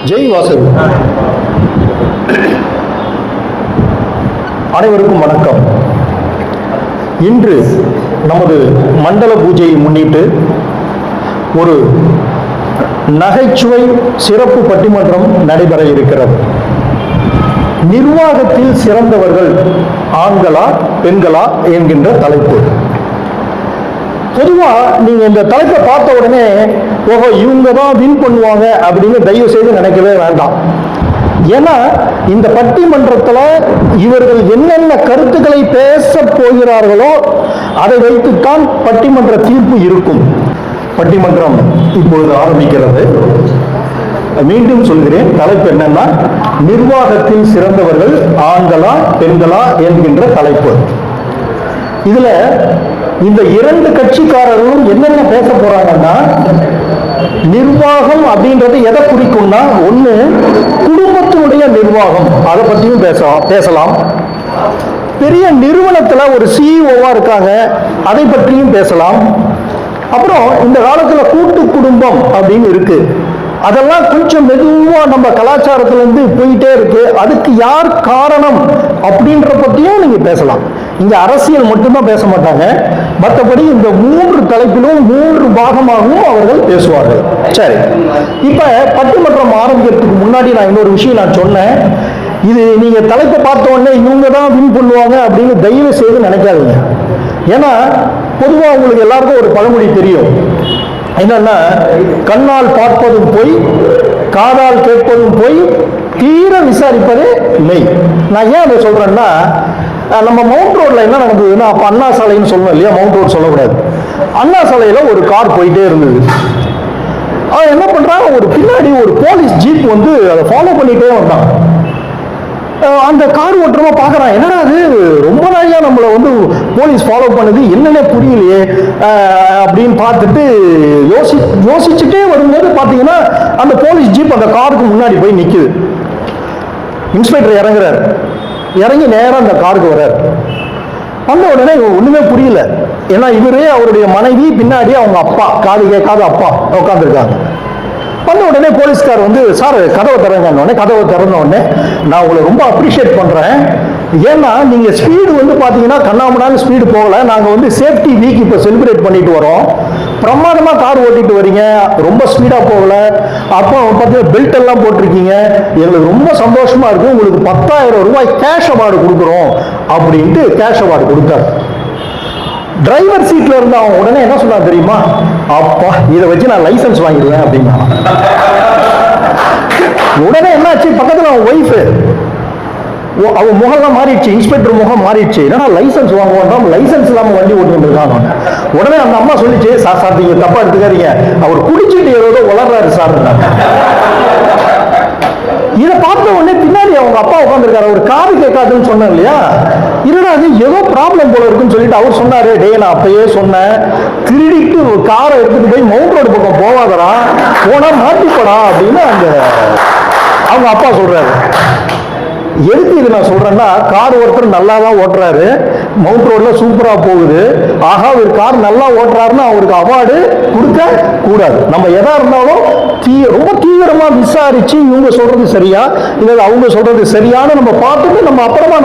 ஜெய் வாசவி. அனைவருக்கும் வணக்கம். இன்று நமது மண்டல பூஜையை முன்னிட்டு ஒரு நகைச்சுவை சிறப்பு பட்டிமன்றம் நடைபெற இருக்கிறது. நிர்வாகத்தில் சிறந்தவர்கள் ஆண்களா பெண்களா என்கின்ற தலைப்பு. பொதுவா நீங்க இந்த தலைப்பை பார்த்த உடனே ஓஹோ இவங்க தான் வின் பண்ணுவாங்க அப்படின்னு தயவு செய்து நினைக்கவே வேண்டாம். ஏன்னா இந்த பட்டிமன்றத்தில் இவர்கள் என்னென்ன கருத்துக்களை பேச போகிறார்களோ அதை வைத்துத்தான் பட்டிமன்ற தீர்ப்பு இருக்கும். பட்டிமன்றம் இப்பொழுது ஆரம்பிக்கிறது. மீண்டும் சொல்கிறேன், தலைப்பு என்னன்னா நிர்வாகத்தில் சிறந்தவர்கள் ஆண்களா பெண்களா என்கின்ற தலைப்பு. இதுல இந்த இரண்டு கட்சிக்காரர்களும் என்னென்ன பேச போறாங்கன்னா, நிர்வாகம் அப்படின்றது எதை குறிக்கும்னா, ஒண்ணு குடும்பத்தினுடைய நிர்வாகம், அதை பற்றியும் பேசலாம். பெரிய நிறுவனத்துல ஒரு சிஇஓவா இருக்காங்க, அதை பற்றியும் பேசலாம். அப்புறம் இந்த காலத்துல கூட்டு குடும்பம் அப்படின்னு இருக்கு, அதெல்லாம் கொஞ்சம் மெதுவா நம்ம கலாச்சாரத்துல இருந்து போயிட்டே இருக்கு. அதுக்கு யார் காரணம் அப்படின்ற பத்தியும் நீங்க பேசலாம். இங்க அரசியல் மட்டும்தான் பேச மாட்டாங்க, மற்றபடி இந்த மூன்று தலைப்பிலும் மூன்று பாகமாகவும் அவர்கள் பேசுவார்கள். சரி, இப்ப பட்டிமன்றம் ஆரம்பிக்கிறதுக்கு முன்னாடி நான் இன்னொரு விஷயம் நான் சொன்னேன். இது நீங்க தலைப்பை பார்த்த உடனே இவங்க தான் வின் பண்ணுவாங்க அப்படின்னு தயவு செய்து நினைக்காதீங்க. ஏன்னா பொதுவா உங்களுக்கு எல்லாருக்கும் ஒரு பழமொழி தெரியும், என்னன்னா கண்ணால் பார்ப்பதும் போய் காதால் கேட்பதும் போய் தீர விசாரிப்பது மெய். நான் ஏன் அதை சொல்றேன்னா, நம்ம மவுண்ட் ரோட்ல என்ன நடந்ததுன்னா, அப்ப அண்ணா சாலைன்னு சொல்லணும் இல்லையா, மவுண்ட் ரோட் சொல்லக்கூடாது. அண்ணா சாலையில ஒரு கார் போயிட்டே இருந்தது. அவன் என்ன பண்றான், ஒரு பின்னாடி ஒரு போலீஸ் ஜீப் வந்து அதை ஃபாலோ பண்ணிட்டே வந்தான். அந்த கார் ஓட்டுறவா பாக்குறான், என்னடா அது ரொம்ப நாளையா நம்மளை வந்து போலீஸ் ஃபாலோ பண்ணுது, என்னன்னே புரியலையே அப்படின்னு பார்த்துட்டு யோசிச்சுட்டே வரும்போது பாத்தீங்கன்னா அந்த போலீஸ் ஜீப் அந்த காருக்கு முன்னாடி போய் நிக்குது. இன்ஸ்பெக்டர் இறங்குறாரு, இறங்கி நேரம் அந்த காருக்கு வர்றாரு. வந்த உடனே ஒண்ணுமே புரியல. ஏன்னா இவரே அவருடைய மனைவி பின்னாடி அவங்க அப்பா, காது கேட்காத அப்பா உட்காந்துருக்காங்க. வந்த உடனே போலீஸ்கார் வந்து, சார் கதவை திறங்க. கதவை திறந்த உடனே, நான் உங்களை ரொம்ப அப்ரிஷியேட் பண்றேன். ஏன்னா நீங்க ஸ்பீடு வந்து பாத்தீங்கன்னா கண்ணாமடான்னு ஸ்பீடு போகல. நாங்க வந்து சேஃப்டி வீக் இப்ப செலிப்ரேட் பண்ணிட்டு வரோம். பிரமாதமா கார் ஓட்டிட்டு வரீங்க, ரொம்ப ஸ்பீடா போகல. அப்போ பாத்தீங்கன்னா பெல்ட் எல்லாம் போட்டிருக்கீங்க, எங்களுக்கு ரொம்ப சந்தோஷமா இருக்கு. உங்களுக்கு 10,000 ரூபாய் கேஷ் அவார்டு கொடுக்குறோம் அப்படின்ட்டு கேஷ் அவார்டு கொடுத்தாரு. டிரைவர் சீட்ல இருந்து அவன் உடனே என்ன சொன்னா தெரியுமா, அப்பா இதை வச்சு நான் லைசன்ஸ் வாங்கிடுவேன் அப்படின்னா. உடனே என்னாச்சு, பக்கத்துல அவன் ஒய்ஃப், அவன் முகம்லாம் மாறிடுச்சு, இன்ஸ்பெக்டர் முகம் மாறிடுச்சு. ஏன்னா லைசன்ஸ் வாங்குவோம், லைசன்ஸ் இல்லாம வண்டி ஓட்டிட்டு இருக்காங்க. உடனே அந்த அம்மா சொல்லிச்சு, சார் நீங்க தப்பா எடுத்துக்காதீங்க, அவர் குடிச்சிட்டு ஏதோ வளர்றாரு சார். இதை பார்த்த உடனே பின்னாடி அவங்க அப்பா உட்காந்துருக்காரு. அவர் காது கேட்காதுன்னு சொன்னேன் இல்லையா, இல்லைன்னா அது ஏதோ ப்ராப்ளம் போல இருக்குன்னு சொல்லிட்டு அவர் சொன்னாரு, டே நான் அப்பயே சொன்னேன், திருடிட்டு ஒரு காரை எடுத்துட்டு போய் மவுண்ட் ரோடு பக்கம் போவாதரா, போனா மாட்டிப்படா அப்படின்னு அவங்க அப்பா சொல்றாரு. எதுக்கு இது நான் சொல்றேன்னா, கார் ஒருத்தர் நல்லா தான் ஓட்டுறாரு, மவுண்ட் ரோட்ல சூப்பரா போகுது, ஆகா ஒரு கார் நல்லா ஓட்டுறாருன்னு அவருக்கு அவார்டு கொடுக்க கூடாது. நம்ம எதா இருந்தாலும் ரொம்ப தீவிரமா விசாரிச்சு இவங்க சொல்றது சரியா இல்லை அவங்க சொல்றது சரியான நம்ம பார்த்துட்டு நம்ம அப்புறமா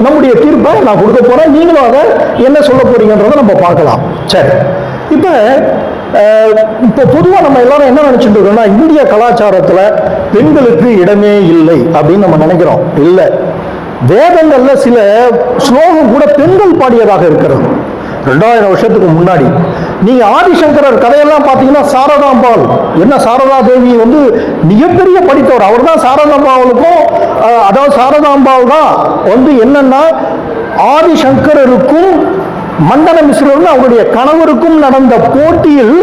நம்முடைய தீர்ப்பை நான் கொடுக்க போறேன், நீங்களும் அதை என்ன சொல்ல போறீங்கன்றதை நம்ம பார்க்கலாம். சரி, இப்போ பொதுவா நம்ம எல்லாரும் என்ன நினைச்சிட்டு இருக்கோம்னா, இந்திய கலாச்சாரத்துல பெண்களுக்கு இடமே இல்லை அப்படின்னு நம்ம நினைக்கிறோம். இல்ல, வேதங்கள்ல சில ஸ்லோகம் கூட பெண்கள் பாடியதாக இருக்கிறது. 2000 வருஷத்துக்கு முன்னாடி நீங்க ஆதிசங்கரர் கதையெல்லாம் பாத்தீங்கன்னா, சாரதாம்பாள், என்ன சாரதா தேவி வந்து மிகப்பெரிய படித்தவர், அவர் தான் சாரதாம்பாளுக்கும், அதாவது சாரதாம்பாள் தான் வந்து என்னன்னா ஆதிசங்கரருக்கும் மண்டன மிஸ்ரரும் அவருடைய கணவருக்கும் நடந்த போட்டியில்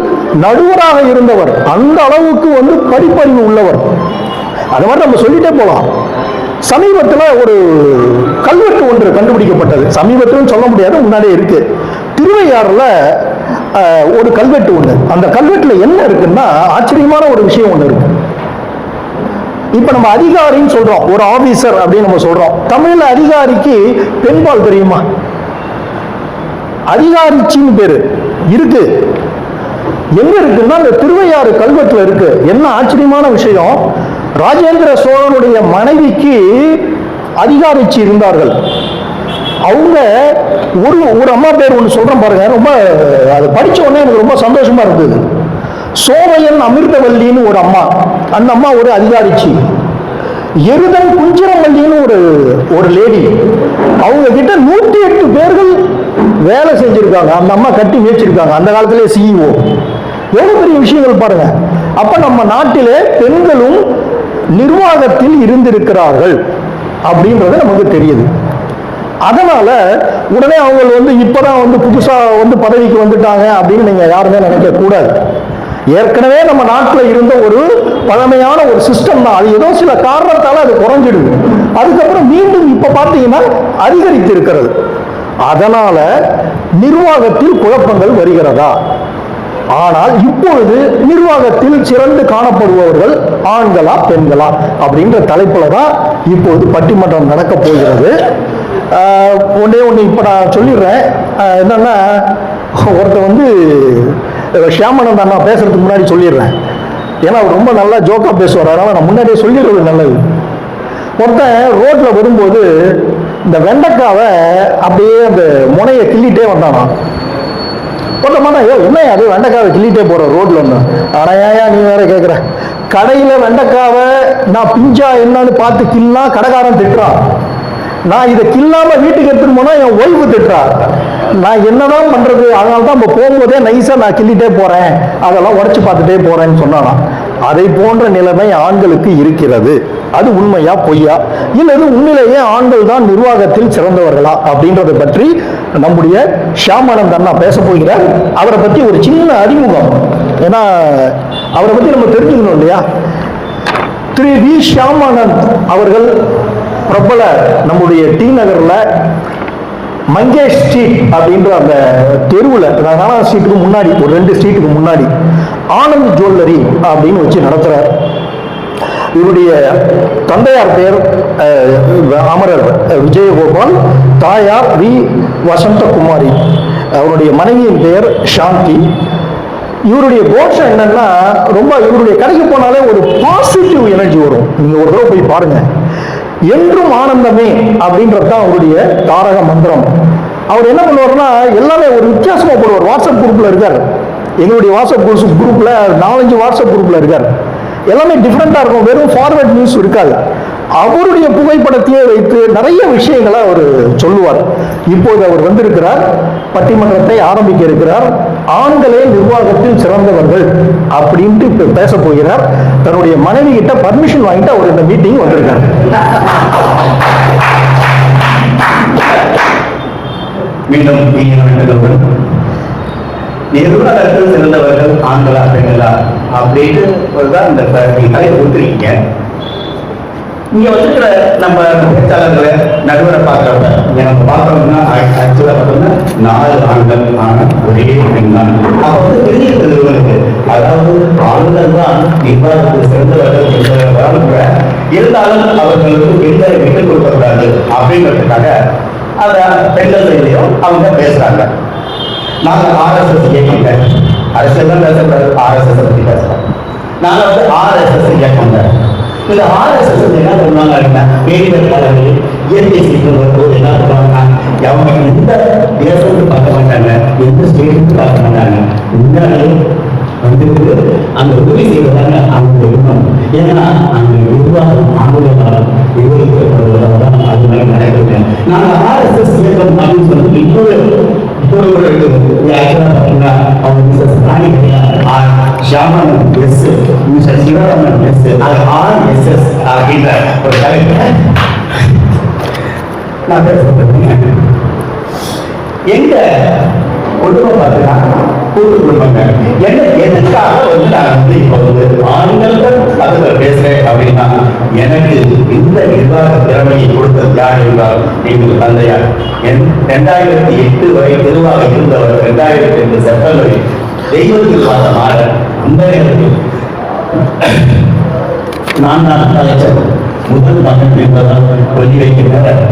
நடுவராக இருந்தவர். அந்த அளவுக்கு வந்து படிப்பறிவு உள்ளவர். அது மாதிரி நம்ம சொல்லிட்டே போலாம். சமீபத்தில் ஒரு கல்வெட்டு ஒன்று கண்டுபிடிக்கப்பட்டது. சமீபத்தில் சொல்ல முடியாது, முன்னாடியே இருக்கு. திருவையாறுல ஒரு கல்வெட்டு ஒன்று. அந்த கல்வெட்டுல என்ன இருக்குன்னா, ஆச்சரியமான ஒரு விஷயம் ஒன்று இருக்கு. இப்ப நம்ம அதிகாரின்னு சொல்றோம், ஒரு ஆபீசர் அப்படின்னு நம்ம சொல்றோம். தமிழ்ல அதிகாரிக்கு பெண்பால் தெரியுமா? அதிகாரிச்சின்னு பேரு இருக்கு. எங்க இருக்குன்னா இந்த திருவையாறு கல்வெட்டுல இருக்கு. என்ன ஆச்சரியமான விஷயம், ராஜேந்திர சோழனுடைய மனைவிக்கு அதிகாரிச்சி இருந்தார்கள். அவங்க ஒரு அம்மா பேர் ஒன்று சொல்றேன் பாருங்க, ரொம்ப அதை படிச்ச உடனே எனக்கு ரொம்ப சந்தோஷமா இருந்தது. சோமையன் அமிர்தவல்லின்னு ஒரு அம்மா, அந்த அம்மா ஒரு அதிகாரிச்சி. எருதன் குஞ்சிரமல்லின்னு ஒரு லேடி, அவங்க கிட்ட 108 பேர்கள் வேலை செஞ்சிருக்காங்க. அந்த அம்மா கட்டி மேய்ச்சிருக்காங்க. அந்த காலத்திலே சிஇஓ. எவ்வளவு பெரிய விஷயங்கள் பாருங்க. அப்ப நம்ம நாட்டிலே பெண்களும் நிர்வாகத்தில் இருந்திருக்கிறார்கள் அப்படின்றது நமக்கு தெரியுது. அதனால உடனே அவங்க இப்பதான் புதுசா பதவிக்கு வந்துட்டாங்க அப்படின்னு நீங்க யாருமே நினைக்க கூடாது. ஏற்கனவே நம்ம நாட்டில் இருந்த ஒரு பழமையான ஒரு சிஸ்டம் தான். அது ஏதோ சில காரணத்தால அது குறைஞ்சிடுது. அதுக்கப்புறம் மீண்டும் இப்ப பார்த்தீங்கன்னா அதிகரித்து இருக்கிறது. அதனால நிர்வாகத்தில் குழப்பங்கள் வருகிறதா? ஆனால் இப்பொழுது நிர்வாகத்தில் சிறந்து காணப்படுபவர்கள் ஆண்களா பெண்களா அப்படின்ற தலைப்புல தான் இப்போது பட்டிமன்றம் நடக்க போகிறது. ஒன்னே ஒன்று இப்ப நான் சொல்லிடுறேன். என்னன்னா, ஒருத்தர் ஷியாமானந்த் அண்ணா பேசுறதுக்கு முன்னாடி சொல்லிடுறேன். ஏன்னா அவர் ரொம்ப நல்லா ஜோக்கா பேசுவார். அதனால நான் முன்னாடியே சொல்லிடுறது நல்லது. ஒருத்தன் ரோட்ல வரும்போது இந்த வெண்டைக்காவை அப்படியே அந்த முனையை கிள்ளிட்டே வந்தானா. போட்டோம்னா என்ன அது வெண்டைக்காவை கிள்ளிட்டே போற ரோட்ல ஒன்று. ஆனா ஏன் நீ வேற கேட்குற, கடையில வெண்டைக்காவை நான் பிஞ்சா என்னன்னு பார்த்து கிள்ளா கடைக்காரன் திட்டுறான். நான் இதை கில்லாம வீட்டுக்கு எடுத்துட்டு போனா என் ஒய்ஃபு திட்டுறா. நான் என்னதான் பண்றது? அதனால தான் போகும்போதே நைஸா நான் கிள்ளிட்டே போறேன், அதெல்லாம் உடச்சு பார்த்துட்டே போறேன்னு சொன்னானா. அதை போன்ற நிலைமை ஆண்களுக்கு இருக்கிறது. அது உண்மையா பொய்யா, இல்லது உண்மையிலேயே ஆண்கள் தான் நிர்வாகத்தில் சிறந்தவர்களா அப்படின்றத பற்றி நம்முடைய ஷியாமானந்த் அண்ணா பேச போகிறார். அவரை பத்தி ஒரு சின்ன அறிமுகம், ஏன்னா அவரை பத்தி நம்ம தெரிஞ்சுக்கணும் இல்லையா. திரு வி ஷியாமானந்த் அவர்கள் பிரபல நம்முடைய டி நகர்ல மங்கேஷ் ஸ்ட்ரீட் அப்படின்ற அந்த தெருவில் 4 ஸ்ட்ரீட்டுக்கு முன்னாடி ஒரு 2 ஸ்ட்ரீட்டுக்கு முன்னாடி ஆனந்த் ஜுவல்லரி அப்படின்னு வச்சு நடத்துறார். இவருடைய தந்தையார் பெயர் அமரர் விஜயகோபால், தாயார் வி வசந்தகுமாரி, அவருடைய மனைவியின் பெயர் சாந்தி. இவருடைய கோஷம் என்னன்னா, ரொம்ப இவருடைய கடைக்கு போனாலே ஒரு பாசிட்டிவ் எனர்ஜி வரும். நீங்க ஒரு தடவை போய் பாருங்க. என்றும் ஆனந்தமே அப்படின்றது தான் அவருடைய தாரக மந்திரம். அவர் என்ன பண்ணுவார்னா, எல்லாமே ஒரு வித்தியாசமா போடுவார். வாட்ஸ்அப் குரூப்ல இருக்கார். எங்களுடைய வாட்ஸ்அப் குரூப்ல 4-5 வாட்ஸ்அப் குரூப்ல இருக்கார். எல்லாமே டிஃப்ரெண்டா இருக்கும். வெறும் ஃபார்வர்ட் நியூஸ் இருக்காது. அவருடைய புகைப்படத்தையே வைத்து நிறைய விஷயங்களை அவர் சொல்லுவார். இப்போது அவர் வந்திருக்கிறார், பட்டிமன்றத்தை ஆரம்பிக்க இருக்கிறார். ஆண்களே நிர்வாகத்தில் சிறந்தவர்கள் அப்படின்ட்டு இப்ப பேச போகிறார். தன்னுடைய மனைவி கிட்ட பர்மிஷன் வாங்கிட்டு அவர் இந்த மீட்டிங் வந்திருக்கார். மீண்டும் நிர்வாகத்தில் சிறந்தவர்கள் ஆண்களா பெண்களா அப்படின்னு இந்த ஒத்துருக்கீங்க. இங்க வந்துக்கிற நம்ம பேச்சாளர்களை நடுவரை பார்க்கறப்ப நம்ம பார்த்தோம்னா ஆக்சுவலா பார்த்தோம்னா 4 ஆண்கள் ஆன ஒரே பெண் தான். அப்ப பெரிய நிறுவனங்கள், அதாவது ஆண்கள் தான் நிர்வாகத்தில் சிறந்தவர்கள் என்பவர்கள் கூட இருந்தாலும் அவர்களுக்கு பெண்களை விட்டுக் கொடுக்கக்கூடாது அப்படிங்கிறதுக்காக அத பெண்கள் சைட்லையும் அவங்க பேசுறாங்க. நாங்க RSS இயக்கங்க, அரசியல் தான் பேசக்கூடாது, RSS பத்தி பேசுறோம். நாங்க RSS இயக்கங்க. இந்த RSS என்ன பண்ணுவாங்க அப்படின்னா, வேலைப்பாளர்கள் இயற்கை சீக்கிரம் வரும்போது என்ன பண்ணுவாங்கன்னா, அவங்க எந்த தேசத்துக்கு பார்க்க மாட்டாங்க, எந்த ஸ்டேட்டுக்கு பார்க்க மாட்டாங்க. முன்னாடி வந்துட்டு அந்த உதவி செய்வதாங்க அவங்க விரும்பணும். ஏன்னா அந்த நிர்வாகம் ஆண்டுகளால் நிர்வகிக்கப்படுவதால் அது மாதிரி நடைபெற்று நாங்கள் RSS இயக்கம் அப்படின்னு சொல்லி இப்போது அவங்க மிஸ்ஸஸ் ராணி ஷியாமானந்த் எஸ், மிஸ்டர் சிவராமன் எஸ், அது RSS அப்படின்ற ஒரு தலைப்பு நான் பேசுறேன். எங்க குடும்ப பார்த்தீங்கன்னா கூட்டு குடும்பங்க. என்ன எதுக்காக நான் இப்ப ஆண்கள் அதுல பேசுறேன் அப்படின்னா, எனக்கு இந்த நிர்வாக திறமையை கொடுத்தது யார் என்றால் எங்கள் தந்தையார். 2008 வரை நிர்வாக இருந்தவர் 2008 செப்டம்பரில் தெய்வத்தில் பார்த்த மாற அந்த நேரத்தில் நான் தான் முதல் மகன் என்பதால் சொல்லி வைக்கின்றனர்.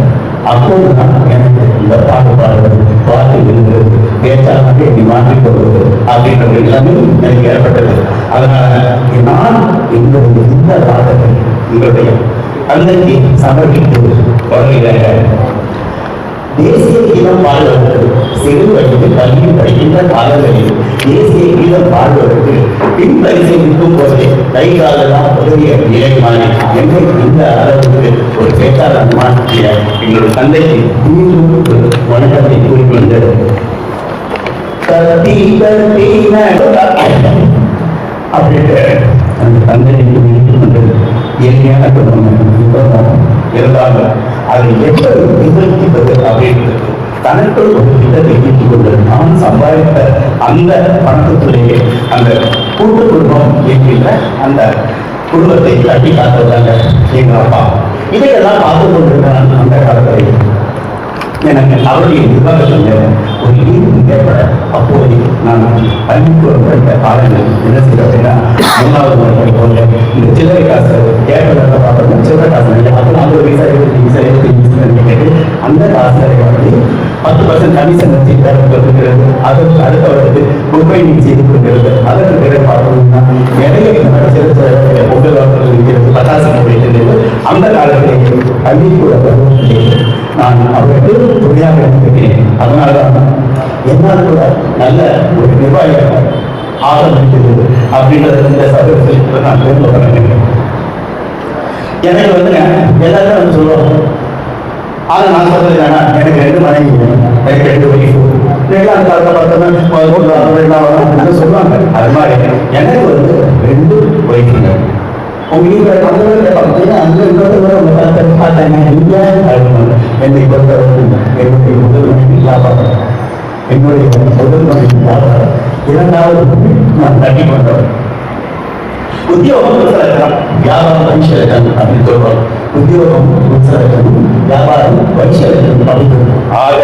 அப்போதுதான் எனக்கு இந்த பாட்டு பாடுவது பார்த்து இருந்தது. பேச்சாளராக என்னை மாற்றிக் கொள்வது அப்படின்ற எல்லாமே எனக்கு ஏற்பட்டது. அதனால நான் எங்களுடைய இந்த பாடத்தை உங்களுடைய தந்தைக்கு சமர்ப்பித்து தொடங்குகிறேன். தேசிய கீதம் பாடுவதற்கு சிறு வயதில் பள்ளியில் படிக்கின்ற காலங்களில் தேசிய கீதம் பாடுவதற்கு பின் பரிசீலிக்கும் போதே கை காலெல்லாம் உதவிய நிலை மாறி என்னை இந்த அளவுக்கு ஒரு பேச்சாளர் மாற்றிய எங்களுடைய தந்தைக்கு மீண்டும் வணக்கத்தை கூறிக்கொண்டு அப்படின்ட்டு அந்த தந்தையை கொண்டு எளிமையான இருந்தாங்க. அதை எப்படி நிர்வகிப்பது அப்படின்றது தனக்குள் ஒரு திட்டத்தை நீக்கிக் கொண்டு நான் சம்பாதித்த அந்த பணத்துக்குள்ளேயே அந்த கூட்டு குடும்பம் என்கின்ற அந்த குடும்பத்தை கட்டி காத்துவதாங்க எங்க அப்பா. இதையெல்லாம் பார்த்து கொண்டிருக்கிறான் அந்த காலத்தில் எனக்கு அவருடைய நிர்வாகத்தில் ஒரு ஈர்ப்பு ஏற்பட அப்போது நான் பள்ளிக்கு படித்த காலங்கள் என்ன செய்ய அப்படின்னா 3வது முறை போல இந்த சில்லறை காசு கேட்கறத பார்த்தோம். சில்லறை காசு அதெல்லாம் ஒரு விசா கேட்டு அந்த காசு வந்து 10% கமிஷன் வச்சு தேவைப்படுகிறது. அதற்கு அடுத்த வருடத்து குப்பை நீர் செய்து கொண்டிருக்கிறது. அதற்கு பிறகு பார்த்தோம்னா நிறைய பொங்கல் இருக்கிறது, பட்டாசு போயிட்டு அந்த காலத்திலே பள்ளிக்கூட நான் அவருக்கு துணையாக இருக்கிறேன். அதனால்தான் என்னால் கூட நல்ல ஒரு நிர்வாகியாக ஆக முடிகிறது அப்படின்றது இந்த சகோதரத்தில் நான் தெரிந்து எனக்கு வந்து எல்லாரும் வந்து சொல்லுவாங்க. ஆனா நான் சொல்றது என்னன்னா எனக்கு 2 மனைவி, எனக்கு 2 வயசு அந்த காலத்தை பார்த்தோம்னா சொல்லுவாங்க. அது மாதிரி எனக்கு வந்து 2 வயசுங்க. உங்க வீட்டுல பார்த்தீங்கன்னா அந்த பார்த்தாங்க என்னை பொறுத்தவரைக்கும் என்னுடைய முதல் மனைவி லாபம், என்னுடைய முதல் மனைவி லாபம், 2வது நான் தட்டி கொண்டவன். உத்தியோகம் இருக்கணும், வியாபாரம் பயிற்சி இருக்கணும் அப்படின்னு சொல்றோம். உத்தியோகம் இருக்கணும், வியாபாரம் பயிற்சி இருக்கணும் அப்படின்னு. ஆக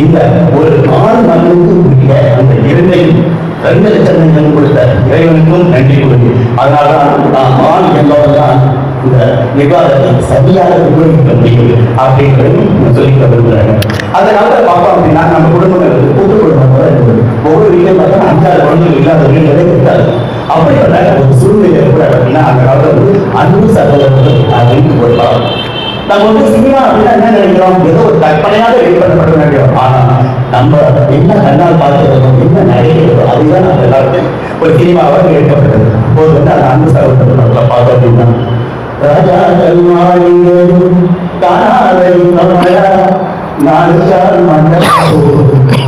இந்த ஒரு 4 மகளுக்கு அந்த 2 லட்சம் கொடுத்த இறைவனுக்கும் நன்றி கூறி அதனால்தான் நான் மான் என்பவர்தான் இந்த விவாதத்தை சரியாக உபயோகிக்க முடியும் அப்படின்றது சொல்லிக்க விரும்புகிறாங்க. அதனால பார்ப்போம் அப்படின்னா நம்ம குடும்பங்கள் கூட்டு குடும்பம் இருக்குது. ஒவ்வொரு வீட்லையும் பார்த்தா 5-6 குழந்தைகள் இல்லாத வீடுகளே இருக்காது. அப்படிப்பட்ட ஒரு சூழ்நிலை கூட அப்படின்னா அந்த காலத்தில் அன்பு சகோதரர்கள் அப்படின்னு சொல்லலாம். நம்ம வந்து சினிமா அப்படின்னா என்ன நினைக்கிறோம், ஏதோ ஒரு கற்பனையாக வெளிப்படுத்தப்பட வேண்டியோம். ஆனா நம்ம என்ன கண்ணால் பார்க்கிறோம், என்ன நினைக்கிறதோ அதுதான் நம்ம எல்லாருக்கும் ஒரு சினிமாவாக எடுக்கப்பட்டது. போது வந்து அந்த அன்பு சகோதரர்கள் பார்த்தோம் அப்படின்னா ராஜா கல்வாணியும் காணாதை நாடுச்சால்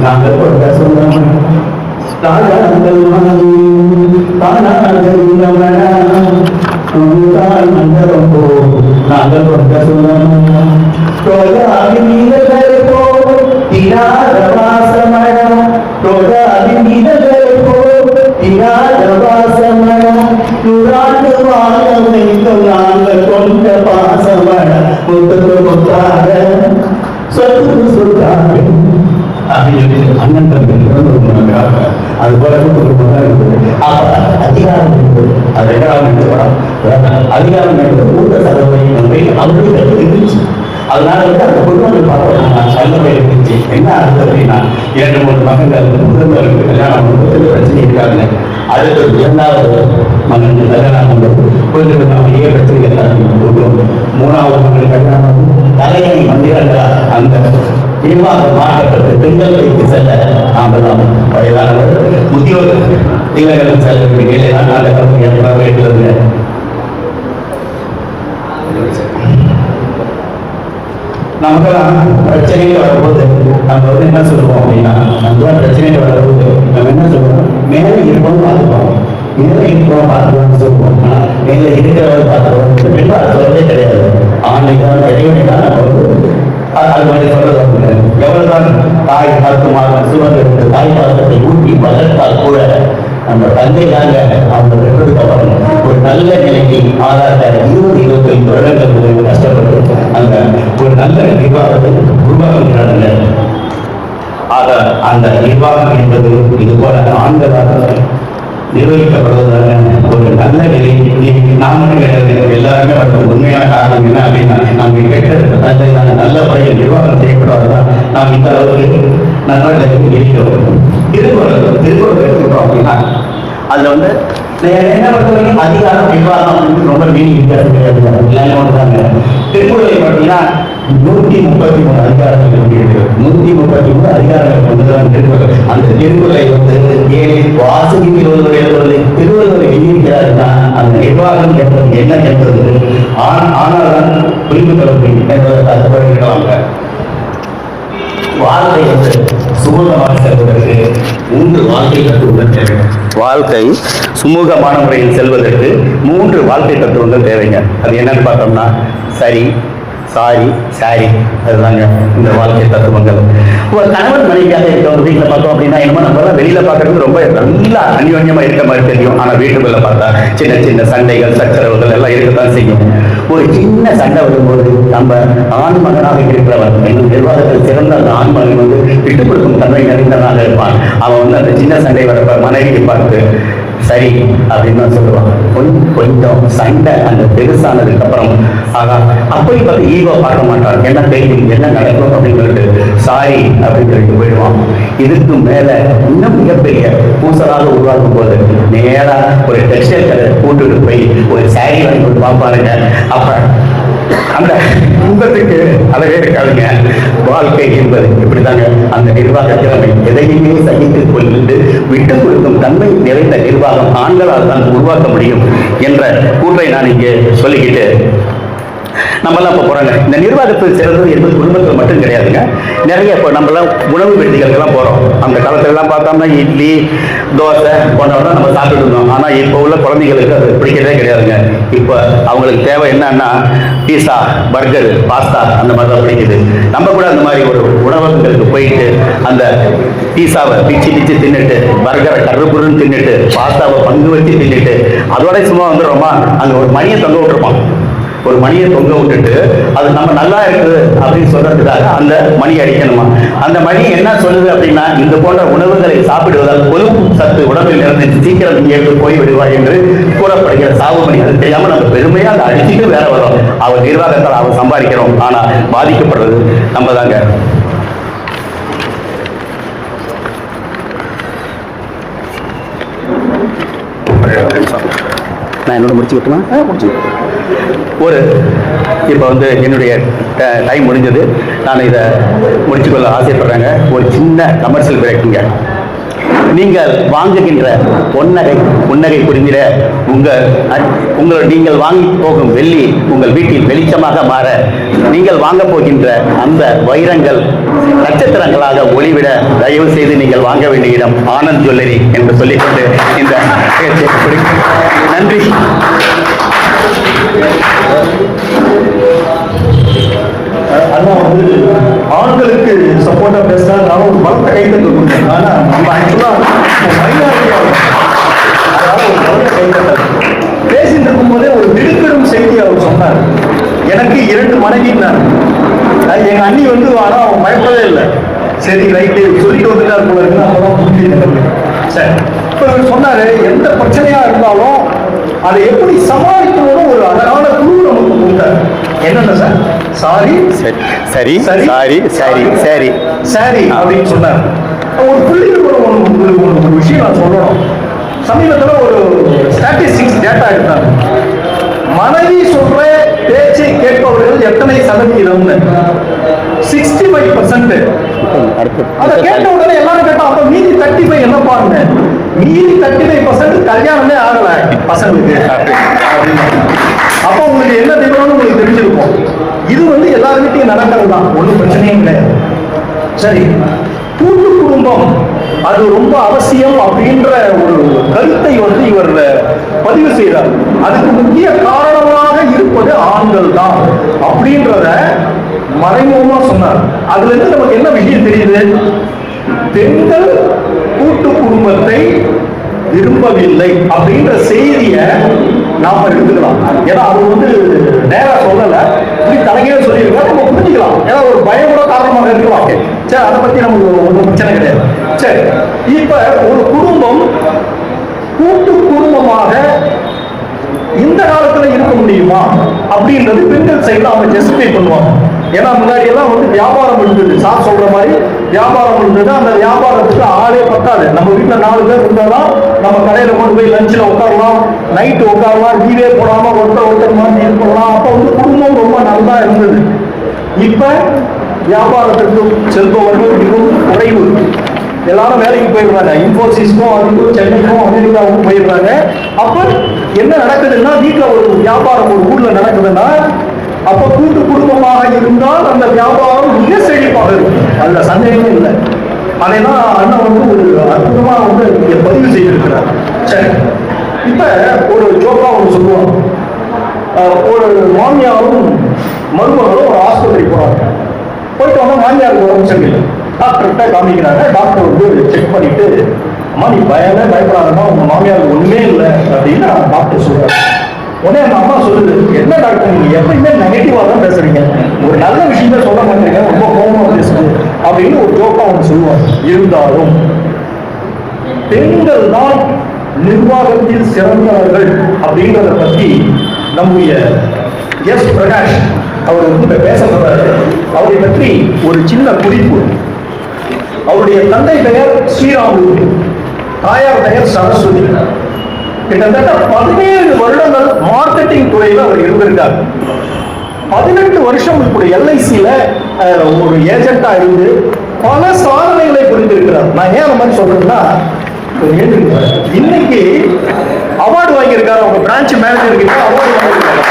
நாங்கள் கொண்ட சொந்தம் ராஜா கல்வாணியும் காணாதை மண்டலம் போ நாங்கள் கொண்ட சொந்தம் நாங்கள் கொண்ட பாசமட முத்து முத்தாக சொத்து சொல்றாங்க அப்படின்னு அண்ணன் தம்பி அது போல அதிகாரம் அது 2வது அதிகாரம் கூட்ட சதவை அவங்களுக்கு இருந்துச்சு. அதனால வந்து அந்த குடும்பங்கள் பார்த்தோம் சல்லவை இருந்துச்சு. என்ன அர்த்தம் அப்படின்னா 2-3 மகன்கள் குடும்பங்களுக்கு கல்யாணம் பிரச்சனை இருக்காங்க. அடுத்து 2வது மகன் கல்யாணம் கொஞ்சம் நிறைய பிரச்சனைகள் கொடுக்கும். 3வது மகன் கல்யாணம் தலைமை மந்திரங்களா அந்த நிர்வாக மாற்றப்பட்டு பெண்கள் வைத்து செல்ல நாமெல்லாம் வயதானவர் உத்தியோக இளைஞர்கள் செல்லக்கூடிய நிலைதான் அந்த கல்வியாக இருக்கிறது. நமக்கெல்லாம் பிரச்சனைகள் வரும்போது நம்ம வந்து என்ன சொல்லுவோம் அப்படின்னா நம்ம பிரச்சனைகள் வரும்போது நம்ம என்ன சொல்லுவோம், மேலே இருப்போம் பார்த்துப்போம், மேலே இருப்போம் பார்த்துப்போம்னு சொல்லுவோம். ஆனால் மேலே இருக்கிறவர் பார்த்துப்போம் பெண்கள் அது சொல்லவே கிடையாது. ஆண்மைதான் இறைவனைதான் நம்ம வந்து அது மாதிரி சொல்றது. எவ்வளவுதான் தாய் பார்க்குமாக சுமந்து தாய் பாசத்தை ஊட்டி வளர்த்தால் கூட நம்ம தந்தை தாங்க அவங்க பெற்றதுக்கு ஒரு நல்ல நிலைக்கு ஆதார 20-25 வருடங்கள் கஷ்டப்பட்டு அந்த ஒரு நல்ல நிர்வாகத்தை உருவாக்குகிறாங்க. ஆக அந்த நிர்வாகம் என்பது இது போல ஆண்களாக நிர்வகிக்கப்படுவதான ஒரு நல்ல நிலை நாம எல்லாருமே உண்மையான காரணம் என்ன அப்படின்னா நம்ம கேட்ட நல்ல முறையில் நிர்வாகம் செய்யப்படுவதுதான் நாம் இந்த அளவுக்கு நல்ல நிலைக்கு இருக்கிறோம். திருக்குறள் எடுத்துக்கிட்டோம் அப்படின்னா அதுல வந்து என்ன பொறுத்தவரைக்கும் அதிகாரம் நிர்வாகம் அப்படின்னு ரொம்ப மீனிங் வித்தியாசம் கிடையாது. எல்லாமே ஒன்றுதாங்க. திருக்குறளை பார்த்தீங்கன்னா 133 அதிகாரங்கள் இருக்கு. 133 அதிகாரங்கள் கொண்டுதான் திருக்குறள். அந்த திருக்குறளை வந்து வாசகிக்கிறவருடைய திருவள்ளுவரை எழுதியிருக்கிறாருன்னா அந்த நிர்வாகம் என்பது என்ன என்பது ஆனால்தான் புரிந்து கொள்ள முடியும் என்பதை கற்றுக்கொள்கிறாங்க. வாழ்க்கை வந்து சுமூகமாக செல்வதற்கு 3 வாழ்க்கை தத்துவங்கள் தேவை. வாழ்க்கை சுமூகமான முறையில் செல்வதற்கு 3 வாழ்க்கை தத்துவங்கள் தேவைங்க. அது என்னன்னு பார்த்தோம்னா சரி, சாரி, சாரி, அதுதாங்க இந்த வாழ்க்கை தத்துவங்கள். ஒரு கணவன் மனைவியாக இருக்க ஒரு வீட்டில் பார்த்தோம் அப்படின்னா என்னமோ நம்ம வெளியில பார்க்கறது ரொம்ப நல்லா அந்யோன்யமா இருக்க மாதிரி தெரியும். ஆனா வீட்டுக்குள்ள பார்த்தா சின்ன சின்ன சண்டைகள், சச்சரவுகள் எல்லாம் இருக்கத்தான் செய்யும். ஒரு சின்ன சண்டை வரும்போது நம்ம ஆண் மகனாக இருக்கிறவன் நிர்வாகத்தில் சிறந்த அந்த ஆண் மகன் வந்து விட்டுக் கொடுக்கும் தன்மை நிறைந்தவனாக இருப்பான். அவன் வந்து அந்த சின்ன சண்டை வரப்ப மனைவியை பார்த்து சரி அப்படின்னு தான் சொல்லுவாங்க. கொஞ்சம் சண்டை அந்த பெருசானதுக்கு அப்புறம் அப்படி பார்த்து ஈகோ பார்க்க மாட்டான். என்ன தெரியும், என்ன நடக்கும் அப்படின்னு சொல்லிட்டு சாரி அப்படின்னு சொல்லிட்டு போயிடுவான். இதுக்கு மேல இன்னும் மிகப்பெரிய பூசலாக உருவாக்கும் போது நேரா ஒரு டெக்ஸ்டைல் கலர் போட்டுட்டு போய் ஒரு சாரி வாங்கி கொண்டு பார்ப்பாருங்க. அப்ப அந்த இன்பத்துக்கு அளவே இருக்காதுங்க. வாழ்க்கை என்பது இப்படிதாங்க. அந்த நிர்வாக திறமை எதையுமே சகித்துக் கொண்டு விட்டுக் கொடுக்கும் தன்மை நிறைந்த நிர்வாகம் ஆண்களால் தான் உருவாக்க முடியும் என்ற கூற்றை நான் இங்கே சொல்லிக்கிட்டு நம்மளாம் இப்போ போறாங்க. இந்த நிர்வாகத்தில் சிறந்தது என்பது குடும்பத்தில் மட்டும் கிடையாதுங்க. நிறைய இப்போ நம்மளாம் உணவு வெட்டிகளுக்கெல்லாம் போறோம். அந்த காலத்துல எல்லாம் பார்த்தோம்னா இட்லி, தோசை போன்றவங்க நம்ம சாப்பிட்டு இருந்தோம். ஆனா இப்போ உள்ள குழந்தைகளுக்கு அது பிடிக்கிறதே கிடையாதுங்க. இப்போ அவங்களுக்கு தேவை என்னன்னா பீஸா, பர்கர், பாஸ்தா அந்த மாதிரி தான் பிடிக்குது. நம்ம கூட அந்த மாதிரி ஒரு உணவகங்களுக்கு போயிட்டு அந்த பீஸாவை பிச்சு பிச்சு தின்னுட்டு, பர்கரை கருப்புருன்னு தின்னுட்டு, பாஸ்தாவை பங்கு வச்சு தின்னுட்டு, அதோட சும்மா வந்துடுறோமா அங்க ஒரு மணியை தொங்க விட்டுருப்பான். ஒரு மணியை தொங்க விட்டுட்டு அது நம்ம நல்லா இருக்குது அப்படின்னு சொல்றதுக்காக அந்த மணி அடிக்கணுமா. அந்த மணி என்ன சொல்லுது அப்படின்னா இந்த போன்ற உணவுகளை சாப்பிடுவதால் கொழுப்பு சத்து உடம்பில் இருந்து சீக்கிரம் இங்கே போய் விடுவாய் என்று கூறப்படுகிற சாவு மணி. அது தெரியாம நம்ம பெருமையா அதை அடிச்சுட்டு வேற வரோம். அவர் நிர்வாகத்தால் அவர் சம்பாதிக்கிறோம். ஆனா பாதிக்கப்படுறது நம்ம தாங்க. நான் என்னோட முடிச்சு விட்டுமா? முடிச்சு ஒரு இப்போ வந்து என்னுடைய டைம் முடிஞ்சது. நான் இதை முடிச்சுக்கொள்ள ஆசைப்படுறேங்க. ஒரு சின்ன கமர்ஷியல் பிரேக்குங்க. நீங்கள் வாங்குகின்ற புன்னகை புரிந்திட நீங்கள் வாங்கி போகும் வெள்ளி உங்கள் வீட்டில் வெளிச்சமாக மாற நீங்கள் வாங்க போகின்ற அந்த வைரங்கள் நட்சத்திரங்களாக ஒளிவிட தயவு செய்து நீங்கள் வாங்க வேண்டிய இடம் ஆனந்த் ஜுவல்லரி என்று சொல்லிக்கொண்டு இந்த நன்றி. அண்ணா வந்து ஆண்களுக்கு சப்போர்ட்டா பேசினா நான் ஒரு பலத்த கைத்தட்டல் கொடுத்தேன். ஆனா நம்ம ஆக்சுவலா ஒரு பலத்த கைத்தட்டல் பேசிட்டு இருக்கும் போதே ஒரு திடுக்கிடும் செய்தி அவர் சொன்னார். எனக்கு 2 மனைவினார். எங்க அண்ணி வந்து ஆனா அவன் பயப்படவே இல்லை. சரி ரைட்டு சொல்லிட்டு வந்துட்டார் போல இருக்கு. அப்பதான் புரியுது. சரி இப்ப இவர் சொன்னாரு எந்த பிரச்சனையா இருந்தாலும் அதை எப்படி சமாளிக்கணும்னு ஒரு அழகான குழு நமக்கு கொடுத்தாரு. என்னென்ன சார்? சாரி சரி சாரி சரி சரி சரி அப்படின்னு சொன்னார். ஒரு புள்ளிகள் கூட ஒரு விஷயம் நான் சொல்லணும். சமீபத்தில் ஒரு ஸ்டாட்டிஸ்டிக்ஸ் டேட்டா எடுத்தாங்க. மனைவி சொல்ற பேச்சை கேட்பவர்கள் எத்தனை சதவீதம்னு 65%. அதை கேட்ட உடனே எல்லாரும் கேட்டா அப்ப மீதி 35 என்ன பாருங்க. மீதி 35% கல்யாணமே ஆகல பசங்களுக்கு. அப்ப உங்களுக்கு என்ன நிபுணம் உங்களுக்கு தெரிஞ்சிருக்கும். இது வந்து எல்லார் வீட்டையும் நடக்கிறது தான். ஒன்றும் பிரச்சனையும் கிடையாது. சரி, கூட்டு குடும்பம் அது ரொம்ப அவசியம் அப்படின்ற ஒரு கருத்தை வந்து இவர் பதிவு செய்கிறார். அதுக்கு முக்கிய காரணமாக இருப்பது ஆண்கள் தான் அப்படின்றத மறைமுகமா சொன்னார். அதுல இருந்து நமக்கு என்ன விஷயம் தெரியுது? பெண்கள் கூட்டு குடும்பத்தை விரும்பவில்லை அப்படின்ற செய்தியை நாம எடுத்துக்கலாம். ஏன்னா அது வந்து நேரா சொல்லல, இப்படி தலைகீழ சொல்லியிருக்கா நம்ம புரிஞ்சுக்கலாம். ஏன்னா ஒரு பயம் கூட காரணமாக இருக்கலாம். சரி, அதை பத்தி நமக்கு ஒன்றும் பிரச்சனை கிடையாது. சரி, இப்ப ஒரு குடும்பம் கூட்டு குடும்பமாக இந்த காலத்துல இருக்க முடியுமா அப்படின்றது பெண்கள் சைடுல அவங்க ஜஸ்டிஃபை பண்ணுவாங்க. ஏன்னா முன்னாடி எல்லாம் வந்து வியாபாரம் இருந்தது. சார் சொல்ற மாதிரி வியாபாரம் இருந்தது. அந்த வியாபாரத்துக்கு ஆளே பத்த பத்தாது. நம்ம வீட்டில் 4 பேர் இருந்தாலும் நம்ம கடையில் கொண்டு போய் லஞ்சில் உட்காரலாம், நைட்டு உட்காரலாம், லீவே போடாமல் ஒருத்தர் மாதிரி இருக்கலாம். அப்போ வந்து குடும்பம் ரொம்ப நல்லா இருந்தது. இப்போ வியாபாரத்திற்கு செல்பவர்கள் மிகவும் குறைவு. எல்லாரும் வேலைக்கு போயிடுறாங்க. இன்ஃபோசிஸ்க்கும் அதுக்கும் சென்னைக்கும் அமெரிக்காவுக்கும் போயிடுறாங்க. அப்போ என்ன நடக்குதுன்னா, வீட்டில் ஒரு வியாபாரம் ஒரு ஊரில் நடக்குதுன்னா, அப்போ கூட்டு குடும்பமாக இருந்தால் அந்த வியாபாரம் மிக செழிப்பாக இருக்கும். அதுல சந்தேகமே இல்லை. அதைதான் அண்ணன் வந்து ஒரு அற்புதமா வந்து இங்க பதிவு செய்திருக்கிறார். சரி, இப்ப ஒரு ஜோக்கா ஒன்று சொல்லுவாங்க. ஒரு மாமியாரும் மருமகளும் ஒரு ஆஸ்பத்திரி போறாங்க. போயிட்டு வந்து மாமியாருக்கு உடம்பு சரியில்லை. டாக்டர்கிட்ட காமிக்கிறாங்க. டாக்டர் வந்து செக் பண்ணிட்டு, அம்மா நீ பயப்படாதமா, உங்க மாமியாருக்கு ஒண்ணுமே இல்லை அப்படின்னு டாக்டர் சொல்றாரு. உடனே அந்த அம்மா சொல்லுது, என்ன டாக்டர் நீங்க எப்பயுமே நெகட்டிவா தான் பேசுறீங்க, ஒரு நல்ல விஷயத்த சொல்ல மாட்டீங்க, ரொம்ப கோபமா பேசுது அப்படின்னு ஒரு ஜோக்கா ஒன்று சொல்லுவாங்க. இருந்தாலும் பெண்கள் தான் நிர்வாகத்தில் சிறந்தவர்கள் அப்படின்றத பத்தி நம்முடைய எஸ் பிரகாஷ் அவர் வந்து பேச சொல்றாரு. அவரை பற்றி ஒரு சின்ன குறிப்பு. அவருடைய தந்தை பெயர் ஸ்ரீராமுலு, தாயார் பெயர் சரஸ்வதி. கிட்டத்தட்ட 17 வருடங்கள் மார்க்கெட்டிங் துறையில் அவர் இருந்திருக்கார். 18 வருஷம் இப்படி எல்ஐசியில ஒரு ஏஜென்டா இருந்து பல சாதனைகளை புரிந்திருக்கிறார். நான் ஏன் அந்த மாதிரி சொல்றேன்னா, இன்னைக்கு அவார்டு வாங்கியிருக்காரு. அவங்க பிரான்ச் மேனேஜர் கிட்ட அவார்டு வாங்கியிருக்காரு.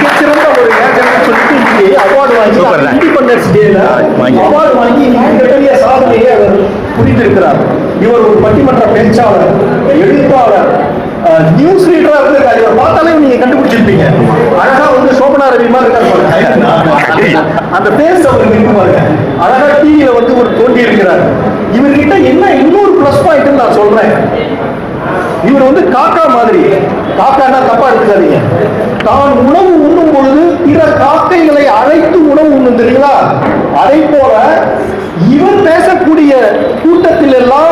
மிகச்சிறந்த ஒரு ஏஜென்ட் சொல்லிட்டு இன்னைக்கு அவார்டு வாங்கி இண்டிபெண்டன்ஸ் டேல அவார்டு வாங்கி மிகப்பெரிய சாதனையை அவர் புரிந்திருக்கிறார். இவர் ஒரு பட்டிமன்ற பேச்சாளர், எழுத்தாளர், நியூஸ் ரீடரா இருந்திருக்காரு. இவர் பார்த்தாலே நீங்க கண்டுபிடிச்சிருப்பீங்க. அழகா வந்து சோபனா ரவி மாதிரி இருக்காரு. அந்த பேஸ் அவருக்கு இருக்கு பாருங்க. அழகா டிவியில வந்து ஒரு தோண்டி இருக்கிறார். இவர்கிட்ட என்ன இன்னொரு பிளஸ் பாயிண்ட் நான் சொல்றேன். இவர் வந்து காக்கா மாதிரி. காக்கானா தப்பா எடுத்துக்காதீங்க. தான் உணவு உண்ணும் பொழுது பிற காக்கைகளை அழைத்து உணவு உண்ணும் தெரியுங்களா? அதை போல இவர் பேசக்கூடிய கூட்டத்தில் எல்லாம்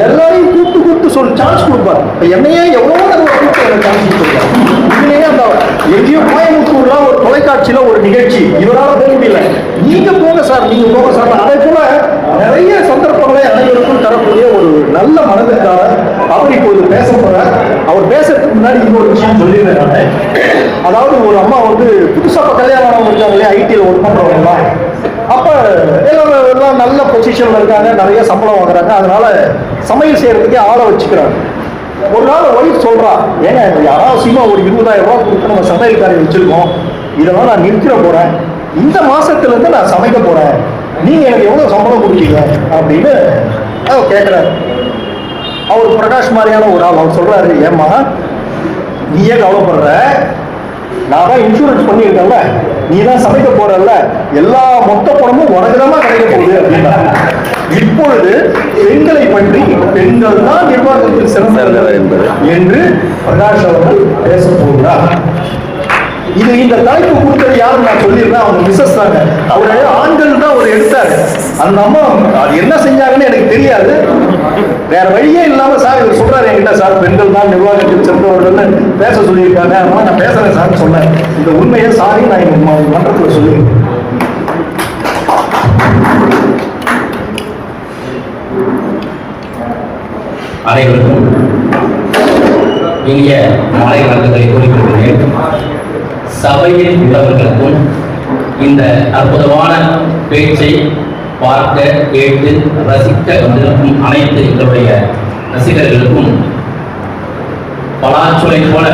எல்லாரையும் கூப்பிட்டு சொல்லி சான்ஸ் கொடுப்பார். என்னையே எவ்வளவு சான்ஸ் கொடுப்பார். இதுலயே அந்த எங்கேயோ கோயம்புத்தூர்ல ஒரு தொலைக்காட்சியில ஒரு நிகழ்ச்சி, இவரால் போக முடியல, நீங்க போங்க சார், நீங்க போங்க சார். அதே போல நிறைய சந்தர்ப்பங்களை அனைவருக்கும் தரக்கூடிய ஒரு நல்ல மனதிற்காக அவர் இப்போது பேச போறார். அவர் பேசுறதுக்கு முன்னாடி இன்னொரு விஷயம் சொல்லிடுறேன். அதாவது ஒரு அம்மா வந்து புதுசா கல்யாணம் இருக்காங்களே, ஐடியில் ஒர்க் பண்றவங்க, அப்ப எல்லாம் நல்ல பொசிஷன்ல இருக்காங்க, நிறைய சம்பளம் வாங்குறாங்க. அதனால சமையல் செய்யறதுக்கே ஆளை வச்சுக்கிறாங்க. ஒரு நாள் ஒய்ஃப் சொல்றா, ஏங்க யாராவசியமா ஒரு 20,000 ரூபாய் கொடுத்து நம்ம சமையல்காரை வச்சிருக்கோம், இதெல்லாம் நான் நிறுத்திட போறேன், இந்த மாசத்துல இருந்து நான் சமைக்க போறேன், நீங்க எனக்கு எவ்வளவு சம்பளம் கொடுக்கீங்க அப்படின்னு அவர் கேட்கிறாரு. அவர் பிரகாஷ் மாதிரியான ஒரு ஆள். அவர் சொல்றாரு, ஏம்மா நீயே கவலைப்படுற, நான் தான் இன்சூரன்ஸ் பண்ணியிருக்கேன்ல, நீ தான் சமைக்க போறல்ல, எல்லா மொத்த பணமும் உனக்குதான் கிடைக்க போகுது அப்படின்னா. இப்பொழுது பெண்களை பற்றி பெண்கள் தான் நிர்வாகத்தில் சிறந்தவர் என்று பிரகாஷ் அவர்கள் பேச போகிறார். இது இந்த தலைப்பு கொடுத்தது யாரும் நான் சொல்லியிருந்தேன், அவங்க மிஸ்ஸஸ் தாங்க. அவருடைய ஆண்கள் தான் ஒரு எடுத்தாரு. அந்த அம்மா அது என்ன செஞ்சாங்கன்னு எனக்கு தெரியாது. வேற வழியே இல்லாம சார் இவர் சொல்றாரு என்கிட்ட, சார் பெண்கள் தான் நிர்வாகத்தில் சென்றவர்கள் பேச சொல்லியிருக்காங்க, அதனால நான் பேசுறேன் சார் சொன்னேன். இந்த உண்மையை சாரி நான் எங்க மன்றத்தில் சொல்லியிருக்கேன். அனைவருக்கும் இனிய மாலை வணக்கங்களை கூறிக்கொள்கிறேன். சபையில் உள்ளவர்களுக்கும் இந்த அற்புதமான பேச்சை பார்க்க, கேட்டு, ரசிக்க வந்திருக்கும் அனைத்து எங்களுடைய ரசிகர்களுக்கும் பலாச்சுளை போல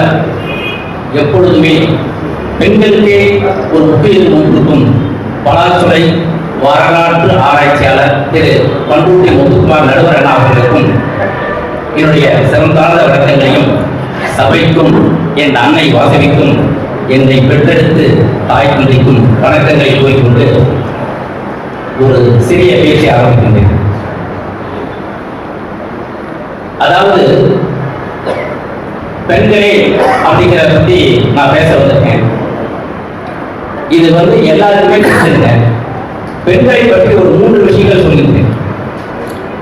எப்பொழுதுமே பெண்களுக்கே ஒரு முக்கியத்துவம் கொடுக்கும் பலாச்சுளை வரலாற்று ஆராய்ச்சியாளர் திரு பண்ருட்டி முத்துக்குமார் நடுவர் அண்ணா அவர்களுக்கும் என்னுடைய சிறந்தாழ்ந்த வணக்கங்களையும், சபைக்கும் என் அன்னை வாசவிக்கும் என்னை பெற்றெடுத்து தாய் தந்தைக்கும் வணக்கங்களை கூறிக்கொண்டு ஒரு சிறிய பேச்சை ஆரம்பிக்கின்றேன். அதாவது பெண்களே அப்படிங்கிறத பத்தி நான் பேச வந்திருக்கேன். இது வந்து எல்லாருக்குமே தெரிஞ்சிருங்க. பெண்களை பற்றி ஒரு 3 விஷயங்கள் சொல்லியிருக்கேன்.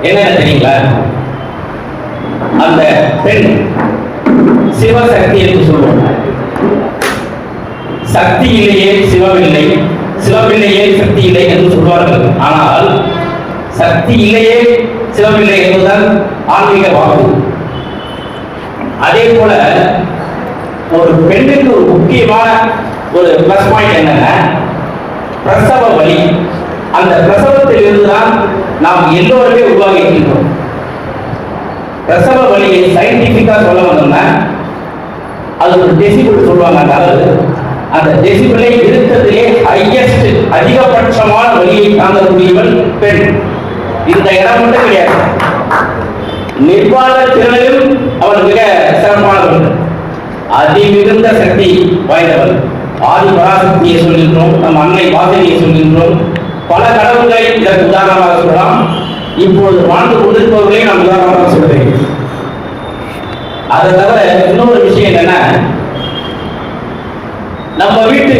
என்னென்ன தெரியுங்களா? அந்த பெண் சிவசக்தி என்று சொல்லுவோம். சக்தி இல்லையே சிவமில்லை, சிவமில்லையே சக்தி இல்லை என்று சொல்வார்கள். ஆனால் சக்தி இல்லையே சிவப்பிள்ளை என்பதுதான் ஆன்மீக வாக்கு. அதே போல ஒரு பெண்ணுக்கு ஒரு முக்கியமான ஒரு பிளஸ் பாயிண்ட் என்னன்னா பிரசவ வலி. அந்த பிரசவத்தில் இருந்துதான் நாம் எல்லோருமே உருவாகி இருக்கின்றோம். பிரசவ வலியை சயின்டிபிக்கா சொல்ல வந்தோம்னா அது ஒரு டெசிபிள் சொல்லுவாங்க. அந்த அளவு, அந்த டெசிபிளை இருக்கிறதுலே ஹையஸ்ட் அதிகபட்சமான வலியை தாங்கக்கூடியவள் பெண். இந்த இடம் மட்டும் கிடையாது, நிர்வாக திறனிலும் அவள் மிக சிறப்பானவள், அதிமிகுந்த சக்தி வாய்ந்தவள். ஆதி பராசக்தியை சொல்கின்றோம், நம் அன்னை வாசனையை சொல்கின்றோம், பல கடவுள்களை இதற்கு உதாரணமாக சொல்லலாம். இப்பொழுது வாழ்ந்து கொண்டிருப்பவர்களையும் நான் உதாரணமாக சொல்றேன். அதை தவிர இன்னொரு விஷயம் என்னன்னா, நம்ம வீட்டு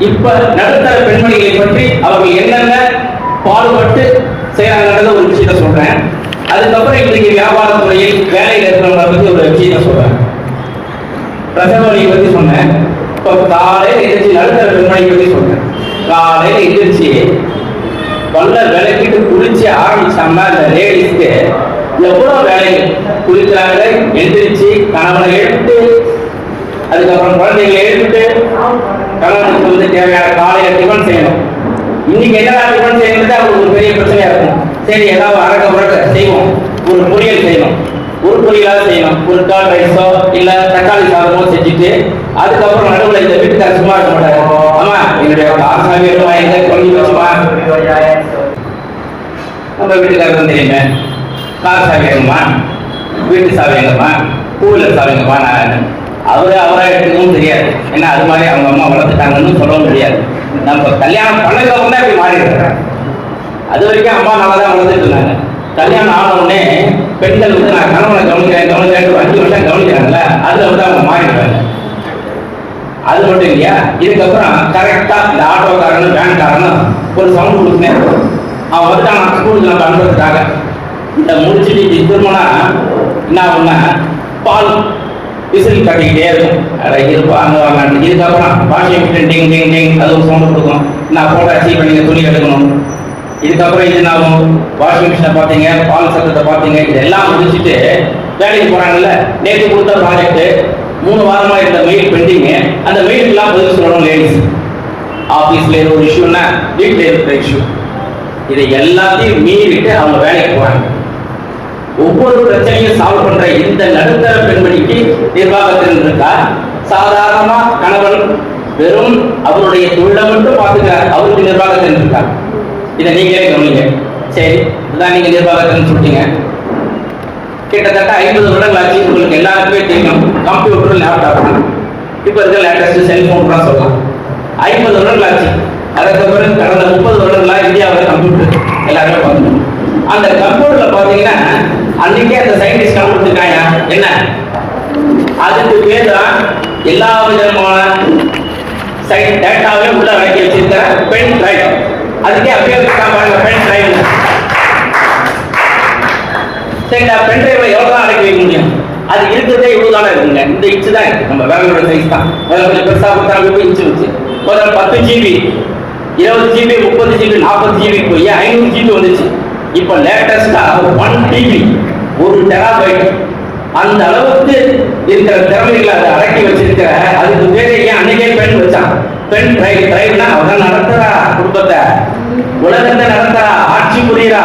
இப்ப நடுத்தர பெண்மணிகளை பற்றி அவர்கள் என்னென்ன பாடுபட்டு செய்யறாங்கன்றத ஒரு விஷயத்த சொல்றேன். அதுக்கப்புறம் இன்றைக்கு வியாபார துறையில் வேலையில் இருக்கிறவங்களை பற்றி ஒரு விஷயத்த சொல்றேன். பிரசவ வலியை பற்றி சொன்னேன். இப்போ காலையில் எதிர்த்து நடுத்தர பெண்மணியை பற்றி சொல்றேன். காலையில் எதிர்த்து பல்ல விளக்கிட்டு குளிச்சு ஆரம்பிச்சாம அந்த லேடிஸ்க்கு எவ்வளவு வேலைகள். குளிக்கிறாங்க, எந்திரிச்சு கணவனை எழுப்பிட்டு, அதுக்கப்புறம் குழந்தைகளை எழுப்பிட்டு கணவனுக்கு வந்து தேவையான காலையில டிஃபன் செய்யணும். இன்னைக்கு என்னடா டிஃபன் செய்யறது அவங்களுக்கு ஒரு பெரிய பிரச்சனையா இருக்கும். சரி, ஏதாவது அறக்க உறக்க செய்வோம். ஒரு பொரியல் செய்யணும், ஒரு பொரியலாக செய்யணும், ஒரு கால் ரைஸோ இல்ல தக்காளி சாதமோ செஞ்சுட்டு அதுக்கப்புறம் நடுவில் இந்த வீட்டுக்கார சும்மா இருக்க மாட்டாங்க. ஆமா, என்னுடைய காசாவே எங்க கொஞ்சம் வச்சுமா, நம்ம வீட்டுக்காரர் தெரியுமே, கார் சாவி எங்கம்மா, வீட்டு சாவி எங்கம்மா, டூவீலர் சாவி எங்கம்மா. நான் அவரா எடுத்துக்கவும் தெரியாது. ஏன்னா அது மாதிரி அவங்க அம்மா வளர்த்துட்டாங்கன்னு சொல்ல முடியாது. நம்ம கல்யாணம் பண்ணதுக்கப்புறம் தான் இப்படி மாறிடுறாங்க. அது வரைக்கும் அம்மா நல்லா தான் வளர்த்துட்டு இருந்தாங்க. கல்யாணம் ஆன உடனே பெண்கள் வந்து நான் கணவனை கவனிக்கிறேன் 5 வருஷம் கவனிக்கிறாங்கல்ல, அதுல வந்து அவங்க மாறிடுறாங்க. அது மட்டும் இல்லையா, இதுக்கப்புறம் கரெக்டா இந்த ஆட்டோக்காரனும் வேன்காரனும் ஒரு சவுண்ட் கொடுக்குனேன். அவன் வந்து நான் ஸ்கூலுக்கு நம்ம அனுப்புறதுக்காக இந்த முடிச்சுட்டு திருமணா என்ன ஆகும்னா பால் விசில் கட்டிக்கிட்டே இருக்கும். இருப்பா அங்கே வாங்க. இதுக்கப்புறம் வாஷிங் மிஷின் டிங் டிங் டிங் அது ஒரு சவுண்ட் கொடுக்கும். நான் போட்டாச்சு, பண்ணி துணி எடுக்கணும். இதுக்கப்புறம் இது நான் வாஷிங் மிஷினை பார்த்தீங்க, பால் சத்தத்தை பார்த்தீங்க, இதெல்லாம் முடிச்சுட்டு வேலைக்கு போறாங்கல்ல. நேற்று கொடுத்த ப்ராஜெக்ட் 3 வாரமா இருந்த மெயில் பெண்டிங்க, அந்த மெயிலுக்கெல்லாம் பதில் சொல்லணும் லேடிஸ். ஆஃபீஸ்ல ஒரு இஷ்யூன்னா வீட்டில் இருக்கிற இஷ்யூ, இதை எல்லாத்தையும் மீறிட்டு அவங்க வேலைக்கு போறாங்க. ஒவ்வொரு பிரச்சனையும் சால்வ் பண்ற இந்த நடுத்தர பெண்மணிக்கு நிர்வாகத்தில் இருக்கா. சாதாரணமா கணவன் வெறும் அவருடைய தொழிலை மட்டும் பார்த்துக்கிறார், அவருக்கு நிர்வாகத்தில் இருக்கா. இதை நீங்களே கவனிங்க. சரி, இதுதான் நீங்க நிர்வாகத்தில் சொல்லிட்டீங்க. கிட்டத்தட்ட 50 வருடங்கள் ஆச்சு. உங்களுக்கு எல்லாருக்குமே தெரியும் கம்ப்யூட்டர், லேப்டாப், இப்ப இருக்க லேட்டஸ்ட் செல்போன் தான் சொல்லலாம். 50 வருடங்கள் ஆச்சு. அதுக்கப்புறம் கடந்த 30 வருடங்களா இந்தியாவில் கம்ப்யூட்டர் எல்லாருமே பார்க்கணும். அந்த கம்ப்யூட்டர்ல பாத்தீங்கன்னா அன்னைக்கே அந்த சயின்டிஸ்ட் கண்டுபிடிச்சிருக்காங்க. என்ன அதுக்கு பேர் தான் எல்லா விதமான டேட்டாவையும் உள்ள அடக்கி வச்சிருக்கிற பென் டிரைவ். அதுக்கே அப்படியே பாருங்க, பென் டிரைவ். சரிங்களா, பென் டிரைவ்ல எவ்வளவு தான் அடக்கி வைக்க முடியும்? அது இருக்கிறதே இவ்வளவுதானே இருக்குங்க. இந்த இன்ச்சு தான் இருக்கு, நம்ம வேலையோட சைஸ் தான். கொஞ்சம் பெருசா கொடுத்தாங்க இன்ச்சு வச்சு. முதல்ல 10 GB, 20 GB, 30 GB, 40 GB போய் 500 GB வந்துச்சு. இப்ப லேட்டஸ்டா 1 TB, 1 டெராபைட். அந்த அளவுக்கு இருக்கிற திறமைகளை அதை அடக்கி வச்சிருக்கிற, அதுக்கு பேரு ஏன் அன்னைக்கே பெண் வச்சான். பெண் டிரைவ். டிரைவ்னா அவன் நடத்துறா, குடும்பத்தை உலகத்தை நடத்துறா, ஆட்சி புரியுறா.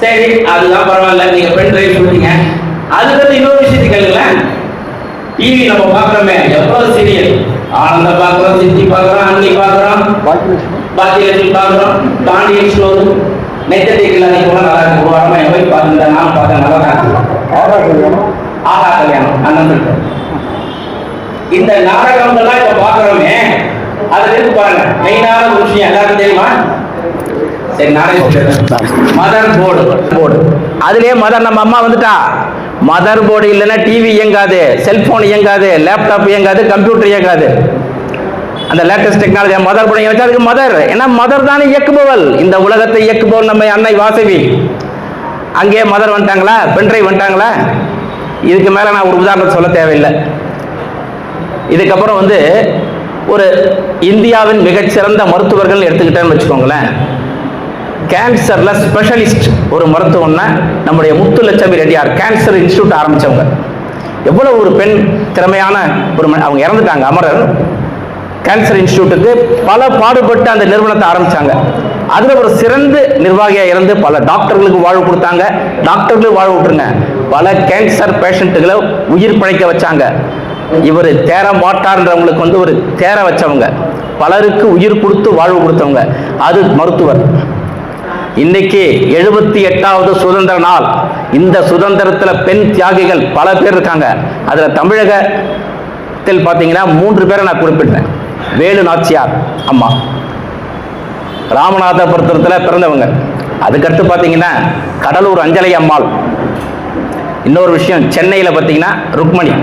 சரி, அதுதான் பரவாயில்ல, நீங்க பெண் டிரைவ் சொல்றீங்க. அதுக்கு இன்னொரு விஷயத்துக்கு கேளுங்களேன். டிவி நம்ம பாக்குறோமே, எவ்வளவு சீரியல். ஆனந்தம் பாக்குறோம், சித்தி பாக்குறோம், அன்னி பாக்குறோம், பாக்கியலட்சுமி பாக்குறோம், பாண்டியன் ஸ்டோர், நெத்தடிக்கல நீ போனா நல்லா இருக்கு. ஒரு வாரமா என் போய் பார்த்துருந்தேன், நான் பார்த்தேன், நல்லா இருக்கு. ஆகா கல்யாணம் அண்ணன். இந்த நாடகங்கள்லாம் இப்ப பாக்குறோமே, அதுல இருக்கு பாருங்க மெயினான ஒரு விஷயம் எல்லாருக்கும் தெரியுமா? சரி, நானே சொல்றேன். Mother board. அதுலயே மதர், நம்ம அம்மா வந்துட்டா. மதர் போர்டு இல்லைன்னா டிவி இயங்காது, செல்போன் இயங்காது, லேப்டாப் இயங்காது, கம்ப்யூட்டர் இயங்காது. அந்த லேட்டஸ்ட் டெக்னாலஜி மதர் போர்டு வச்சா அதுக்கு மதர். ஏன்னா மதர் தானே இயக்குபவள், இந்த உலகத்தை இயக்குபவள் நம்ம அன்னை வாசவி. அங்கே மதர் வந்துட்டாங்களா, பென்ட்ரைவ் வந்துட்டாங்களா. இதுக்கு மேல நான் ஒரு உதாரணம் சொல்ல தேவையில்லை. இதுக்கப்புறம் வந்து ஒரு இந்தியாவின் மிகச்சிறந்த மருத்துவர்கள் எடுத்துக்கிட்டேன்னு வச்சுக்கோங்களேன். கேன்சர்ல ஸ்பெஷலிஸ்ட் ஒரு மருத்துவம்னா நம்முடைய முத்துலட்சுமி ரெட்டியார் கேன்சர் இன்ஸ்டியூட் ஆரம்பிச்சவங்க. எவ்வளவு ஒரு பெண் திறமையான ஒரு அவங்க இறந்துட்டாங்க. அமரர் கேன்சர் இன்ஸ்டியூட்டுக்கு பல பாடுபட்டு அந்த நிறுவனத்தை ஆரம்பிச்சாங்க. அதுல ஒரு சிறந்த நிர்வாகியா இருந்து பல டாக்டர்களுக்கு வாழ்வு கொடுத்தாங்க. டாக்டர்களுக்கு வாழ்வு விட்டுருங்க, பல கேன்சர் பேஷண்ட்டுகளை உயிர் பிழைக்க வச்சாங்க. இவர் தேர மாட்டார்ன்றவங்களுக்கு வந்து ஒரு தேர வச்சவங்க, பலருக்கு உயிர் கொடுத்து வாழ்வு கொடுத்தவங்க. அது மருத்துவர். இன்னைக்கு 78வது சுதந்திர நாள். இந்த சுதந்திரத்துல பெண் தியாகிகள் பல பேர் இருக்காங்க. அதுல தமிழகத்தில் பாத்தீங்கன்னா 3 பேரை நான் குறிப்பிட்டேன். வேலு நாச்சியார் அம்மா ராமநாதபுரத்தில் பிறந்தவங்க. அதுக்கடுத்து பாத்தீங்கன்னா கடலூர் அஞ்சலை அம்மாள். இன்னொரு விஷயம், சென்னையில பாத்தீங்கன்னா ருக்மணி.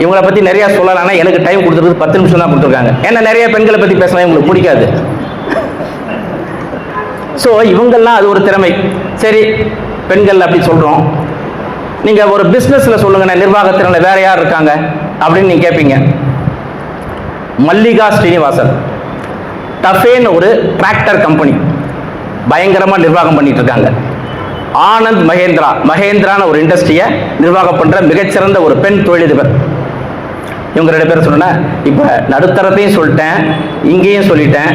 இவங்களை பத்தி நிறைய சொல்லலாம்னா எனக்கு டைம் கொடுத்துருக்கு 10 நிமிஷம் தான் கொடுத்துருக்காங்க. ஏன்னா நிறைய பெண்களை பத்தி பேசலாம் இவங்களுக்கு பிடிக்காது. ஸோ இவங்கெல்லாம் அது ஒரு திறமை. சரி, பெண்கள் அப்படி சொல்றோம். நீங்க ஒரு பிசினஸ்ல சொல்லுங்க, நிர்வாகத்தினால வேற யார் இருக்காங்க அப்படின்னு நீங்க கேட்பீங்க. மல்லிகா ஸ்ரீனிவாசன் டஃபேன்னு ஒரு டிராக்டர் கம்பெனி பயங்கரமா நிர்வாகம் பண்ணிட்டு இருக்காங்க. ஆனந்த் மகேந்திரான்னு ஒரு இண்டஸ்ட்ரியை நிர்வாகம் பண்ற மிகச்சிறந்த ஒரு பெண் தொழிலதிபர். இவங்க 2 பேரும் சொன்னா, இப்ப நடுத்தரத்தையும் சொல்லிட்டேன், இங்கேயும் சொல்லிட்டேன்.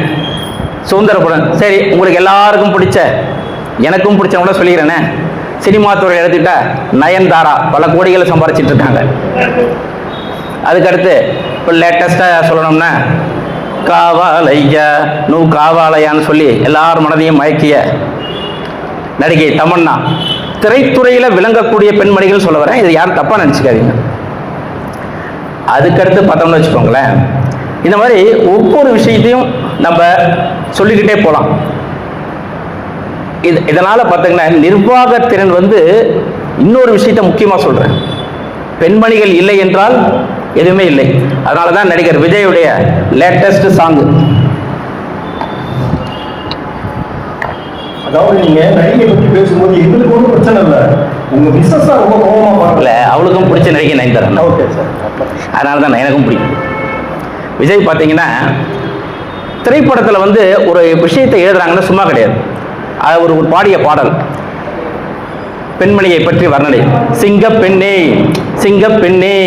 சுதந்திரபுரம் சரி, உங்களுக்கு எல்லாருக்கும் பிடிச்ச, எனக்கும் பிடிச்சவங்கள சொல்லிக்கிறேனே. சினிமா துறை எடுத்துட்டா நயன்தாரா பல கோடிகளை சம்பாதிச்சிட்டு இருக்காங்க. அதுக்கடுத்து இப்போ லேட்டஸ்டா சொல்லணும்னா காவாலையா நூ காவாலையான்னு சொல்லி எல்லார் மனதையும் மயக்கிய நடிகை தமன்னா. திரைத்துறையில விளங்கக்கூடிய பெண்மணிகள் சொல்ல வரேன், இது யாரும் தப்பா நினைச்சுக்காதீங்க. அதுக்கடுத்து பார்த்தோம்னு வச்சுக்கோங்களேன், இந்த மாதிரி ஒவ்வொரு விஷயத்தையும் நம்ம சொல்லிக்கிட்டே போகலாம். இதனால பார்த்தீங்கன்னா நிர்வாகத்திறன் வந்து இன்னொரு விஷயத்த முக்கியமாக சொல்றேன், பெண்மணிகள் இல்லை என்றால் எதுவுமே இல்லை. அதனால தான் நடிகர் விஜயுடைய லேட்டஸ்ட் சாங். அதாவது நீங்க நடிகை பற்றி பேசும்போது எங்களுக்கு ஒன்றும் பிரச்சனை இல்லை, உங்க பிசினஸ் தான் ரொம்ப கோபமா பார்க்கல. அவளுக்கும் பிடிச்ச நடிகை நயன்தாரா. Okay sir. அதனால தான் எனக்கும் பிடிக்கும். விஜய் பார்த்தீங்கன்னா திரைப்படத்தில் வந்து ஒரு விஷயத்தை எழுதுறாங்கன்னா சும்மா கிடையாது. அது ஒரு பாடிய பாடல், பெண்மணியை பற்றி வர்ணனை. சிங்கப்பெண்ணே சிங்கப்பெண்ணே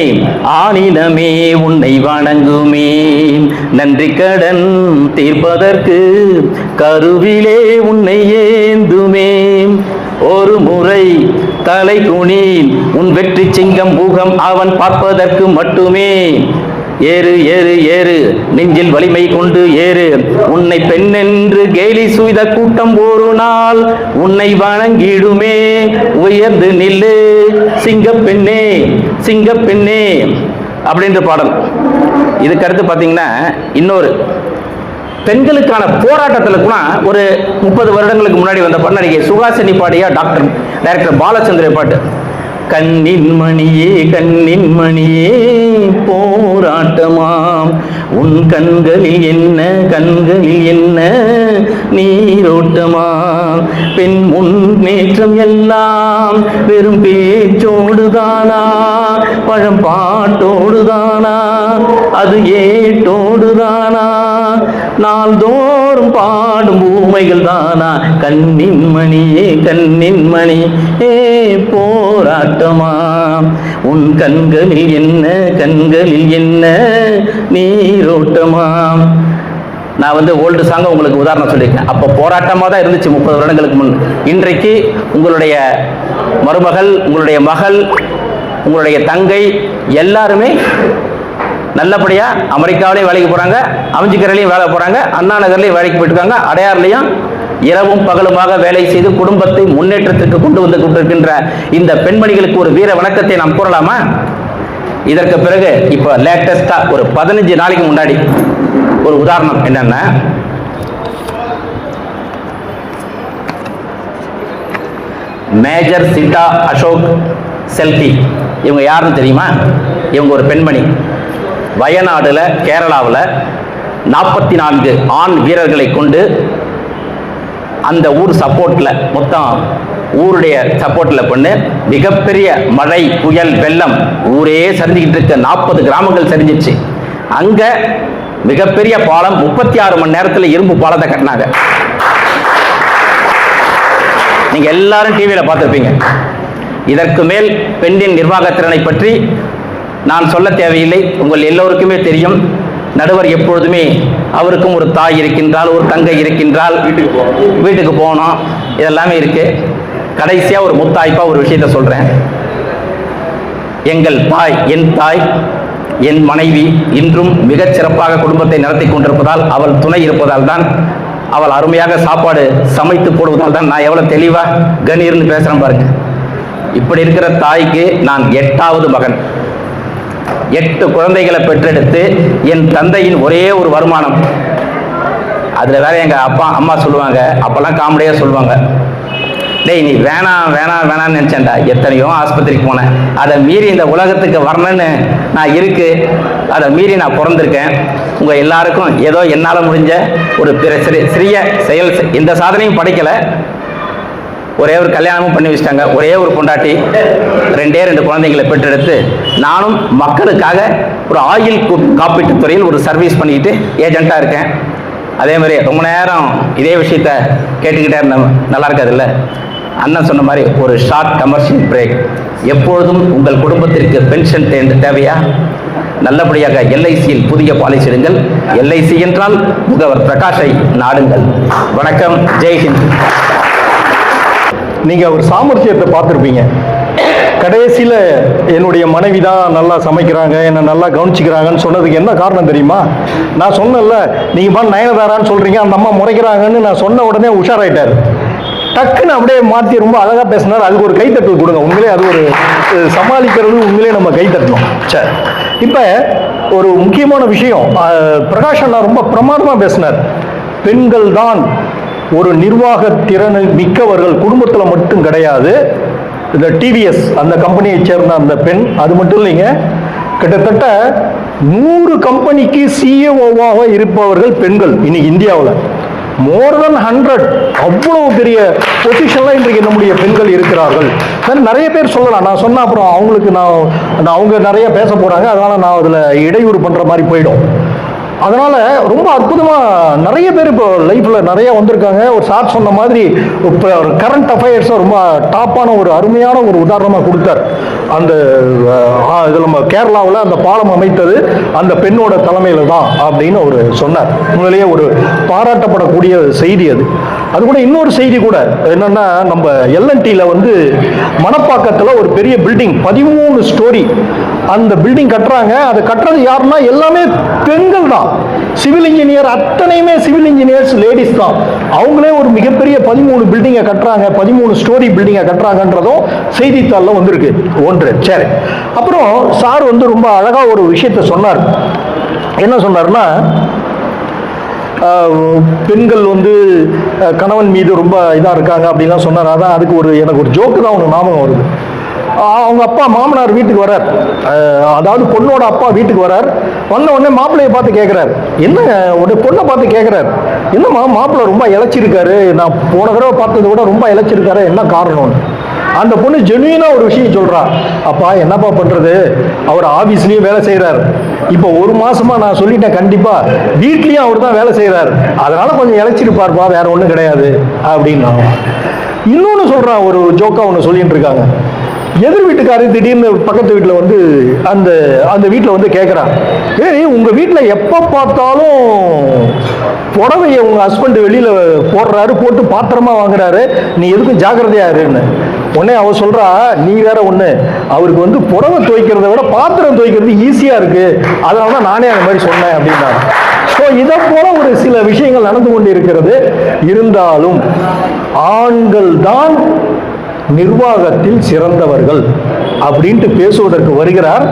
ஆனினமே உன்னை வணங்குமே, நன்றி கடன் தீர்ப்பதற்கு கருவிலே உன்னை ஏந்துமே, ஒரு முறை தலை குனின் உன் வெற்றி சிங்கம் முகம் அவன் பார்ப்பதற்கு மட்டுமே, ஏறு ஏறு ஏறு நெஞ்சில் வலிமை கொண்டு ஏறு, உன்னை பெண் என்று கேலி சுய்த கூட்டம் ஒரு நாள் உன்னை வணங்கிடுமே, உயர்ந்து நில்லு சிங்கப்பெண்ணே சிங்கப்பெண்ணே அப்படின்ற பாடல். இதுக்கு அடுத்து பார்த்தீங்கன்னா இன்னொரு பெண்களுக்கான போராட்டத்தில் கூட ஒரு 30 வருடங்களுக்கு முன்னாடி வந்த நடிகை சுஹாசினி பாடியா டைரக்டர் பாலச்சந்திர பாட்டு. கண்ணின் மணியே கண்ணின் மணியே போராட்டமாம், உன் கண்களில் என்ன கண்களில் என்ன நீரோட்டமாம், பெண் முன்னேற்றம் எல்லாம் வெறும் பேச்சோடுதானா, பழம் பாட்டோடுதானா, அது ஏட்டோடுதானா, நாள்தோறும் பாடும் ஊமைகள் தானா, கண்ணின் மணியே கண்ணின் மணி ஏ போராட்டமா, உன் கண்களில் என்ன கண்களில் என்ன நீரோட்டமா. நான் வந்து ஓல்டு சாங்க உங்களுக்கு உதாரணம் சொல்லியிருக்கேன். அப்போ போராட்டமாக தான் இருந்துச்சு 30 வருடங்களுக்கு முன். இன்றைக்கு உங்களுடைய மருமகள், உங்களுடைய மகள், உங்களுடைய தங்கை எல்லாருமே நல்லபடியா அமெரிக்காவிலையும் வேலைக்கு போறாங்க, அமைஞ்சிக்கரையிலையும் வேலை போறாங்க, அண்ணா நகர்லையும் வேலைக்கு போயிட்டு இருக்காங்க, அடையாறுலையும் இரவும் பகலுமாக வேலை செய்து குடும்பத்தை முன்னேற்றத்திற்கு கொண்டு வந்து கொண்டிருக்கின்ற இந்த பெண்மணிகளுக்கு ஒரு வீர வணக்கத்தை நாம் கூறலாமா? இதற்கு பிறகு இப்ப லேட்டஸ்டா ஒரு 15 நாளைக்கு முன்னாடி ஒரு உதாரணம் என்னன்னா, மேஜர் சிட்டா அசோக் செல்கி. இவங்க யாருன்னு தெரியுமா? இவங்க ஒரு பெண்மணி. வயநாடுல கேரளாவில் 44 ஆண் வீரர்களை கொண்டு அந்த ஊர் சப்போர்ட்ல, மொத்தம் ஊருடைய சப்போர்ட்ல பண்ணு மிகப்பெரிய மழை புயல் வெள்ளம் ஊரே சரிஞ்சுக்கிட்டு இருக்க 40 கிராமங்கள் சரிஞ்சிச்சு. அங்க மிகப்பெரிய பாலம் 36 மணி நேரத்தில் இரும்பு பாலத்தை கட்டினாங்க. நீங்கள் எல்லாரும் டிவியில் பார்த்துருப்பீங்க. இதற்கு மேல் பெண்ணின் நிர்வாகத்திறனை பற்றி நான் சொல்ல தேவையில்லை, உங்கள் எல்லோருக்குமே தெரியும். நடுவர் எப்பொழுதுமே அவருக்கும் ஒரு தாய் இருக்கின்றால், ஒரு தங்கை இருக்கின்றால், வீட்டுக்கு போகணும், இதெல்லாமே இருக்கு. கடைசியாக ஒரு முத்தாய்ப்பா ஒரு விஷயத்தை சொல்கிறேன். எங்கள் தாய், என் தாய், என் மனைவி இன்றும் மிகச் சிறப்பாக குடும்பத்தை நடத்தி கொண்டிருப்பதால், அவள் துணை இருப்பதால் தான், அவள் அருமையாக சாப்பாடு சமைத்து போடுவதால் தான் நான் எவ்வளோ தெளிவாக கணீர்னு பேசுகிறேன் பாருங்க. இப்படி இருக்கிற தாய்க்கு நான் 8வது மகன். 8 குழந்தைகளை பெற்றெடுத்து என் தந்தையின் ஒரே ஒரு வருமானம். அதில் வேற எங்கள் அப்பா அம்மா சொல்லுவாங்க, அப்போல்லாம் காமெடியாக சொல்லுவாங்க, டேய் நீ வேணாம் வேணாம் வேணாம்னு நினச்சேன்டா, எத்தனையோ ஆஸ்பத்திரிக்கு போனேன், அதை மீறி இந்த உலகத்துக்கு வரணும்னு நான் இருக்கு, அதை மீறி நான் பிறந்திருக்கேன். உங்கள் எல்லாருக்கும் ஏதோ என்னால் முடிஞ்ச ஒரு சிறிய செயல், இந்த சாதனையும் படைக்கலை, ஒரே ஒரு கல்யாணமும் பண்ணி வச்சிட்டாங்க, ஒரே ஒரு பொண்டாட்டி, 2 குழந்தைங்களை பெற்றெடுத்து நானும் மக்களுக்காக ஒரு ஆயில் காப்பீட்டுத் துறையில் ஒரு சர்வீஸ் பண்ணிக்கிட்டு ஏஜென்ட்டாக இருக்கேன். அதே மாதிரி ரொம்ப நேரம் இதே விஷயத்த கேட்டுக்கிட்டே இருந்தேன், நல்லா இருக்காதுல்ல. அண்ணன் சொன்ன மாதிரி ஒரு ஷார்ட் கமர்ஷியல் பிரேக். எப்பொழுதும் உங்கள் குடும்பத்திற்கு பென்ஷன் தேவையா? நல்லபடியாக எல்ஐசியில் புதிய பாலிசி எடுங்கள். எல்ஐசி என்றால் முகவர் பிரகாஷை நாடுங்கள். வணக்கம், ஜெய்ஹிந்த். நீங்க ஒரு சாமர்த்தியத்தை பார்த்துருப்பீங்க. கடைசியில் என்னுடைய மனைவி தான் நல்லா சமைக்கிறாங்க, என்னை நல்லா கவனிச்சிக்கிறாங்கன்னு சொன்னதுக்கு என்ன காரணம் தெரியுமா? நான் சொன்னேன்ல, நீங்கள் பாட்டு நயனதாரான்னு சொல்கிறீங்க, அந்த அம்மா முறைக்கிறாங்கன்னு நான் சொன்ன உடனே உஷாராயிட்டார். டக்குன்னு அப்படியே மாற்றி ரொம்ப அழகாக பேசினார். அதுக்கு ஒரு கைத்தட்டல் கொடுங்க. உண்மையிலே அது ஒரு சமாளிக்கிறது, உண்மையிலே நம்ம கைத்தட்டணும். சரி, இப்போ ஒரு முக்கியமான விஷயம், பிரகாஷ் அண்ணா ரொம்ப பிரமாதமாக பேசினார். பெண்கள் தான் ஒரு நிர்வாக திறன் மிக்கவர்கள், குடும்பத்தில் மட்டும் கிடையாது. இந்த டிவிஎஸ் அந்த கம்பெனியை சேர்ந்த அந்த பெண், அது மட்டும் இல்லைங்க, கிட்டத்தட்ட 100 கம்பெனிக்கு சிஇஓவாக இருப்பவர்கள் பெண்கள் இன்னைக்கு இந்தியாவில். மோர் தென் 100, அவ்வளோ பெரிய பொசிஷன்லாம் இன்றைக்கு நம்முடைய பெண்கள் இருக்கிறார்கள். நிறைய பேர் சொல்லலாம், நான் சொன்ன அப்புறம் அவங்களுக்கு நான் அவங்க நிறைய பேச போகிறாங்க, அதனால் நான் அதில் இடையூறு பண்ணுற மாதிரி போயிடும். அதனால் ரொம்ப அற்புதமாக நிறைய பேர் இப்போ லைஃப்பில் நிறைய வந்திருக்காங்க. ஒரு சார் சொன்ன மாதிரி இப்போ கரண்ட் அஃபேர்ஸை ரொம்ப டாப்பான ஒரு அருமையான ஒரு உதாரணமாக கொடுத்தார். அந்த இதில் நம்ம கேரளாவில் அந்த பாலம் அமைத்தது அந்த பெண்ணோட தலைமையில் தான் அப்படின்னு அவர் சொன்னார். உண்மையிலேயே ஒரு பாராட்டப்படக்கூடிய செய்தி அது. அது கூட இன்னொரு செய்தி கூட என்னென்னா, நம்ம எல்என்டியில் வந்து மணப்பாக்கத்தில் ஒரு பெரிய பில்டிங் 13 ஸ்டோரி அந்த பில்டிங் கட்டுறாங்க. அதை கட்டுறது யாருன்னா எல்லாமே பெண்கள் தான். சிவில் இன்ஜினியர் அத்தனையுமே சிவில் இன்ஜினியர்ஸ் லேடிஸ் தான். அவங்களே ஒரு மிகப்பெரிய 13 பில்டிங்கை கட்டுறாங்க, 13 ஸ்டோரி பில்டிங்கை கட்டுறாங்கன்றதும் செய்தித்தாளில் வந்திருக்கு. ஒன்று. சரி, அப்புறம் சார் வந்து ரொம்ப அழகாக ஒரு விஷயத்தை சொன்னார். என்ன சொன்னார்னா, பெண்கள் வந்து கணவன் மீது ரொம்ப இதாக இருக்காங்க அப்படின்லாம் சொன்னார். அதான் அதுக்கு எனக்கு ஒரு ஜோக்கு தான் ஒன்று ஞாபகம் வருது. அவங்க அப்பா மாமனார் வீட்டுக்கு வரார், அதாவது பொண்ணோட அப்பா வீட்டுக்கு வரார். வந்த உடனே மாப்பிள்ளையை பார்த்து கேட்குறாரு, என்ன உடனே பொண்ணை பார்த்து கேட்குறாரு, என்னம்மா மாப்பிள்ளை ரொம்ப இழைச்சிருக்காரு, நான் போன தடவை பார்த்ததை விட ரொம்ப இழைச்சிருக்காரு, என்ன காரணம்னு. அந்த பொண்ணு ஜெனுவினாக ஒரு விஷயம் சொல்கிறா, அப்பா என்னப்பா பண்ணுறது, அவர் ஆஃபீஸ்லேயும் வேலை செய்கிறார், இப்போ 1 மாதமாக நான் சொல்லிட்டேன், கண்டிப்பாக வீட்லேயும் அவர் தான் வேலை செய்கிறார், அதனால் கொஞ்சம் இழைச்சிருப்பார்ப்பா, வேற ஒன்றும் கிடையாது அப்படின்னா. இன்னொன்று சொல்கிறான், ஒரு ஜோக்கா ஒன்று சொல்லிட்டு இருக்காங்க. எதிர் வீட்டுக்காரர் திடீர்னு பக்கத்து வீட்டில் வந்து அந்த வீட்டில் வந்து கேட்குறான், ஏய் உங்கள் வீட்டில் எப்போ பார்த்தாலும் புடவையை உங்கள் ஹஸ்பண்ட் வெளியில் போடுறாரு, போட்டு பாத்திரமா வாங்குறாரு, நீ எதுக்கும் ஜாக்கிரதையா இருன்னு. உடனே அவ சொல்கிறா, நீ வேற ஒன்று, அவருக்கு வந்து புடவை துவைக்கிறத விட பாத்திரம் துவைக்கிறது ஈஸியாக இருக்குது, அதனால தான் நானே அந்த மாதிரி சொன்னேன் அப்படின்னா. ஸோ இதை போல ஒரு சில விஷயங்கள் நடந்து கொண்டு இருக்கிறது. இருந்தாலும் ஆண்கள் தான் நிர்வாகத்தில் சிறந்தவர்கள் அப்படின்ட்டு பேசுவதற்கு வருகிறார்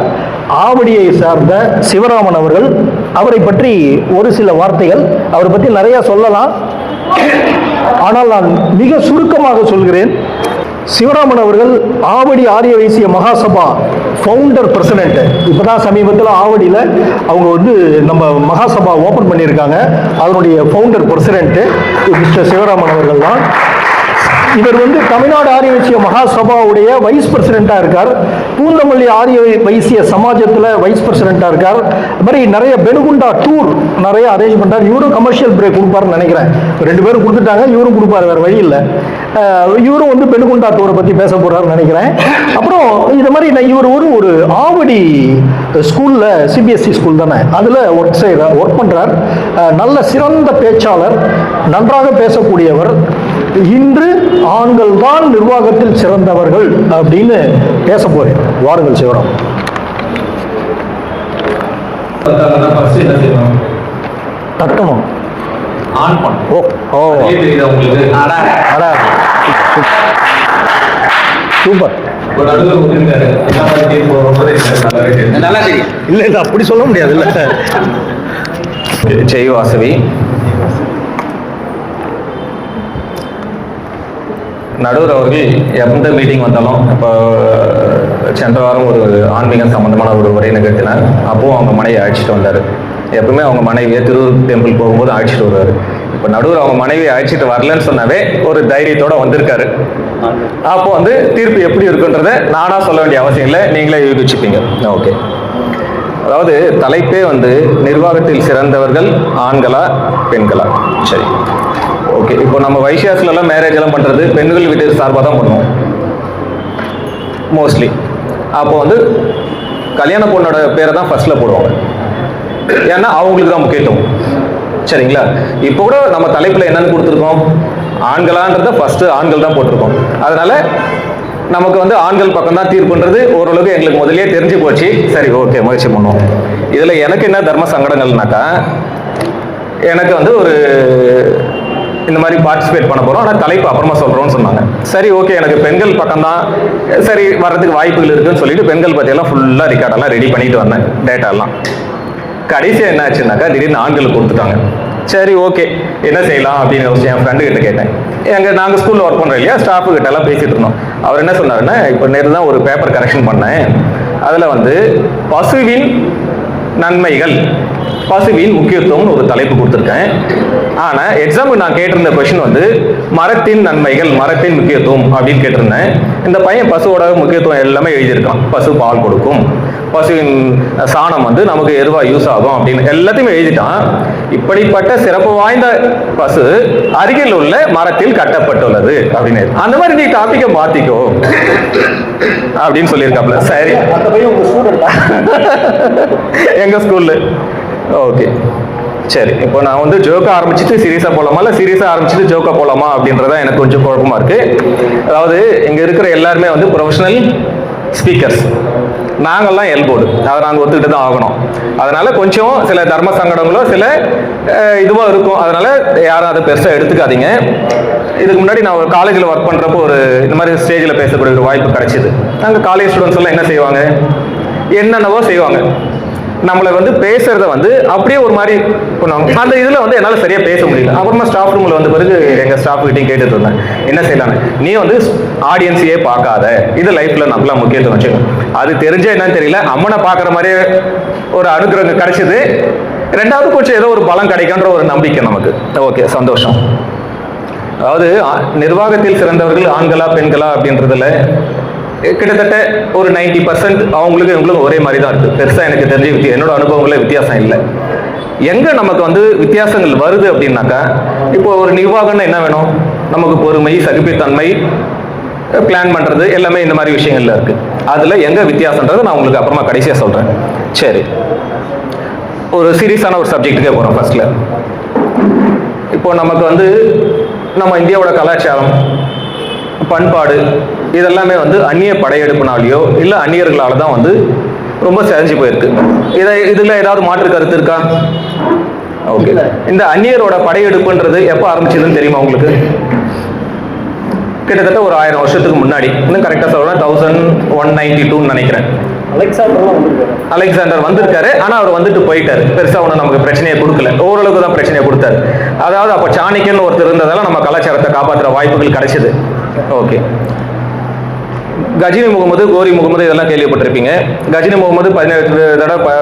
ஆவடியை சார்ந்த சிவராமன் அவர்கள். அவரை பற்றி ஒரு சில வார்த்தைகள், அவரை பற்றி நிறைய சொல்லலாம், ஆனால் நான் மிக சுருக்கமாக சொல்கிறேன். சிவராமன் அவர்கள் ஆவடி ஆரிய வைசிய மகாசபா ஃபவுண்டர் பிரசிடென்ட். இப்போதான் சமீபத்தில் ஆவடியில் அவங்க வந்து நம்ம மகாசபா ஓப்பன் பண்ணியிருக்காங்க. அதனுடைய ஃபவுண்டர் பிரசிடென்ட் மிஸ்டர் சிவராமன் அவர்கள் தான். இவர் வந்து தமிழ்நாடு ஆரிய வைசிய மகாசபாவுடைய வைஸ் பிரசிடென்ட்டாக இருக்கார். பூந்தமல்லி ஆரிய வைசிய சமாஜத்தில் வைஸ் பிரசிடென்ட்டாக இருக்கார். அது மாதிரி நிறைய பெனுகுண்டா டூர் நிறைய அரேஞ்ச் பண்ணுறார். இவரும் கமர்ஷியல் பிரேக் கொடுப்பாருன்னு நினைக்கிறேன். 2 பேரும் கொடுத்துட்டாங்க, இவரும் கொடுப்பாரு, வேறு வழி இல்லை. இவரும் வந்து பெனுகுண்டா டூரை பற்றி பேச போகிறாருன்னு நினைக்கிறேன். அப்புறம் இது மாதிரி இவர் ஒரு ஆவடி ஸ்கூலில், சிபிஎஸ்சி ஸ்கூல் தானே, அதில் ஒர்க் பண்ணுறார். நல்ல சிறந்த பேச்சாளர், நன்றாக பேசக்கூடியவர். இன்று ஆண்கள் தான் நிர்வாகத்தில் சிறந்தவர்கள் அப்படின்னு பேச போறேன். வாருங்கள் சிவராம். தட்டணும். ஆன் பண்ணு. ஓ ஓ தெரியுதா உங்களுக்கு? அடா சூப்பர். ஒரு நடுவர் இருக்காரு, நல்லா தெரியும். இல்லை இல்லை, அப்படி சொல்ல முடியாது. இல்லை ஜெய் வாசவி. நடுவர் அவர்கள் எந்த மீட்டிங் வந்தாலும், இப்போ சென்ற வாரம் ஒரு ஆன்மீகம் சம்பந்தமான ஒரு உரை நிகழ்த்தினார். அப்போது அவங்க மனைவி அழைச்சிட்டு வந்தார். எப்பவுமே அவங்க மனைவியை திருவூர் டெம்பிள் போகும்போது அழைச்சிட்டு வருவார். இப்போ நடுவர் அவங்க மனைவியை அழைச்சிட்டு வரலன்னு சொன்னாவே ஒரு தைரியத்தோட வந்திருக்காரு. அப்போ வந்து தீர்ப்பு எப்படி இருக்குன்றத நானா சொல்ல வேண்டிய அவசியம் இல்லை, நீங்களே யூகிச்சுப்பீங்க. ஓகே. அதாவது தலைப்பே வந்து நிர்வாகத்தில் சிறந்தவர்கள் ஆண்களா பெண்களா? சரி, ஓகே. இப்போ நம்ம வைசியாஸ்ல எல்லாம் மேரேஜ் எல்லாம் பண்றது பெண்கள் வீட்டு சார்பாக தான் பண்ணுவோம் மோஸ்ட்லி. அப்போ வந்து கல்யாண பொண்ணோட பேரை தான் ஃபர்ஸ்ட்ல போடுவாங்க, ஏன்னா அவங்களுக்கு தான் முக்கியத்துவம். சரிங்களா? இப்போ கூட நம்ம தலைப்புல என்னன்னு கொடுத்துருக்கோம், ஆண்களான்றத ஃபர்ஸ்ட் ஆண்கள் தான் போட்டிருக்கோம். அதனால நமக்கு வந்து ஆண்கள் பக்கம் தான் தீர்ப்புன்றது ஓரளவுக்கு எங்களுக்கு முதலே தெரிஞ்சு போச்சு. சரி, ஓகே, முயற்சி பண்ணுவோம். இதுல எனக்கு என்ன தர்ம சங்கடங்கள்னாக்கா, எனக்கு வந்து ஒரு இந்த மாதிரி பார்ட்டிசிபேட் பண்ண போறோம், ஆனால் தலைப்பு அப்புறமா சொல்றோம்னு சொன்னாங்க. சரி, ஓகே, எனக்கு பெண்கள் பக்கம் தான் சரி வர்றதுக்கு வாய்ப்புகள் இருக்குன்னு சொல்லிட்டு பெண்கள் பற்றியெல்லாம் ஃபுல்லாக ரெக்கார்டெல்லாம் ரெடி பண்ணிட்டு வந்தேன், டேட்டாலாம். கடைசியாக என்ன ஆச்சுன்னாக்கா திடீர்னு ஆண்களுக்கு கொடுத்துட்டாங்க. சரி, ஓகே, என்ன செய்யலாம் அப்படின்னு யோசிச்சு என் ஃப்ரெண்டு கிட்ட கேட்டேன். நாங்கள் ஸ்கூலில் ஒர்க் பண்ணுறோம் இல்லையா, ஸ்டாஃபு கிட்ட எல்லாம் பேசிட்டு இருந்தோம். அவர் என்ன சொன்னாருன்னா, இப்போ நேற்று தான் ஒரு பேப்பர் கரெக்ஷன் பண்ணேன், அதில் வந்து பசுவின் நன்மைகள், பசுவின் முக்கியத்துவம்னு ஒரு தலைப்பு கொடுத்துருக்கேன். ஆனால் எக்ஸாம்பிள் நான் கேட்டிருந்த கொஸ்டின் வந்து மரத்தின் நன்மைகள், மரத்தின் முக்கியத்துவம் அப்படின்னு கேட்டிருந்தேன். இந்த பையன் பசுவோட முக்கியத்துவம் எல்லாமே எழுதியிருக்கான். பசு பால் கொடுக்கும், பசுவின் சாணம் வந்து நமக்கு எருவா யூஸ் ஆகும் அப்படின்னு எல்லாத்தையுமே எழுதிட்டான். இப்படிப்பட்ட சிறப்பு வாய்ந்த பசு அருகில் உள்ள மரத்தில் கட்டப்பட்டுள்ளது அப்படின்னு. அந்த மாதிரி நீ டாபிக்கை மாத்திக்கோ அப்படின்னு சொல்லியிருக்காப்ல. சரி, எங்க ஸ்கூல்ல. ஓகே, சரி. இப்போ நான் வந்து ஜோக்கா ஆரம்பிச்சுட்டு சீரியஸா போலாமா, இல்லை சீரியஸா ஆரம்பிச்சுட்டு ஜோக்கா போலாமா அப்படின்றத எனக்கு கொஞ்சம் குழப்பமா இருக்கு. அதாவது இங்க இருக்கிற எல்லாருமே வந்து ப்ரொஃபஷனல் ஸ்பீக்கர்ஸ், நாங்கள்லாம் எல்போர்டு, அதை நாங்கள் ஒத்துக்கிட்டு தான் ஆகணும். அதனால கொஞ்சம் சில தர்ம சங்கடங்களோ சில இதுவாக இருக்கும். அதனால யாரும் அதை பெருசாக எடுத்துக்காதீங்க. இதுக்கு முன்னாடி நான் ஒரு காலேஜில் ஒர்க் பண்ணுறப்போ ஒரு இந்த மாதிரி ஸ்டேஜில் பேசக்கூடிய ஒரு வாய்ப்பு கிடைச்சிது. நாங்கள் காலேஜ் ஸ்டூடெண்ட்ஸ் எல்லாம் என்ன செய்வாங்க, என்னென்னவோ செய்வாங்க. நம்மளை வந்து பேசுறத வந்து அப்படியே ஒரு மாதிரி பண்ணுவாங்க. அந்த இதில் வந்து என்னால் சரியாக பேச முடியல. அப்புறமா ஸ்டாஃப் ரூமில் வந்த பிறகு எங்கள் ஸ்டாஃப் கிட்டையும் கேட்டுட்டு இருந்தேன், என்ன செய்யலான்னு. நீ வந்து ஆடியன்ஸையே பார்க்காத, இது லைஃப்பில் நம்மளாம் முக்கியத்துவம் வச்சுக்கணும். அது தெரிஞ்சா என்னன்னு தெரியல, அம்மனை பார்க்குற மாதிரியே ஒரு அனுகிரகம் கிடைச்சிது. ரெண்டாவது கொஞ்சம் ஏதோ ஒரு பலம் கிடைக்குன்ற ஒரு நம்பிக்கை நமக்கு. ஓகே, சந்தோஷம். அதாவது நிர்வாகத்தில் சிறந்தவர்கள் ஆண்களா பெண்களா அப்படின்றதுல கிட்டத்தட்ட ஒரு 90% அவங்களுக்கு இவங்களும் ஒரே மாதிரி தான் இருக்கு. பெருசா எனக்கு தெரிஞ்சு என்னோட அனுபவங்கள வித்தியாசம் இல்லை. எங்க நமக்கு வந்து வித்தியாசங்கள் வருது அப்படின்னாக்கா, இப்போ ஒரு நிர்வாகம்னா என்ன வேணும், நமக்கு பொறுமை, சகிப்புத்தன்மை, பிளான் பண்றது எல்லாமே இந்த மாதிரி விஷயங்கள்ல இருக்கு. அதுல எங்க வித்தியாசம்ன்றது நான் உங்களுக்கு அப்புறமா கடைசியா சொல்றேன். சரி, ஒரு சீரியஸான ஒரு சப்ஜெக்டுக்கே போறோம். ஃபர்ஸ்ட்ல இப்போ நமக்கு வந்து நம்ம இந்தியாவோட கலாச்சாரம், பண்பாடு இதெல்லாமே வந்து அந்நிய படையெடுப்புனாலேயோ இல்லை அந்நியர்களால தான் வந்து ரொம்ப செஞ்சு போயிருக்கு. இதுல ஏதாவது மாற்று கருத்து இருக்கா? ஓகே, இந்த அந்நியரோட படையெடுப்புன்றது எப்போ ஆரம்பிச்சதுன்னு தெரியுமா உங்களுக்கு? கிட்டத்தட்ட ஒரு 1000 வருஷத்துக்கு முன்னாடி. இன்னும் கரெக்டாக சொல்லணும் 1192 நினைக்கிறேன். அலெக்சாண்டர் வந்திருக்காரு. ஆனா அவர் வந்துட்டு போயிட்டாரு. பெருசா ஒன்றும் நமக்கு பிரச்சனையை கொடுக்கல, ஓரளவுக்கு தான் பிரச்சனையை கொடுத்தாரு. அதாவது அப்ப சாணக்கியன் ஒருத்தர் இருந்ததால நம்ம கலாச்சாரத்தை காப்பாற்றுற வாய்ப்புகள் கிடைச்சது. ஓகே, கஜினி முகமது, கோரி முகமது இதெல்லாம் கேள்விப்பட்டிருப்பீங்க. கஜினி முகமது 17 தடவை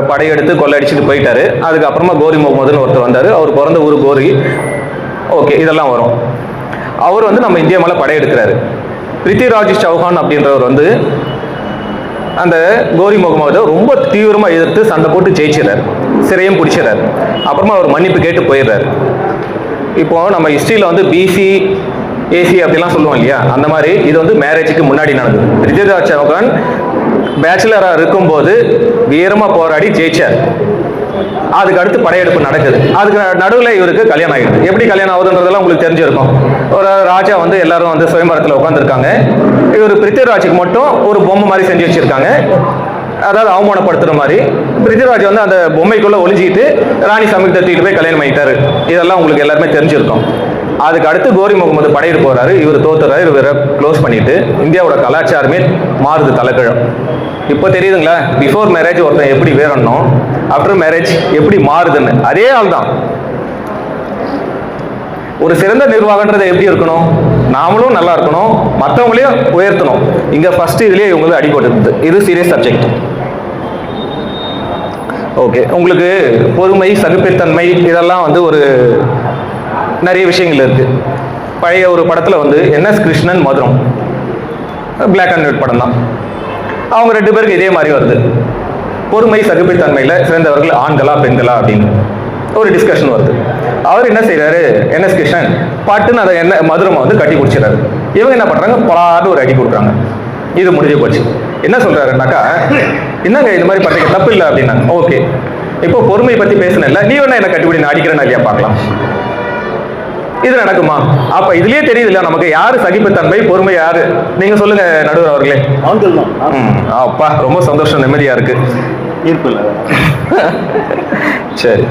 படையெடுத்து கொள்ளடிச்சுட்டு போயிட்டாரு. அதுக்கப்புறமா கோரி முகமதுன்னு ஒருத்தர் வந்தாரு. அவர் பிறந்த ஊர் கோரி. ஓகே, இதெல்லாம் வரும். அவர் வந்து நம்ம இந்தியா மேலே படையெடுக்கிறாரு. பிருத்திவிராஜ் சௌஹான் அப்படின்றவர் வந்து அந்த கோரி முகமதை ரொம்ப தீவிரமாக எதிர்த்து சண்டை போட்டு ஜெயிச்சிடறாரு, சிறையும் பிடிச்சிடறாரு. அப்புறமா அவர் மன்னிப்பு கேட்டு போயிடுறாரு. இப்போ நம்ம ஹிஸ்ட்ரியில் வந்து பிசி ஏசி அப்படிலாம் சொல்லுவோம் இல்லையா, அந்த மாதிரி இது வந்து மேரேஜுக்கு முன்னாடி நடந்தது. பிருத்திவிராஜ் சௌஹான் பேச்சுலராக இருக்கும்போது வீரமாக போராடி ஜெயிச்சார். அதுக்கு அடுத்து படையெடுப்பு நடக்குது. அதுக்கு நடுவில் இவருக்கு கல்யாணம் ஆகிடுது. எப்படி கல்யாணம் ஆகுதுன்றதெல்லாம் உங்களுக்கு தெரிஞ்சிருக்கும். ஒரு ராஜா வந்து எல்லாரும் வந்து சுயம்பரத்தில் உட்காந்துருக்காங்க. இவர் பிருத்திவிராஜுக்கு மட்டும் ஒரு பொம்மை மாதிரி செஞ்சு வச்சிருக்காங்க, அதாவது அவமானப்படுத்துற மாதிரி. பிருத்திவிராஜ் வந்து அந்த பொம்மைக்குள்ள ஒளிஞ்சிக்கிட்டு ராணி சமீபத்தை தூக்கிட்டு போய் கல்யாணம் ஆகிட்டாரு. இதெல்லாம் உங்களுக்கு எல்லாருமே தெரிஞ்சிருக்கும். அதுக்கு அடுத்து கோரி முகமது படையிட்டு போறாரு, இவர் தோத்துறாரு, இவரை க்ளோஸ் பண்ணிட்டு இந்தியாவோட கலாச்சாரமே மாறுது தலைக்கிழம். இப்போ தெரியுதுங்களா, பிஃபோர் மேரேஜ் ஒருத்தன் எப்படி வேறணும், ஆஃப்டர் மேரேஜ் எப்படி மாறுதுன்னு. அதே ஆள் தான். ஒரு சிறந்த நிர்வாகன்றது எப்படி இருக்கணும், நாமளும் நல்லா இருக்கணும், மற்றவங்களையும் உயர்த்தணும். இங்க ஃபர்ஸ்ட் இதுலயே இவங்களுக்கு அடிபட்டு. இது சீரியஸ் சப்ஜெக்ட். ஓகே, உங்களுக்கு பொறுமை, சகிப்புத்தன்மை இதெல்லாம் வந்து ஒரு நிறைய விஷயங்கள் இருக்கு. பழைய ஒரு படத்துல வந்து NS Krishnan Mathuram, black and white படம் தான். அவங்க 2 பேருக்கு இதே மாதிரி வருது. பொறுமை சகிப்புத்தன்மையில சிறந்தவர்கள் ஆண்களா பெண்களா அப்படின்னு ஒரு டிஸ்கஷன் வருது. அவர் என்ன செய்யறாரு, என்எஸ் கிருஷ்ணன் பட்டுன்னு அதை என்ன மதுரமா வந்து கட்டி குடிச்சிடறாரு. இவங்க என்ன பண்றாங்க, பலாறு ஒரு அடி கொடுக்குறாங்க. இது முடிஞ்சு போச்சு. என்ன சொல்றாருன்னாக்கா, என்னங்க இது மாதிரி பண்றீங்க, தப்பு இல்லை அப்படின்னாங்க. ஓகே, இப்போ பொறுமை பத்தி பேசினேன்ல, நீ வேணா என்ன கட்டிப்பிடி, நான் அடிக்கிறேன்னு இல்லையா பார்க்கலாம். இது நடக்குமா? அப்ப இதுலயே தெரியுது இல்ல நமக்கு யாரு சகிப்புத்தன்மை, பொறுமை யாரு? நீங்க சொல்லுங்க நடுவர் அவர்களே. ஆண்கள் தான். அப்பா ரொம்ப சந்தோஷம், நிம்மதியா இருக்கு. சரி,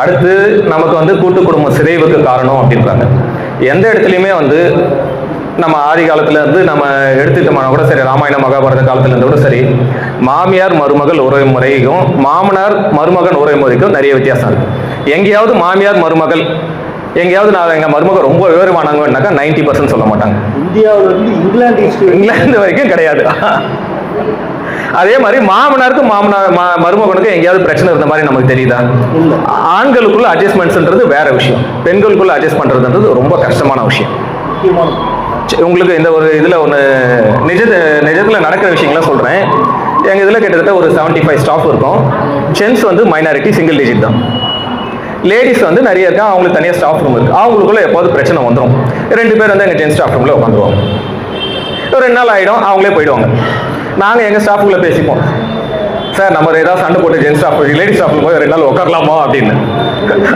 அடுத்து நமக்கு வந்து கூட்டு குடும்ப சிதைவுக்கு காரணம் அப்படின்றாங்க. எந்த இடத்துலையுமே வந்து நம்ம ஆதி காலத்துல இருந்து நம்ம எடுத்துட்டோம்னா கூட சரி, ராமாயண மகாபாரத காலத்துல இருந்து கூட சரி, மாமியார் மருமகள் உறவு முறைக்கும் மாமனார் மருமகன் உறவு முறைக்கும் நிறைய வித்தியாசம் இருக்கு. எங்கேயாவது மாமியார் மருமகள், எங்கேயாவது நான் எங்க மருமகள் ரொம்ப விவரமானாங்கன்னாக்கா 90% சொல்ல மாட்டாங்க. இந்தியாவில் வந்து இங்கிலாந்து வரைக்கும் கிடையாது. அதே மாதிரி மாமனாருக்கும் மருமகனுக்கும் எங்கேயாவது பிரச்சனை இருந்த மாதிரி நமக்கு தெரியுதா? ஆண்களுக்குள்ள அட்ஜஸ்ட்மெண்ட்ஸ்ன்றது வேற விஷயம், பெண்களுக்குள்ள அட்ஜஸ்ட் பண்றதுன்றது ரொம்ப கஷ்டமான விஷயம். உங்களுக்கு இந்த ஒரு இதுல ஒன்று நிஜத்துல நடக்கிற விஷயங்கள்லாம் சொல்றேன். எங்க இதுல கிட்டத்தட்ட ஒரு 75 ஸ்டாஃப் இருக்கும். ஜென்ஸ் வந்து மைனாரிட்டி, சிங்கிள் டிஜிட் தான். லேடிஸ் வந்து நிறைய இருக்கா, அவங்களுக்கு தனியாக ஸ்டாஃப் ரூம் இருக்கு. அவங்களுக்குள்ள எப்போது பிரச்சனை வந்துடும், 2 பேர் வந்து எங்கள் ஜென்ஸ் ஸ்டாஃப் ரூம்ல உட்காந்துருவாங்க. ஒரு 2 நாள் ஆகிடும், அவங்களே போயிடுவாங்க. நாங்கள் எங்கள் ஸ்டாஃபுக்குள்ள பேசிப்போம், சார் நம்ம ஏதாவது சண்டை போட்டு ஜென்ஸ் ஸ்டாஃப் லேடிஸ் ஸ்டாஃப் போய் 2 நாள் உட்காரலாமா அப்படின்னு.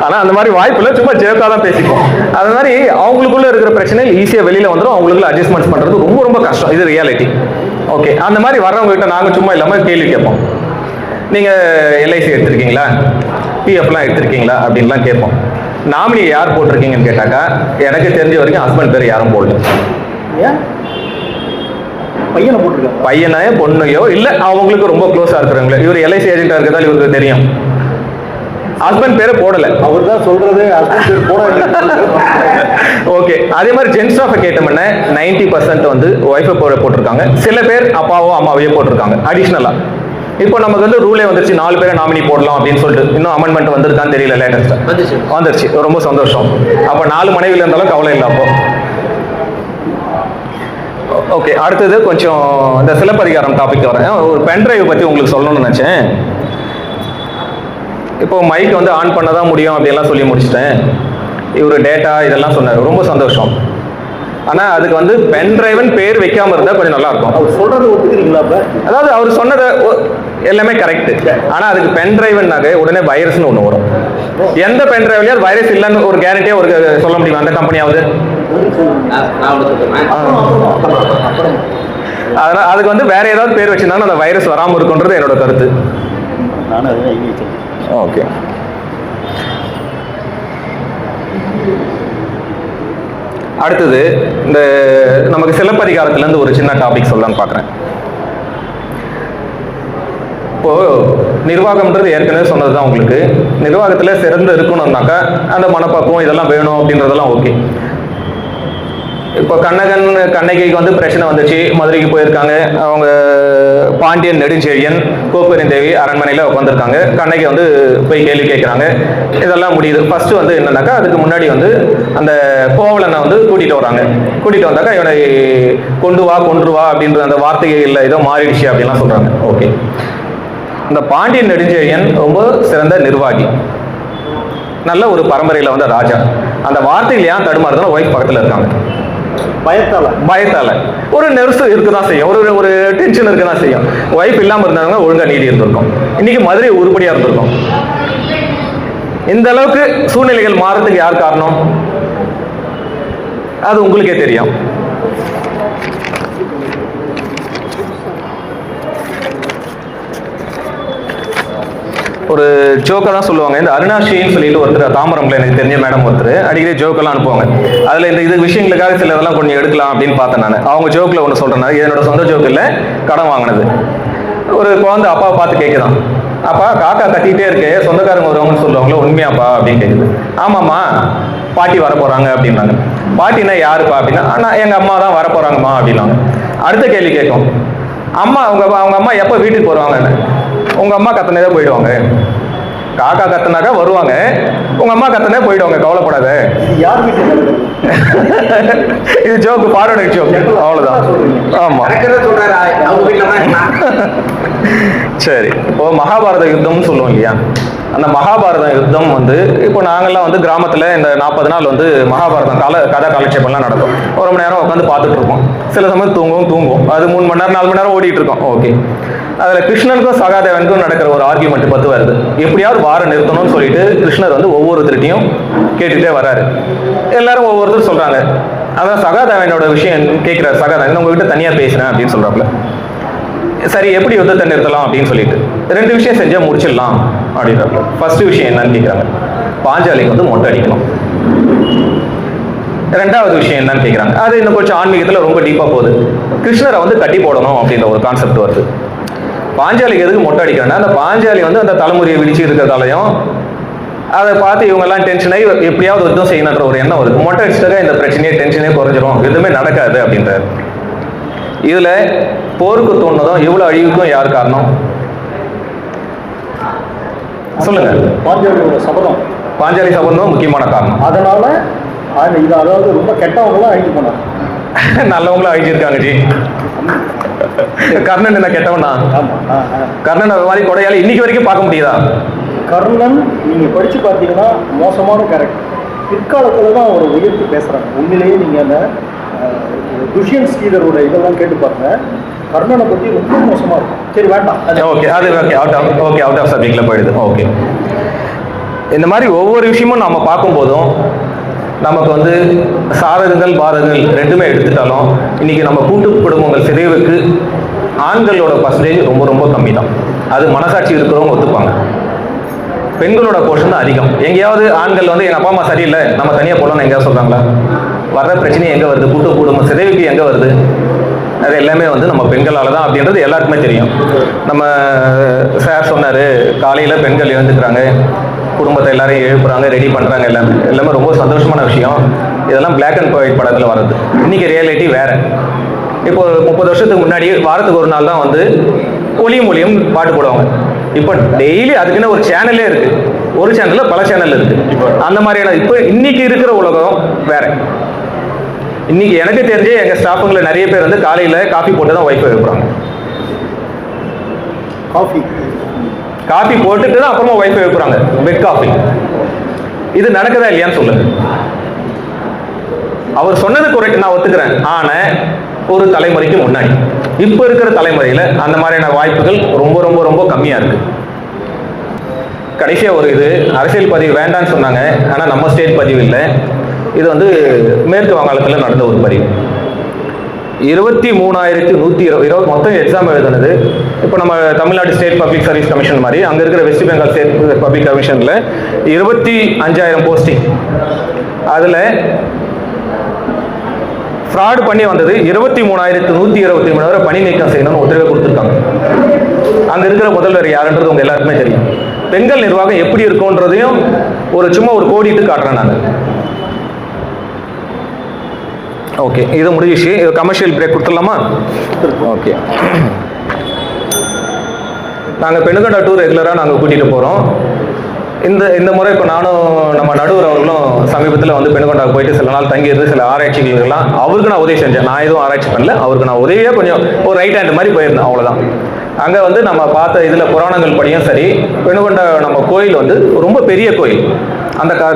ஆனால் அந்த மாதிரி வாய்ப்பு இல்லை, சும்மா ஜேக்காக தான் பேசிப்போம். அது மாதிரி அவங்களுக்குள்ள இருக்கிற பிரச்சனை ஈஸியாக வெளியில் வந்துடும். அவங்களுக்குள்ள அட்ஜஸ்ட்மெண்ட்ஸ் பண்ணுறது ரொம்ப ரொம்ப கஷ்டம். இது ரியாலிட்டி. ஓகே, அந்த மாதிரி வர்றவங்க கிட்ட நாங்கள் சும்மா இல்லாமல் கேள்வி கேட்போம். நீங்கள் எல்ஐசி எடுத்திருக்கீங்களா, பிஎஃப்லாம் எடுத்திருக்கீங்களா அப்படின்லாம் கேட்போம். நாமினி யார் போட்டிருக்கீங்கன்னு கேட்டாக்கா எனக்கு தெரிஞ்ச வரைக்கும் ஹஸ்பண்ட் பேர் யாரும் போடல. பையனை போட்டிருக்காங்க. பையனோ பொண்ணையோ இல்லை, அவங்களுக்கு ரொம்ப க்ளோஸாக இருக்கிறவங்களே. இவர் எல்ஐசி ஏஜென்ட்டாக இருக்கிறதால இவருக்கு தெரியும், ஹஸ்பண்ட் பேரை போடல. அவர் தான் சொல்றது ஹஸ்பண்ட் பேர் போட. ஓகே, அதே மாதிரி ஜென்ஸ் ஸ்டாஃபை கேட்டோம்னா 90% வந்து ஒய்ஃபை போட்டிருக்காங்க. சில பேர் அப்பாவோ அம்மாவையோ போட்டிருக்காங்க அடிஷ்னலா. இப்போ நமக்கு வந்து ரூலே வந்துருச்சு, 4 பேரை நாமினி போடலாம் அப்படின்னு சொல்லிட்டு. இன்னும் அமெண்ட்மெண்ட் வந்திருக்கான்னு தெரியல, லேட்டஸ்டா வந்துருச்சு. ரொம்ப சந்தோஷம். அப்போ 4 மனைவியில் இருந்தாலும் கவலை இல்லை அப்போ. ஓகே, அடுத்தது கொஞ்சம் இந்த சிலப்பதிகாரம் டாபிக் வரேன். ஒரு பென்ட்ரைவ் பற்றி உங்களுக்கு சொல்லணும்னு நினச்சேன். இப்போ மைக் வந்து ஆன் பண்ண தான் முடியும் அப்படின்லாம் சொல்லி முடிச்சிட்டேன். இவர் டேட்டா இதெல்லாம் சொன்னார், ரொம்ப சந்தோஷம். ஆனால் அதுக்கு வந்து பென்ட்ரைவன் பேர் வைக்காமல் இருந்தால் கொஞ்சம் நல்லா இருக்கும். அவர் சொல்றது ஒத்துக்கிறீங்களா? அதாவது அவர் சொன்னதை எல்லாமே கரெக்ட். ஆனால் அதுக்கு பென்ட்ரைவன்னாக உடனே வைரஸ்னு ஒன்று வரும். எந்த பென்ட்ரைவ்லையும் வைரஸ் இல்லைன்னு ஒரு கேரண்டியா ஒரு சொல்ல முடியும் அந்த கம்பெனியாவது? அதனால அதுக்கு வந்து வேற ஏதாவது பேர் வச்சிருந்தாலும் அந்த வைரஸ் வராமல் இருக்குன்றது என்னோட கருத்து. ஓகே, அடுத்தது இந்த நமக்கு சிலப்பதிகாரத்திலேருந்து ஒரு சின்ன டாபிக் சொல்லலான்னு பார்க்குறேன். இப்போ நிர்வாகம்ன்றது ஏற்கனவே சொன்னது தான் உங்களுக்கு. நிர்வாகத்தில் சிறந்து இருக்கணும்னாக்கா அந்த மனப்பக்குவம் இதெல்லாம் வேணும் அப்படின்றதெல்லாம் ஓகே. இப்போ கண்ணகிக்கு வந்து பிரச்சனை வந்துச்சு, மதுரைக்கு போயிருக்காங்க. அவங்க பாண்டியன் நெடுஞ்செழியன் கோப்பெருந்தேவி அரண்மனையில் உட்காந்துருக்காங்க. கண்ணகி வந்து போய் கேள்வி கேட்குறாங்க. இதெல்லாம் முடியுது. ஃபர்ஸ்ட் வந்து என்னன்னாக்கா அதுக்கு முன்னாடி வந்து அந்த கோவலனை வந்து கூட்டிகிட்டு வராங்க. கூட்டிகிட்டு வந்தாக்கா இவனை கொண்டு வா கொன்று வா அப்படின்ற அந்த வார்த்தைகள் ஏதோ மாறிடுச்சு அப்படின்லாம் சொல்கிறாங்க. ஓகே, இந்த பாண்டியன் நெடுஞ்செழியன் ரொம்ப சிறந்த நிர்வாகி, நல்ல ஒரு பரம்பரையில் வந்த ராஜா. அந்த வார்த்தையில் ஏன் தடுமாறுதுன்னா ஒய்ஃப் பக்கத்தில் இருக்காங்க. பயத்தால ஒரு நெருசு இருக்குதான் செய்யும், ஒரு டென்ஷன் இருக்குதான் செய்யும். ஒய்ஃப் இல்லாமல் இருந்தாங்க ஒழுங்கா நீதி இருந்திருக்கும், இன்னைக்கு மதுரை உருப்படியா இருந்திருக்கும். இந்த அளவுக்கு சூழ்நிலைகள் மாறதுக்கு யார் காரணம்? அது உங்களுக்கே தெரியும். ஒரு ஜோக்கை தான் சொல்லுவாங்க. இந்த அருணாஷின்னு சொல்லிட்டு ஒருத்தர் தாம்பரம்ல எனக்கு தெரிஞ்ச மேடம் ஒருத்தர் அடிக்கடி ஜோக்கெல்லாம் அனுப்புவாங்க. அதில் இந்த விஷயங்களுக்காக சில இதெல்லாம் கொஞ்சம் எடுக்கலாம் அப்படின்னு பார்த்தேன் நான். அவங்க ஜோக்கில் ஒன்று சொல்கிறேன், என்னோட சொந்த ஜோக்கு இல்லை, கடன் வாங்கினது. ஒரு குழந்தை அப்பாவை பார்த்து கேட்குதான், அப்பா காக்கா கத்திக்கிட்டே இருக்கு, சொந்தக்காரங்க வருவாங்கன்னு சொல்லுவாங்களோ உண்மையாப்பா அப்படின்னு கேட்குது. ஆமாம்மா பாட்டி வர போகிறாங்க அப்படின்னாங்க. பாட்டினா யாருப்பா அப்படின்னா, ஆனால் எங்கள் அம்மா தான் வர போகிறாங்கம்மா அப்படின்னாங்க. அடுத்த கேள்வி கேட்கும், அம்மா அவங்க அம்மா எப்போ வீட்டுக்கு வருவாங்கன்னு. உங்க அம்மா கத்தனே போயிடுவாங்க, காக்கா கத்தனாக்கா வருவாங்க, உங்க அம்மா கத்தனே போயிடுவாங்க, கவலைப்படாத. இது ஜோக்கு, ஃபார்வர்ட் ஜோக், அவ்வளவுதான். ஆமா சரி, இப்போ மகாபாரத யுத்தம்னு சொல்லுவோம் இல்லையா, அந்த மகாபாரத யுத்தம் வந்து இப்போ நாங்கள்லாம் வந்து கிராமத்தில் இந்த 40 நாள் வந்து மகாபாரதம் கதை காலட்சேபம்லாம் நடக்கும். ஒரு மணி நேரம் உட்காந்து பார்த்துட்டு இருக்கோம். சில சமயம் தூங்கும். அது 3 மணி நேரம் 4 மணி நேரம் ஓடிட்டு இருக்கோம். ஓகே, அதில் கிருஷ்ணனுக்கும் சகாதேவனுக்கும் நடக்கிற ஒரு ஆர்கியூமெண்ட் 10 வருது. எப்படியாவது வாரம் நிறுத்தணும்னு சொல்லிட்டு கிருஷ்ணர் வந்து ஒவ்வொருத்தருட்டையும் கேட்டுகிட்டே வராரு. எல்லாரும் ஒவ்வொருத்தரும் சொல்றாங்க. அதான் சகாதேவனோட விஷயம் கேட்கிறார். சகாதேவன் உங்ககிட்ட தனியாக பேசுறேன் அப்படின்னு சொல்றாப்புல. சரி, எப்படி யுத்தத்தை நிறுத்தலாம் அப்படின்னு சொல்லிட்டு 2 விஷயம் செஞ்சா முடிச்சிடலாம் அப்படின்றாங்க. ஃபர்ஸ்ட் விஷயம் என்னன்னு கேட்குறாங்க, பாஞ்சாலிக்கு வந்து மொட்டை அடிக்கணும். 2வது விஷயம் என்னன்னு கேட்குறாங்க, அது இன்னும் கொஞ்சம் ஆன்மீகத்தில் ரொம்ப டீப்பாக போகுது. கிருஷ்ணரை வந்து கட்டி போடணும் அப்படின்ற ஒரு கான்செப்ட் வருது. பாஞ்சாலிக்கு எதுக்கு மொட்டை அடிக்கிறேன்னா, அந்த பாஞ்சாலி வந்து அந்த தலைமுறையை விழிச்சு இருக்கிறதாலையும் அதை பார்த்து இவங்கெல்லாம் டென்ஷனாகி எப்படியாவது யுத்தம் செய்யணுன்ற ஒரு எண்ணம் வருது. மொட்டை அடிச்சிட்டாக்க இந்த பிரச்சனையே டென்ஷனே குறைஞ்சிரும், எதுவுமே நடக்காது அப்படின்றாரு. இதுல போருக்கு தோணுனதும் இவ்வளவு அழிவுக்கும் யார் காரணம் சொல்லுங்க? பாஞ்சாலி சபதம் முக்கியமான காரணம். அதனால இது அதாவது ரொம்ப கெட்டவங்களும் அழிஞ்சு போனாங்க, நல்லவங்களும் அழிஞ்சிருக்காங்க ஜி. கர்ணன் என்ன கெட்டவனா? கர்ணன் அது மாதிரி கொடையால இன்னைக்கு வரைக்கும் பார்க்க முடியுதா? கர்ணன் நீங்க படிச்சு பார்த்தீங்கன்னா மோசமான கேரக்டர். பிற்காலத்துல தான் அவர் உயர்த்தி பேசுறாங்க. உண்மையிலேயே நீங்க அந்த துஷ்யன் ஸ்ரீதரோட இதெல்லாம் கேட்டு பாருங்க, கர்ணனை பத்தி ரொம்ப மோசமா இருக்கும். சரி வேண்டாம், ஓகே, அது ஓகே அவுட் ஆஃப் சப்ஜெக்ட்ல போயிடுது. ஓகே, இந்த மாதிரி ஒவ்வொரு விஷயமும் நம்ம பார்க்கும்போதும் நமக்கு வந்து சாதகங்கள் பாதகங்கள் 2மே எடுத்துட்டாலும் இன்னைக்கு நம்ம கூட்டு குடும்பங்கள் சிதைவுக்கு ஆண்களோட பர்சன்டேஜ் ரொம்ப ரொம்ப கம்மி தான். அது மனசாட்சி இருக்கிறவங்க ஒத்துப்பாங்க. பெண்களோட போர்ஷன் தான் அதிகம். எங்கேயாவது ஆண்கள் வந்து எங்க அப்பா அம்மா சரியில்லை நம்ம தனியாக போகலாம்னு எங்கேயாவது சொல்றாங்களா? வர்ற பிரச்சனை எங்கே வருது? கூட்டு குடும்பம் சிதைவுக்கு எங்கே வருது? அது எல்லாமே வந்து நம்ம பெண்களால் தான் அப்படின்றது எல்லாருக்குமே தெரியும். நம்ம சார் சொன்னார், காலையில் பெண்கள் எழுந்துக்கிறாங்க, குடும்பத்தை எல்லாரையும் எழுப்புறாங்க, ரெடி பண்ணுறாங்க, எல்லாமே ரொம்ப சந்தோஷமான விஷயம். இதெல்லாம் பிளாக் அண்ட் ஒயிட் படத்தில் வருது. இன்னைக்கு ரியாலிட்டி வேற. இப்போ 30 வருஷத்துக்கு முன்னாடி வாரத்துக்கு ஒரு நாள் தான் வந்து ஒளியும் ஒளியும் பாட்டு போடுவாங்க. இப்போ டெய்லி அதுக்குன்னு ஒரு சேனலே இருக்கு, ஒரு சேனல்ல பல சேனல் இருக்கு. அந்த மாதிரியான இப்போ இன்னைக்கு இருக்கிற உலகம் வேற. இன்னைக்கு எனக்கு தெரிஞ்சு எங்க ஸ்டாஃபுங்களை நிறைய பேர் வந்து காலையில காஃபி போட்டு தான் ஒய்ஃபை வைப்பாங்க. காஃபி போட்டுட்டு தான் அப்புறமா ஒய்ஃபை வைப்பாங்க, பெட் காஃபி. இது நடக்குதா இல்லையான்னு சொல்லுங்க. அவர் சொன்னது குறைக்கு நான் ஒத்துக்கிறேன். ஆனா ஒரு தலைமுறைக்கு முன்னாடி இப்ப இருக்கிற தலைமுறையில அந்த மாதிரியான வாய்ப்புகள் ரொம்ப ரொம்ப ரொம்ப கம்மியா இருக்கு. கடைசியா ஒரு இது அரசியல் பதிவு வேண்டான்னு சொன்னாங்க, ஆனா நம்ம ஸ்டேட் பதிவு இல்லை. இது வந்து மேற்கு வங்காளத்தில் நடந்த ஒரு பதிவு. 23,120 மொத்தம் எக்ஸாம் எழுதுனது. இப்போ நம்ம Tamil Nadu state public service commission மாதிரி அங்கே இருக்கிற வெஸ்ட் பெங்கால் ஸ்டேட் பப்ளிக் கமிஷனில் 25,000 போஸ்டிங். அதில் ஃப்ராடு பண்ணி வந்தது 23,123 வரை பணி நீக்கம் செய்யணும்னு உத்தரவை கொடுத்துருக்காங்க. அங்கே இருக்கிற முதல்வர் யாருன்றது உங்க எல்லாருக்குமே தெரியும். பெண்கள் நிர்வாகம் எப்படி இருக்கும்ன்றதையும் சும்மா ஒரு கோடிட்டு காட்டுறேன் நான். ஓகே, இது முடிஞ்சிச்சு. கமர்ஷியல் பிரேக் கொடுத்துடலாமா? ஓகே. நாங்கள் பெண்ணுகொண்டா டூர் ரெகுலராக நாங்கள் கூட்டிகிட்டு போகிறோம். இந்த முறை இப்போ நானும் நம்ம நடுவர் அவர்களும் சமீபத்தில் வந்து பெண்ணுகொண்டாவுக்கு போயிட்டு சில நாள் தங்கியிருந்து சில ஆராய்ச்சிகளுக்கெல்லாம் அவருக்கு நான் உதவி செஞ்சேன். நான் எதுவும் ஆராய்ச்சி பண்ணல, அவருக்கு நான் உதவியாக கொஞ்சம் ஒரு ரைட் ஹேண்ட் மாதிரி போயிருந்தேன், அவ்வளோதான். அங்கே வந்து நம்ம பார்த்த இதில் புராணங்கள் படியும் சரி, பெண்ணுகொண்ட நம்ம கோயில் வந்து ரொம்ப பெரிய கோயில்.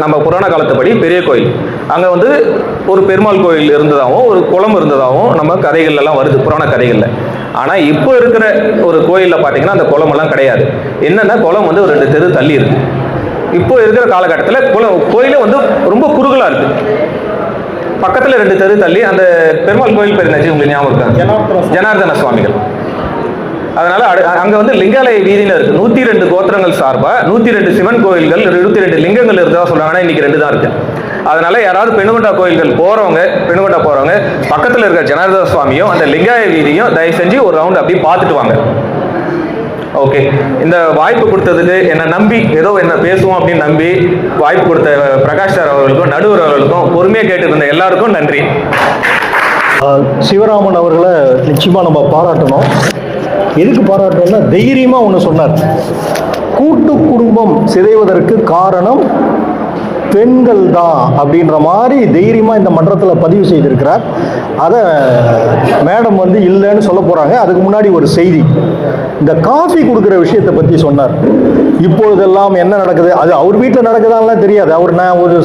நம்ம புராண காலத்துப்படி பெரிய கோயில். அங்கே வந்து ஒரு பெருமாள் கோயில் இருந்ததாகவும் ஒரு குளம் இருந்ததாகவும் நம்ம கதைகள்லாம் வருது, புராண கதைகளில். ஆனால் இப்போ இருக்கிற ஒரு கோயிலில் பார்த்தீங்கன்னா அந்த குளமெல்லாம் கிடையாது. என்னென்னா குளம் வந்து ஒரு 2 தெரு தள்ளி இருக்கு. இப்போ இருக்கிற காலகட்டத்தில் கோயிலே வந்து ரொம்ப குறுகலாக இருக்கு. பக்கத்தில் 2 தெரு தள்ளி அந்த பெருமாள் கோயில் பேர் என்னாச்சு உங்களுக்கு ஞாபகம் இருக்காங்க? ஜனார்தன சுவாமிகள். அதனால அங்க வந்து லிங்காலய வீதியில இருக்கு. 102 கோத்திரங்கள் சார்பா 102 சிவன் கோயில்கள் 22 லிங்கங்கள் இருக்கிறதா சொல்றாங்கன்னா இன்னைக்கு 2 தான் இருக்கு. அதனால யாராவது பெண்ணுகொண்டா கோயில்கள் போறவங்க, பெண்ணுகொண்டா போறவங்க பக்கத்துல இருக்க ஜனார்தன சுவாமியும் அந்த லிங்காய வீதியும் தயவு செஞ்சு ஒரு ரவுண்ட் அப்படி பார்த்துட்டு வாங்க. ஓகே, இந்த வாய்ப்பு கொடுத்ததுக்கு என்னை நம்பி ஏதோ என்ன பேசுவோம் அப்படின்னு நம்பி வாய்ப்பு கொடுத்த பிரகாஷ் சார் அவர்களுக்கும் நடுவர் அவர்களுக்கும் பொறுமையாக கேட்டுருந்த எல்லாருக்கும் நன்றி. சிவராமன் அவர்களை நிச்சயமா நம்ம பாராட்டணும். எதுக்கு பாராட்டணும்னா தைரியமாக ஒன்று சொன்னார். கூட்டு குடும்பம் சிதைவதற்கு காரணம் பெண்கள் தான் அப்படின்ற மாதிரி தைரியமாக இந்த மன்றத்தில் பதிவு செய்திருக்கிறார். அதை மேடம் வந்து இல்லைன்னு சொல்ல போகிறாங்க. அதுக்கு முன்னாடி ஒரு செய்தி, இந்த காஃபி கொடுக்குற விஷயத்தை பற்றி சொன்னார். இப்பொழுதெல்லாம் என்ன நடக்குது, அது அவர் வீட்டில் நடக்குதான்லாம் தெரியாது. நான் ஒரு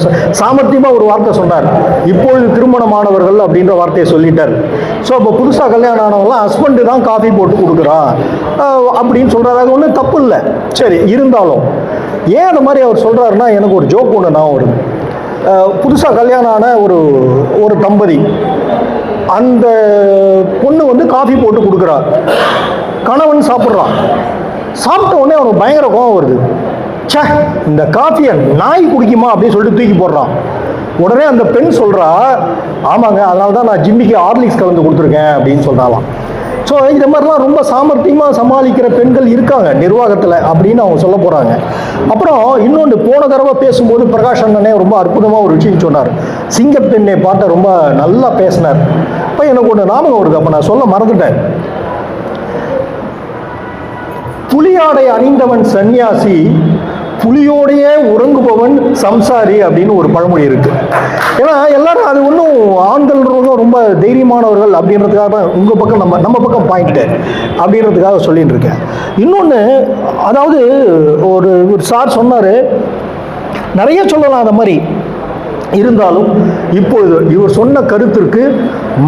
சாமர்த்தியமாக ஒரு வார்த்தை சொன்னார், இப்பொழுது திருமணமானவர்கள் அப்படின்ற வார்த்தையை சொல்லிட்டார். ஸோ அப்போ புதுசாக கல்யாணம் ஆனவங்களாம் ஹஸ்பண்டு தான் காஃபி போட்டு கொடுக்குறான் அப்படின்னு சொல்கிறாங்க. ஒன்றும் தப்பு இல்லை, சரி. இருந்தாலும் ஏன் அந்த மாதிரி அவர் சொல்கிறாருன்னா எனக்கு ஒரு ஜோக் ஒன்று நான் வருது. புதுசாக கல்யாணம் ஆன ஒரு தம்பதி, அந்த பொண்ணு வந்து காஃபி போட்டு கொடுக்குறா, கணவன் சாப்பிட்றான். சாப்பிட்ட உடனே அவனுக்கு பயங்கர கோபம் வருது. சே, இந்த காஃபியை நாய் குடிக்குமா அப்படின்னு சொல்லிட்டு தூக்கி போடுறான். உடனே அந்த பெண் சொல்கிறா, ஆமாங்க, அதனால தான் நான் ஜிம்மிக்கு ஹார்லிக்ஸ் கலந்து கொடுத்துருக்கேன் அப்படின்னு சொல்கிறாலாம். ஸோ இந்த மாதிரிலாம் ரொம்ப சாமர்த்தியமாக சமாளிக்கிற பெண்கள் இருக்காங்க நிர்வாகத்தில் அப்படின்னு அவங்க சொல்ல போகிறாங்க. அப்புறம் இன்னொன்று, போன தடவை பேசும்போது பிரகாஷ் அண்ணனே ரொம்ப அற்புதமாக ஒரு விஷயம் சொன்னார். சிங்கப்பெண்ணை பார்த்து ரொம்ப நல்லா பேசினார். இப்போ எனக்கு ஒன்று ஞாபகம் வருது, அப்போ நான் சொல்ல மறந்துட்டேன். புலியாடை அணிந்தவன் சன்னியாசி, புலியோடையே உறங்குபவன் சம்சாரி அப்படின்னு ஒரு பழமொழி இருக்கு. ஏன்னா எல்லாரும் அது ஒன்றும் ஆண்கள்ன்றதும் ரொம்ப தைரியமானவர்கள் அப்படின்றதுக்காக தான் உங்கள் பக்கம் நம்ம பக்கம் பாயிண்ட்டு அப்படின்றதுக்காக சொல்லிட்டு இருக்கேன். இன்னொன்று, அதாவது ஒரு சார் சொன்னார், நிறைய சொல்லலாம் அந்த மாதிரி. இருந்தாலும் இப்பொழுது இவர் சொன்ன கருத்திற்கு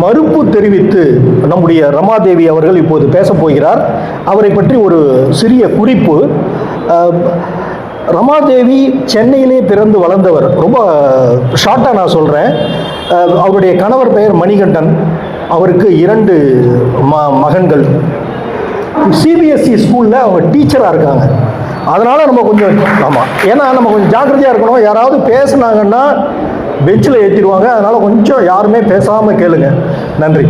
மறுப்பு தெரிவித்து நம்முடைய ரமாதேவி அவர்கள் இப்போது பேசப் போகிறார். அவரை பற்றி ஒரு சிறிய குறிப்பு. ரமாதேவி சென்னையிலே பிறந்து வளர்ந்தவர். ரொம்ப ஷார்ட்டாக நான் சொல்கிறேன். அவருடைய கணவர் பெயர் மணிகண்டன். அவருக்கு 2 மகன்கள். சிபிஎஸ்சி ஸ்கூலில் அவங்க டீச்சராக இருக்காங்க. அதனால் நம்ம கொஞ்சம் ஏன்னா நம்ம கொஞ்சம் ஜாக்கிரதையாக இருக்கணும். யாராவது பேசுனாங்கன்னா பெஞ்சில் ஏற்றிடுவாங்க. அதனால் கொஞ்சம் யாருமே பேசாமல் கேளுங்க. நன்றி.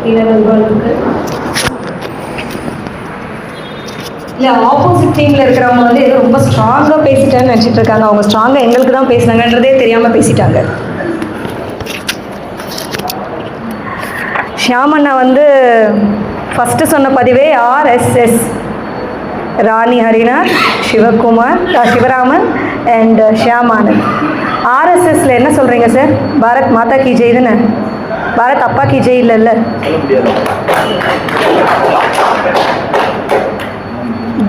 இல்லை, ஆப்போசிட் டீமில் இருக்கிறவங்க வந்து ஏதோ ரொம்ப ஸ்ட்ராங்காக பேசிட்டான்னு நினச்சிட்டு இருக்காங்க. அவங்க ஸ்ட்ராங்காக எங்களுக்கு தான் பேசினாங்கன்றதே தெரியாமல் பேசிட்டாங்க. ஷியாமண்ணா வந்து ஃபஸ்ட்டு சொன்ன பதிவே RSS, ராணி ஹரிநாத், சிவராமன் அண்ட் ஷியாமானந்த். RSSல என்ன சொல்கிறீங்க சார்? பாரத் மாதா கி ஜெய் தானே? பாரத் அப்பா கி ஜெய் இல்லைல்ல?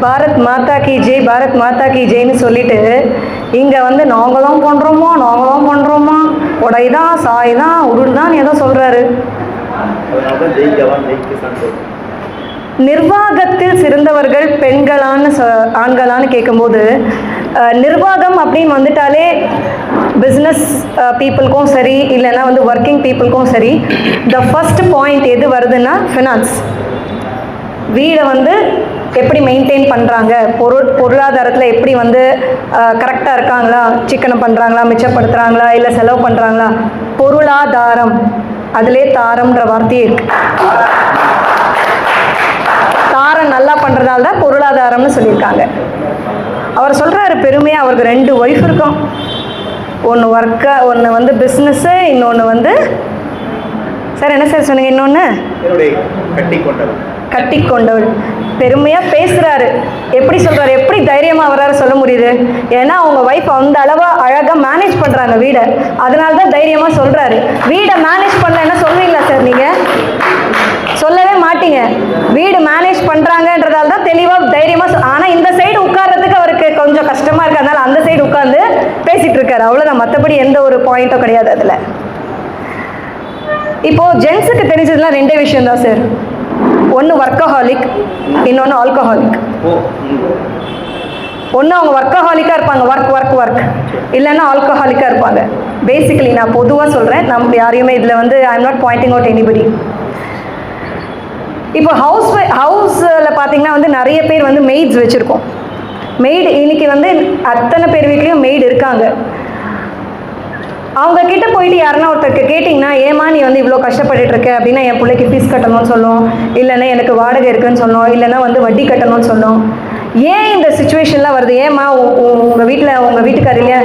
பாரத் மாதா கி ஜெய், பாரத் மாதா கி ஜெய்னு சொல்லிட்டு இங்கே வந்து நாங்களும் பண்ணுறோமா உடைதான் சாய்தான் உருள்தான் ஏதோ சொல்கிறாரு. நிர்வாகத்தில் சிறந்தவர்கள் பெண்களான்னு ஆண்களான்னு கேட்கும்போது, நிர்வாகம் அப்படின்னு வந்துட்டாலே பிஸ்னஸ் பீப்புளுக்கும் சரி, இல்லைன்னா வந்து ஒர்க்கிங் பீப்புளுக்கும் சரி, த ஃபர்ஸ்ட் பாயிண்ட் எது வருதுன்னா ஃபினான்ஸ். வீடை வந்து எப்படி மெயின்டைன் பண்ணுறாங்க, பொருளாதாரத்தில் எப்படி வந்து கரெக்டாக இருக்காங்களா, சிக்கனம் பண்ணுறாங்களா, மிச்சப்படுத்துகிறாங்களா, இல்லை செலவு பண்ணுறாங்களா, பொருளாதாரம். அதிலே தாரம்ன்ற வார்த்தையே இருக்கு. தாரம் நல்லா பண்ணுறதால தான் பொருளாதாரம்னு சொல்லியிருக்காங்க. அவர் சொல்கிறாரு பெருமையாக, அவருக்கு 2 ஒய்ஃப் இருக்கும். ஒன்று ஒர்க்கு, ஒன்று வந்து பிஸ்னஸ்ஸு, இன்னொன்று வந்து சார் என்ன சார் சொன்னீங்க இன்னொன்று? என்னுடைய கட்டி கொண்டவர். கட்டி கொண்டவள். பெருமையாக பேசுகிறாரு. எப்படி சொல்கிறாரு, எப்படி தைரியமாக வர்றாரு சொல்ல முடியுது? ஏன்னா அவங்க ஒய்ஃப் அந்த அளவாக அழகாக மேனேஜ் பண்ணுறாங்க வீடை, அதனால தான் தைரியமாக சொல்கிறாரு. வீடை மேனேஜ் பண்ணலன்னா சொல்வீங்களா சார்? நீங்கள் சொல்லவே மாட்டீங்க. வீடு மேனேஜ் பண்ணுறாங்கன்றதால தான் தெளிவாக தைரியமாக ஆனால் இந்த சைடு உட்கார்றதுக்கு அவருக்கு கொஞ்சம் கஷ்டமாக இருக்குது, அதனால அந்த சைடு உட்காந்து பேசிகிட்டு இருக்காரு, அவ்வளோதான். மற்றபடி எந்த ஒரு பாயிண்ட்டும் கிடையாது அதில். இப்போது ஜென்ஸுக்கு தெரிஞ்சதுலாம் ரெண்டே விஷயம் தான் சார். ஒன்று ஒர்க்கஹாலிக், இன்னொன்று ஆல்கஹாலிக். ஒன்று அவங்க ஒர்க்கஹாலிக்காக இருப்பாங்க, ஒர்க் இல்லைன்னா ஆல்கஹாலிக்காக இருப்பாங்க. பேசிக்கலி நான் பொதுவாக சொல்கிறேன், நம்ம யாரையுமே இதில் வந்து I am not Poynting out anybody. இப்போ ஹவுஸில் பார்த்தீங்கன்னா வந்து நிறைய பேர் வந்து மெய்ட்ஸ் வச்சுருக்கோம். மெய்டு இன்னைக்கு வந்து அத்தனை பேர் வீட்லேயும் மெய்டு இருக்காங்க. அவங்க கிட்ட போயிட்டு யாருன்னா ஒருத்தருக்கு கேட்டிங்கன்னா, ஏமா நீ வந்து இவ்வளோ கஷ்டப்பட்டுட்டு இருக்க அப்படின்னா, என் பிள்ளைக்கு ஃபீஸ் கட்டணும்னு சொல்லும், இல்லைன்னா எனக்கு வாடகை இருக்குன்னு சொன்னோம், இல்லைன்னா வந்து வட்டி கட்டணும்னு சொன்னோம். ஏன் இந்த சுச்சுவேஷன்லாம் வருது? ஏம்மா உங்கள் வீட்டில் உங்கள் வீட்டுக்காரிங்க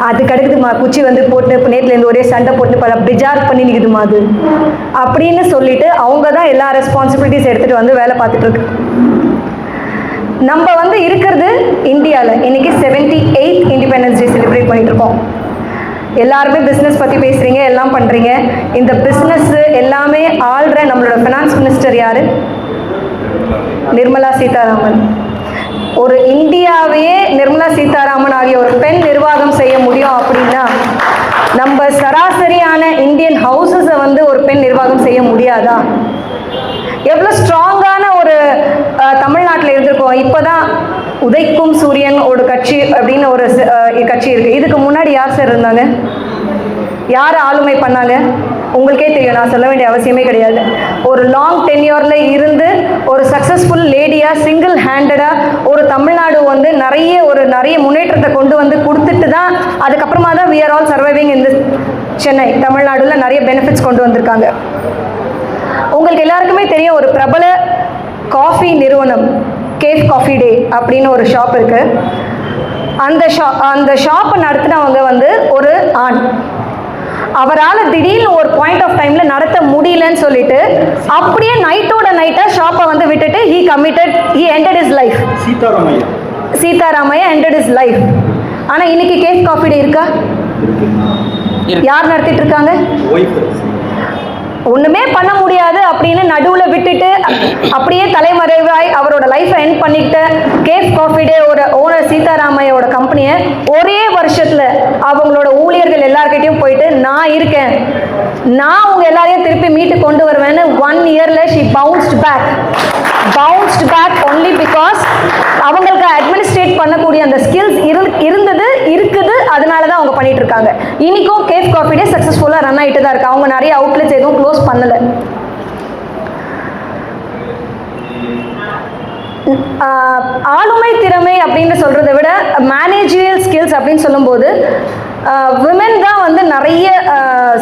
அது கிடக்குதுமா, குச்சி வந்து போட்டு நேற்றுலேருந்து ஒரே சண்டை போட்டு பல பிஜார் பண்ணி நிற்குதுமா அது அப்படின்னு சொல்லிட்டு அவங்க தான் எல்லா ரெஸ்பான்சிபிலிட்டிஸ் எடுத்துகிட்டு வந்து வேலை பார்த்துட்ருக்கு. நம்ம வந்து இருக்கிறது இந்தியாவில் இன்னைக்கு 78th இண்டிபெண்டன்ஸ் டே செலிப்ரேட் பண்ணிட்டு இருக்கோம். எல்லாருமே பிஸ்னஸ் பற்றி பேசுகிறீங்க, எல்லாம் பண்ணுறீங்க. இந்த பிஸ்னஸ் எல்லாமே ஆள்ற நம்மளோட ஃபினான்ஸ் மினிஸ்டர் யார்? நிர்மலா சீதாராமன். ஒரு இந்தியாவையே நிர்மலா சீதாராமன் ஆகிய ஒரு பெண் நிர்வாகம் செய்ய முடியும் அப்படின்னா, நம்ம சராசரியான இந்தியன் ஹவுசஸை வந்து ஒரு பெண் நிர்வாகம் செய்ய முடியாதா? எவ்வளோ ஸ்ட்ராங்கான ஒரு தமிழ்நாட்டில் இருந்திருக்கோம். இப்போ தான் உதைக்கும் சூரியன் ஒரு கட்சி அப்படின்னு ஒரு கட்சி இருக்குது. இதுக்கு முன்னாடி யார் சார் இருந்தாங்க? யார் ஆளுமை பண்ணாங்க? உங்களுக்கே தெரியும், நான் சொல்ல வேண்டிய அவசியமே கிடையாது. ஒரு லாங் டென்யூரில் இருந்து ஒரு சக்ஸஸ்ஃபுல் லேடியாக சிங்கிள் ஹேண்டடாக ஒரு தமிழ்நாடு வந்து நிறைய முன்னேற்றத்தை கொண்டு வந்து கொடுத்துட்டு தான் அதுக்கப்புறமா தான் we are all surviving in this Chennai தமிழ்நாடுல நிறைய பெனிஃபிட்ஸ் கொண்டு வந்திருக்காங்க. உங்களுக்கு எல்லாருக்குமே தெரியும், ஒரு பிரபல காஃபி நிறுவனம் கேஃப் காஃபி டே அப்படின்னு ஒரு ஷாப் இருக்கு. அந்த ஷாப்பை நடத்தினவங்க வந்து ஒரு ஆண். அவரால் திடீர்னு ஒரு பாயிண்ட் ஆஃப் டைம்ல நடத்த முடியலன்னு சொல்லிட்டு அப்படியே நைட்டோட நைட்டா ஷாப்பை வந்து விட்டுட்டு he ended his life. Sitaramayya ended his life. ஆனா இன்னைக்கு கேஃப் காஃபி டே இருக்கா? யார் நடத்திட்டு இருக்காங்க? ஒண்ணுமே பண்ண முடியாது அப்படின்னு நடுவில் விட்டுட்டு அப்படியே தலைமறைவாய் அவரோட லைஃப்பை எண்ட் பண்ணிட்டு கேஃப் காஃபி டே ஒரு ஓனர் சீதாராமையோட கம்பெனியை ஒரே வருஷத்துல அவங்களோட ஊழியர்கள் எல்லார்கிட்டையும் போயிட்டு நான் இருக்கேன், நான் உங்க எல்லாரையும் திருப்பி மீட்டு கொண்டு வருவேன்னு 1 yearல she bounced back only because அவங்களுக்கு அட்மினிஸ்ட்ரேட் பண்ணக்கூடிய அந்த ஸ்கில்ஸ் இருக்குது. அதனால தான் அவங்க பண்ணிட்டு இருக்காங்க. இன்னைக்கும் கேஃப் காஃபி டே சக்ஸஸ்ஃபுல்லாக ரன் ஆகிட்டு தான் இருக்கு. அவங்க நிறைய அவுட்லெட்ஸ் எதுவும் க்ளோஸ் பண்ணலை. ஆளுமை திறமை அப்படின்னு சொல்கிறத விட மேனேஜரியல் ஸ்கில்ஸ் அப்படின்னு சொல்லும்போது விமென் தான் வந்து நிறைய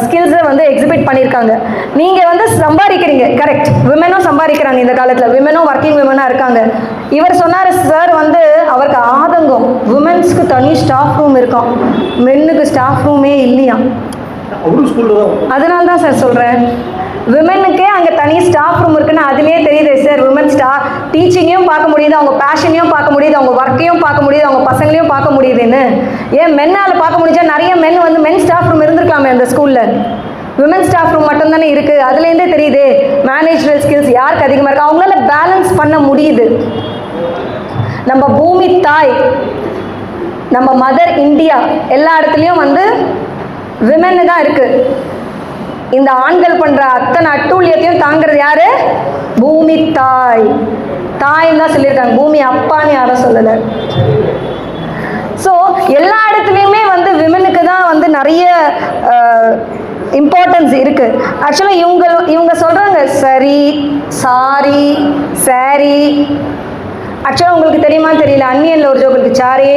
ஸ்கில்ஸை வந்து எக்ஸிபிட் பண்ணியிருக்காங்க. நீங்கள் வந்து சம்பாதிக்கிறீங்க, கரெக்ட், விமெனும் சம்பாதிக்கிறாங்க இந்த காலத்தில், விமெனும் ஒர்க்கிங் விமெனாக இருக்காங்க. இவர் சொன்னார் சார் வந்து அவருக்கு ஆதங்கம், விமென்ஸ்க்கு தனி ஸ்டாஃப் ரூம் இருக்கான், மென்னுக்கு ஸ்டாஃப் ரூமே இல்லையா. அதனால தான் சார் சொல்கிறேன், விமெனுக்கே அங்கே தனி ஸ்டாஃப் ரூம் இருக்குன்னு அதுலேயே தெரியுது சார். விமன் டீச்சிங்கையும் பார்க்க முடியுது, அவங்க பேஷனையும் பார்க்க முடியுது, அவங்க ஒர்க்கையும் பார்க்க முடியுது, அவங்க பசங்களையும் பார்க்க முடியுதுன்னு. ஏன் மென்னால் பார்க்க முடிஞ்சா நிறைய மென் வந்து மென் ஸ்டாஃப் ரூம் இருந்திருக்கலாமே அந்த ஸ்கூலில். விமன் ஸ்டாஃப் ரூம் மட்டும் தானே இருக்குது. அதுலேருந்தே தெரியுது மேனேஜரல் ஸ்கில்ஸ் யாருக்கு அதிகமாக இருக்குது, அவங்களால பேலன்ஸ் பண்ண முடியுது. நம்ம பூமி தாய், நம்ம மதர் இந்தியா எல்லா இடத்துலையும் வந்து விமென்னு தான் இருக்குது. இந்த ஆண்கள் பண்ற அத்தனை அட்டூழியத்தையும் தாங்கிறது யாரு? பூமி தாய். தாய்ன்னு தான் சொல்லியிருக்காங்க, பூமி அப்பான்னு யாரும் சொல்லலை. ஸோ எல்லா இடத்துலையுமே வந்து விமனுக்கு தான் வந்து நிறைய இம்பார்ட்டன்ஸ் இருக்கு. ஆக்சுவலாக இவங்க சொல்றாங்க சரி, சாரி, சாரி. ஆக்சுவலாக உங்களுக்கு தெரியுமான்னு தெரியல, அன்னியன்ல ஒரு ஜோக் இருக்கு, சாரே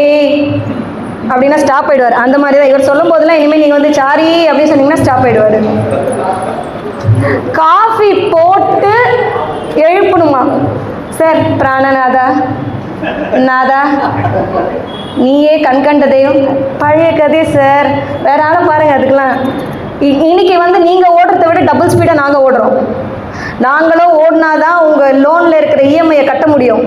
அப்படின்னா ஸ்டாப் ஆயிடுவார். அந்த மாதிரி தான் இவர் சொல்லும் போதெல்லாம் இனிமேல் நீங்கள் வந்து சாரி அப்படின்னு சொன்னீங்கன்னா ஸ்டாப் ஆயிடுவார். காஃபி போட்டு எழுப்பணுமா சார்? பிராணநாதா, நாதா, நீயே கண்கண்ட தெய்வம், பழைய கதை சார், வேற ஆளும் பாருங்க அதுக்கெல்லாம். இன்னைக்கு வந்து நீங்கள் ஓடுறத விட டபுள் ஸ்பீடாக நாங்கள் ஓடுறோம். நாங்களும் ஓடினாதான் உங்கள் லோனில் இருக்கிற இஎம்ஐயை கட்ட முடியும்.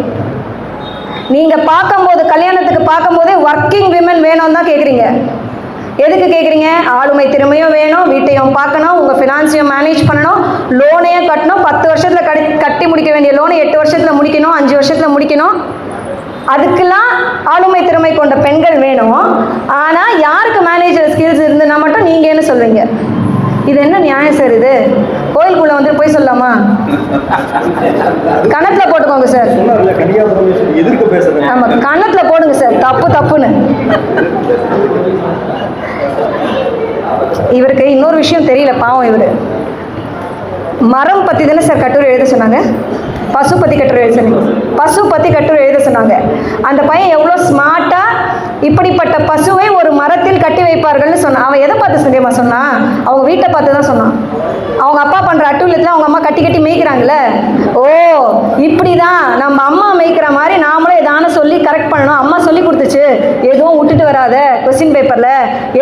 நீங்கள் பார்க்கும்போது கல்யாணத்துக்கு பார்க்கும்போதே ஒர்க்கிங் விமன் வேணும்னு தான் கேட்குறீங்க. எதுக்கு கேட்குறீங்க? ஆளுமை திறமையும் வேணும், வீட்டையும் பார்க்கணும், உங்கள் ஃபினான்ஸையும் மேனேஜ் பண்ணணும், லோனையும் கட்டணும். 10 வருஷத்தில் கட்டி முடிக்க வேண்டிய லோனை 8 வருஷத்தில் முடிக்கணும், 5 வருஷத்தில் முடிக்கணும். அதுக்கெல்லாம் ஆளுமை திறமை கொண்ட பெண்கள் வேணும். ஆனால் யாருக்கு மேனேஜர் ஸ்கில்ஸ் இருந்துன்னா மட்டும் நீங்கள் என்ன சொல்வீங்க? இது என்ன நியாயம் சார்? இது கோயிலுக்குள்ளே வந்து போய் சொல்லலாமா? கணத்தில் போட்டுக்கோங்க சார். ஆமாம், கணத்தில் போடுங்க சார். தப்புன்னு. இவருக்கு இன்னொரு விஷயம் தெரியல, பாவம். இவர் மரம் பற்றி தானே சார் கட்டுரை எழுத சொன்னாங்க? பசு பற்றி கட்டுரை எழுத சொன்னாங்க. பசு பற்றி கட்டுரை எழுத சொன்னாங்க. அந்த பையன் எவ்வளோ ஸ்மார்ட்டாக இப்படிப்பட்ட பசுவை ஒரு மரத்தில் கட்டி வைப்பார்கள்னு சொன்னான். அவன் எதை பார்த்து சந்தேகமா சொன்னான்? அவங்க வீட்டை பார்த்து தான் சொன்னான். அவங்க அப்பா பண்ணுற அட்டூழியத்தில் அவங்க அம்மா கட்டி கட்டி மேய்க்கிறாங்கல்ல. ஓ, இப்படி தான் நம்ம அம்மா மேய்க்கிற மாதிரி நாமளும் எதான சொல்லி கரெக்ட் பண்ணணும். அம்மா சொல்லி கொடுத்துச்சு, எதுவும் விட்டுட்டு வராத, கொஸ்டின் பேப்பரில்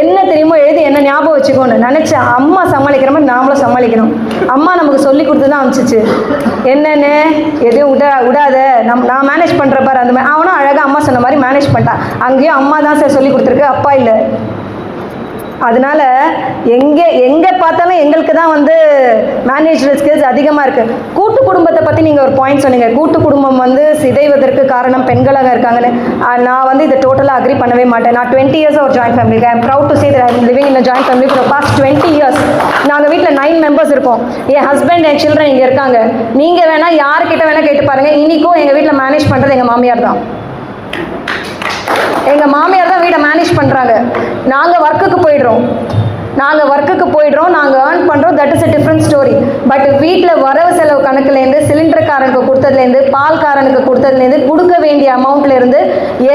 என்ன தெரியுமோ எழுதி என்ன ஞாபகம் வச்சுக்கோன்னு நினச்சா அம்மா சமாளிக்கிற மாதிரி நாமளும் சமாளிக்கணும். அம்மா நமக்கு சொல்லி கொடுத்து தான் அனுப்பிச்சிச்சு. என்னென்னு எதுவும் விடாத, நான் மேனேஜ் பண்ணுற பாரு. அந்த மாதிரி அவனும் அழகாக அம்மா சொன்ன மாதிரி மேனேஜ் பண்ணிட்டான். அங்கேயும் அம்மா தான் சார் சொல்லி கொடுத்துருக்கு, அப்பா இல்லை. அதனால எங்கே பார்த்தாலும் எங்களுக்கு தான் வந்து மேனேஜரல் ஸ்கில்ஸ் அதிகமாக இருக்குது. கூட்டு குடும்பத்தை பற்றி நீங்கள் ஒரு பாயிண்ட் சொன்னீங்க. கூட்டு குடும்பம் வந்து சிதைவதற்கு காரணம் பெண்களாக இருக்காங்கன்னு. நான் வந்து இதை டோட்டலாக அக்ரி பண்ணவே மாட்டேன். நான் 20 years ஒரு joint family. I am proud to say that I am living in a joint family for past 20 years. நாங்கள் வீட்டில் 9 members இருக்கோம். என் ஹஸ்பண்ட், என் சில்ட்ரன் இங்கே இருக்காங்க. நீங்கள் வேணால் யார்கிட்ட வேணால் கேட்டு பாருங்கள். இன்றைக்கும் எங்கள் வீட்டில் மேனேஜ் பண்ணுறது எங்கள் மாமியார் தான். எங்கள் மாமியார் தான் வீடை மேனேஜ் பண்ணுறாங்க. நாங்கள் ஒர்க்குக்கு போயிடுறோம், நாங்கள் ஏர்ன் பண்ணுறோம். That is a different story. But வீட்டில் வரவு செலவு கணக்குலேருந்து, சிலிண்டருக்காரனுக்கு கொடுத்ததுலேருந்து, பால்காரனுக்கு கொடுத்ததுலேருந்து, கொடுக்க வேண்டிய அமௌண்ட்லேருந்து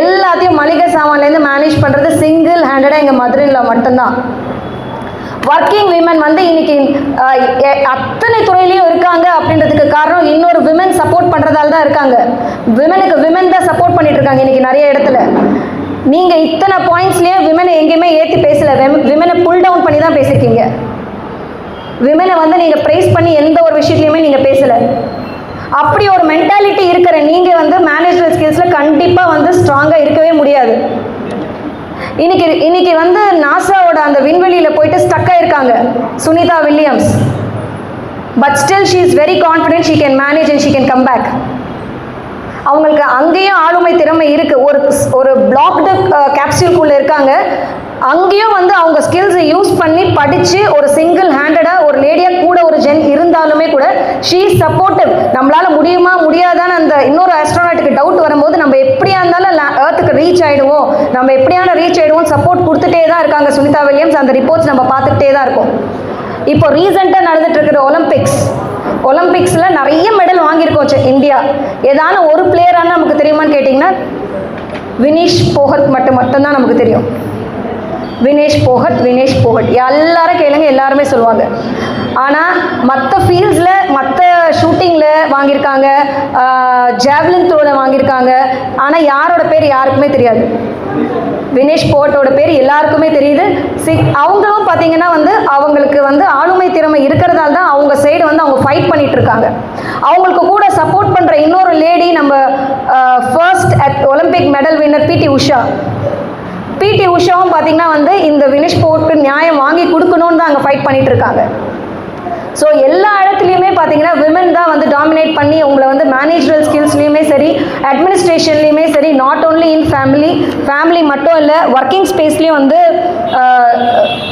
எல்லாத்தையும் மளிகை சாமான்லேருந்து மேனேஜ் பண்ணுறது சிங்கிள் ஹேண்டடாக எங்கள் மதுரையில் மட்டும்தான். ஒர்க்கிங் விமன் வந்து இன்னைக்கு அத்தனை துறையிலையும் இருக்காங்க அப்படின்றதுக்கு காரணம் இன்னொரு விமன் சப்போர்ட் பண்ணுறதால தான் இருக்காங்க. விமன் தான் சப்போர்ட் பண்ணிட்டு இருக்காங்க இன்னைக்கு நிறைய இடத்துல. நீங்கள் இத்தனை பாயிண்ட்ஸ்லேயே விமனை எங்கேயுமே ஏற்றி பேசலை. விமனை புல் டவுன் பண்ணி தான் பேசியிருக்கீங்க. விமனை வந்து நீங்கள் ப்ரைஸ் பண்ணி எந்த ஒரு விஷயத்துலையுமே நீங்கள் பேசலை. அப்படி ஒரு மென்டாலிட்டி இருக்கிற நீங்கள் வந்து மேனேஜ்மெண்ட் ஸ்கில்ஸில் கண்டிப்பாக வந்து ஸ்ட்ராங்காக இருக்கவே முடியாது. இன்னைக்கு வந்து நாசாவோட அந்த விண்வெளியில் போயிட்டு ஸ்டக் ஆயிருக்காங்க Sunita Williams. But still she is very confident, she can manage and she can come back. அவங்களுக்கு அங்கேயும் ஆளுமை திறமை இருக்குது. ஒரு பிளாக்டு கேப்சூல்குள்ளே இருக்காங்க. அங்கேயும் வந்து அவங்க ஸ்கில்ஸை யூஸ் பண்ணி படித்து ஒரு சிங்கிள் ஹேண்டடாக ஒரு லேடியாக கூட ஒரு ஜென் இருந்தாலுமே கூட ஷீ இஸ் சப்போர்ட்டிவ். நம்மளால் முடியுமா முடியாதான்னு அந்த இன்னொரு ஆஸ்ட்ரோனாட்டுக்கு டவுட் வரும்போது நம்ம எப்படியா இருந்தாலும் ஏர்த்துக்கு ரீச் ஆகிடுவோம், நம்ம எப்படியான ரீச் ஆகிடுவோம் சப்போர்ட் கொடுத்துட்டே தான் இருக்காங்க சுனிதா வில்லியம்ஸ். அந்த ரிப்போர்ட்ஸ் நம்ம பார்த்துக்கிட்டே தான் இருக்கோம். இப்போ ரீசெண்டாக நடந்துட்டு இருக்கிற ஒலிம்பிக்ஸில் நிறைய மெடல் வாங்கியிருக்கோம் இந்தியா. ஏதான ஒரு பிளேயரான நமக்கு தெரியுமான்னு கேட்டிங்கன்னா வினேஷ் போகத் மட்டும்தான் நமக்கு தெரியும். வினேஷ் போகட் எல்லாரும் கேளுங்க, எல்லாருமே சொல்லுவாங்க. ஆனால் மற்ற ஃபீல்ட்ஸில், மற்ற ஷூட்டிங்கில் வாங்கியிருக்காங்க, ஜாவ்லின் த்ரோவில் வாங்கியிருக்காங்க. ஆனால் யாரோட பேர் யாருக்குமே தெரியாது. வினேஷ் போகட்டோட பேர் எல்லாருக்குமே தெரியுது. அவங்களும் பார்த்தீங்கன்னா வந்து அவங்களுக்கு வந்து ஆளுமை திறமை இருக்கிறதால தான் அவங்க சைடு வந்து அவங்க ஃபைட் பண்ணிட்டு இருக்காங்க. அவங்களுக்கு கூட சப்போர்ட் பண்ணுற இன்னொரு லேடி நம்ம ஃபர்ஸ்ட் ஒலிம்பிக் மெடல் வின்னர் பிடி உஷாவும் பார்த்தீங்கன்னா வந்து இந்த வினேஷ் போகட்க்கு நியாயம் வாங்கி கொடுக்கணும்னு தான் அங்கே ஃபைட் பண்ணிட்டு இருக்காங்க. ஸோ எல்லா இடத்துலையுமே பார்த்தீங்கன்னா விமன் தான் வந்து டாமினேட் பண்ணி உங்களை வந்து மேனேஜரல் ஸ்கில்ஸ்லையுமே சரி, அட்மினிஸ்ட்ரேஷன்லையுமே சரி, நாட் ஓன்லி இன் ஃபேமிலி மட்டும் இல்லை, ஒர்க்கிங் ஸ்பேஸ்லேயும் வந்து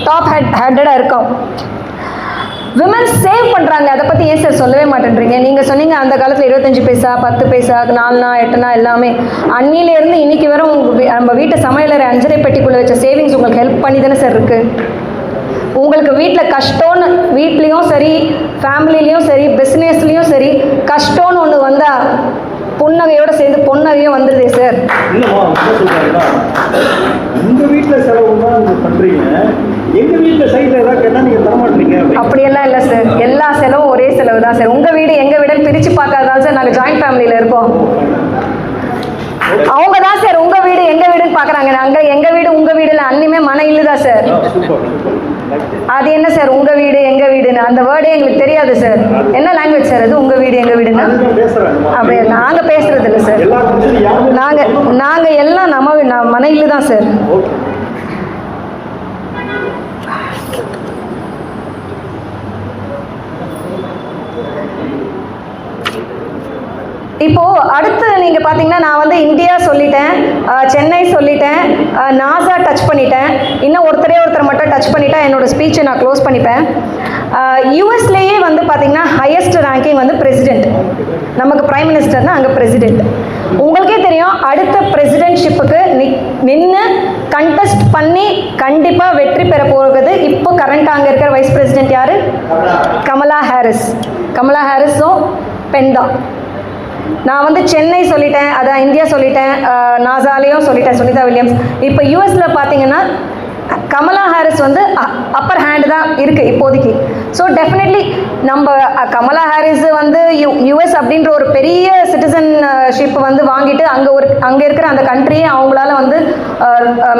டாப் ஹெட்டடாக இருக்கும். விமன் சேவ் பண்ணுறாங்க. அதை பற்றி ஏன் சார் சொல்லவே மாட்டேன்றீங்க? நீங்கள் சொன்னீங்க அந்த காலத்தில் 25 பைசா, 10 பைசா, 4 8 எல்லாமே. அன்னிலேருந்து இன்னைக்கு வரும் நம்ம வீட்டு சமையலறை 5.5 பெட்டிக்குள்ளே வச்ச சேவிங்ஸ் உங்களுக்கு ஹெல்ப் பண்ணி தானே சார் இருக்குது. உங்களுக்கு வீட்டில் கஷ்டம்னு, வீட்லேயும் சரி, ஃபேமிலிலையும் சரி, பிஸ்னஸ்லேயும் சரி, கஷ்டம்னு ஒன்று வந்தால் புன்னகையோடு சேர்ந்து பொன்னகையும் வந்துடுதே சார். இல்லைம்மா, என்ன சொல்கிறாங்கன்னா உங்கள் வீட்டில் செலவு தான் நீங்கள் பண்ணுறீங்க, எங்கள் வீட்டில் சைடில் ஏதாவது கேட்டால் நீங்கள் தரமாட்டீங்க. அப்படியெல்லாம் இல்லை சார். எல்லா செலவும் ஒரே செலவு தான் சார். உங்கள் வீடு எங்கள் வீடுன்னு பிரித்து பார்க்காதான் சார் நாங்கள் ஜாயின்ட் ஃபேமிலியில் இருக்கோம். அவங்க தான் சார் உங்கள் வீடு எங்க வீடுன்னு பாக்குறாங்க. நாங்க எங்க வீடு உங்க வீடுல அன்னிமே மன இல்லுதான் சார். அது என்ன சார் உங்க வீடு எங்க வீடுன்னு அந்த வேர்டே எங்களுக்கு தெரியாது சார். என்ன லாங்குவேஜ் சார் அது உங்க வீடு எங்க வீடுன்னா? அப்படி நாங்க பேசுறது இல்லை சார். நாங்க எல்லாம் நம்ம மன இல்லுதான் சார். இப்போ அடுத்து நீங்க பாத்தீங்கன்னா நான் வந்து இந்தியா சொல்லிட்டேன், சென்னை சொல்லிட்டேன், நாசா டச் பண்ணிட்டேன். இன்னும் ஒருத்தர் மட்டும் டச் பண்ணிட்டா என்னோட ஸ்பீச்சை நான் க்ளோஸ் பண்ணிப்பேன். யூஎஸ்லேயே வந்து பார்த்தீங்கன்னா ஹையஸ்ட் ரேங்கிங் வந்து பிரசிடென்ட். நமக்கு பிரைம் மினிஸ்டர்னா அங்கே பிரசிடென்ட். உங்களுக்கே தெரியும் அடுத்த பிரசிடென்ட்ஷிப்புக்கு நின்று கண்டெஸ்ட் பண்ணி கண்டிப்பாக வெற்றி பெற போகிறது இப்போ கரண்ட் அங்கே இருக்கிற வைஸ் பிரசிடென்ட் யார்? கமலா ஹாரிஸ். கமலா ஹாரிஸும் பெண் தான். நான் வந்து சென்னை சொல்லிட்டேன், அதான் இந்தியா சொல்லிட்டேன், நாசாலையும் சொல்லிட்டேன் சுனிதா வில்லியம்ஸ். இப்போ யூஎஸில் பார்த்தீங்கன்னா கமலா ஹாரிஸ் வந்து அப்பர் ஹேண்டு தான் இருக்குது இப்போதைக்கு. ஸோ டெஃபினெட்லி நம்ம கமலா ஹாரிஸ் வந்து யூஎஸ் அப்படின்ற ஒரு பெரிய சிட்டிசன்ஷிப் வந்து வாங்கிட்டு அங்கே இருக்கிற அந்த கண்ட்ரியை அவங்களால வந்து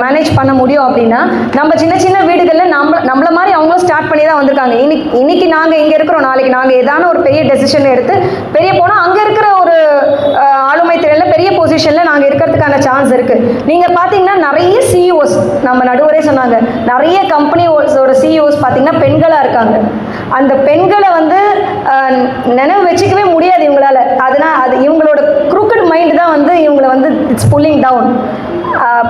மேனேஜ் பண்ண முடியும் அப்படின்னா நம்ம சின்ன சின்ன வீடுகளில் நம்மள மாதிரி அவங்களும் ஸ்டார்ட் பண்ணி தான் வந்திருக்காங்க. இன்னைக்கு நாங்கள் இங்கே இருக்கிறோம், நாளைக்கு நாங்கள் ஏதான ஒரு பெரிய டெசிஷன் எடுத்து பெரிய போனால் அங்கே இருக்கிற ஒரு ஆளுமை திறனில் பெரிய பொசிஷனில் நாங்கள் இருக்கிறதுக்கான சான்ஸ் இருக்குது. நீங்கள் பார்த்தீங்கன்னா நிறைய சிஇஓஸ் நம்ம நடுவரே சொன்னாங்க, நிறைய கம்பெனியோட சிஇஓஸ் பார்த்தீங்கன்னா பெண்களாக இருக்காங்க. அந்த பெண்களை வந்து நினைவு வச்சுக்கவே முடியாது இவங்களால. அதனால் அது இவங்களோட குரூக்கட் மைண்ட் தான் வந்து இவங்களை வந்து இட்ஸ் புல்லிங் டவுன்.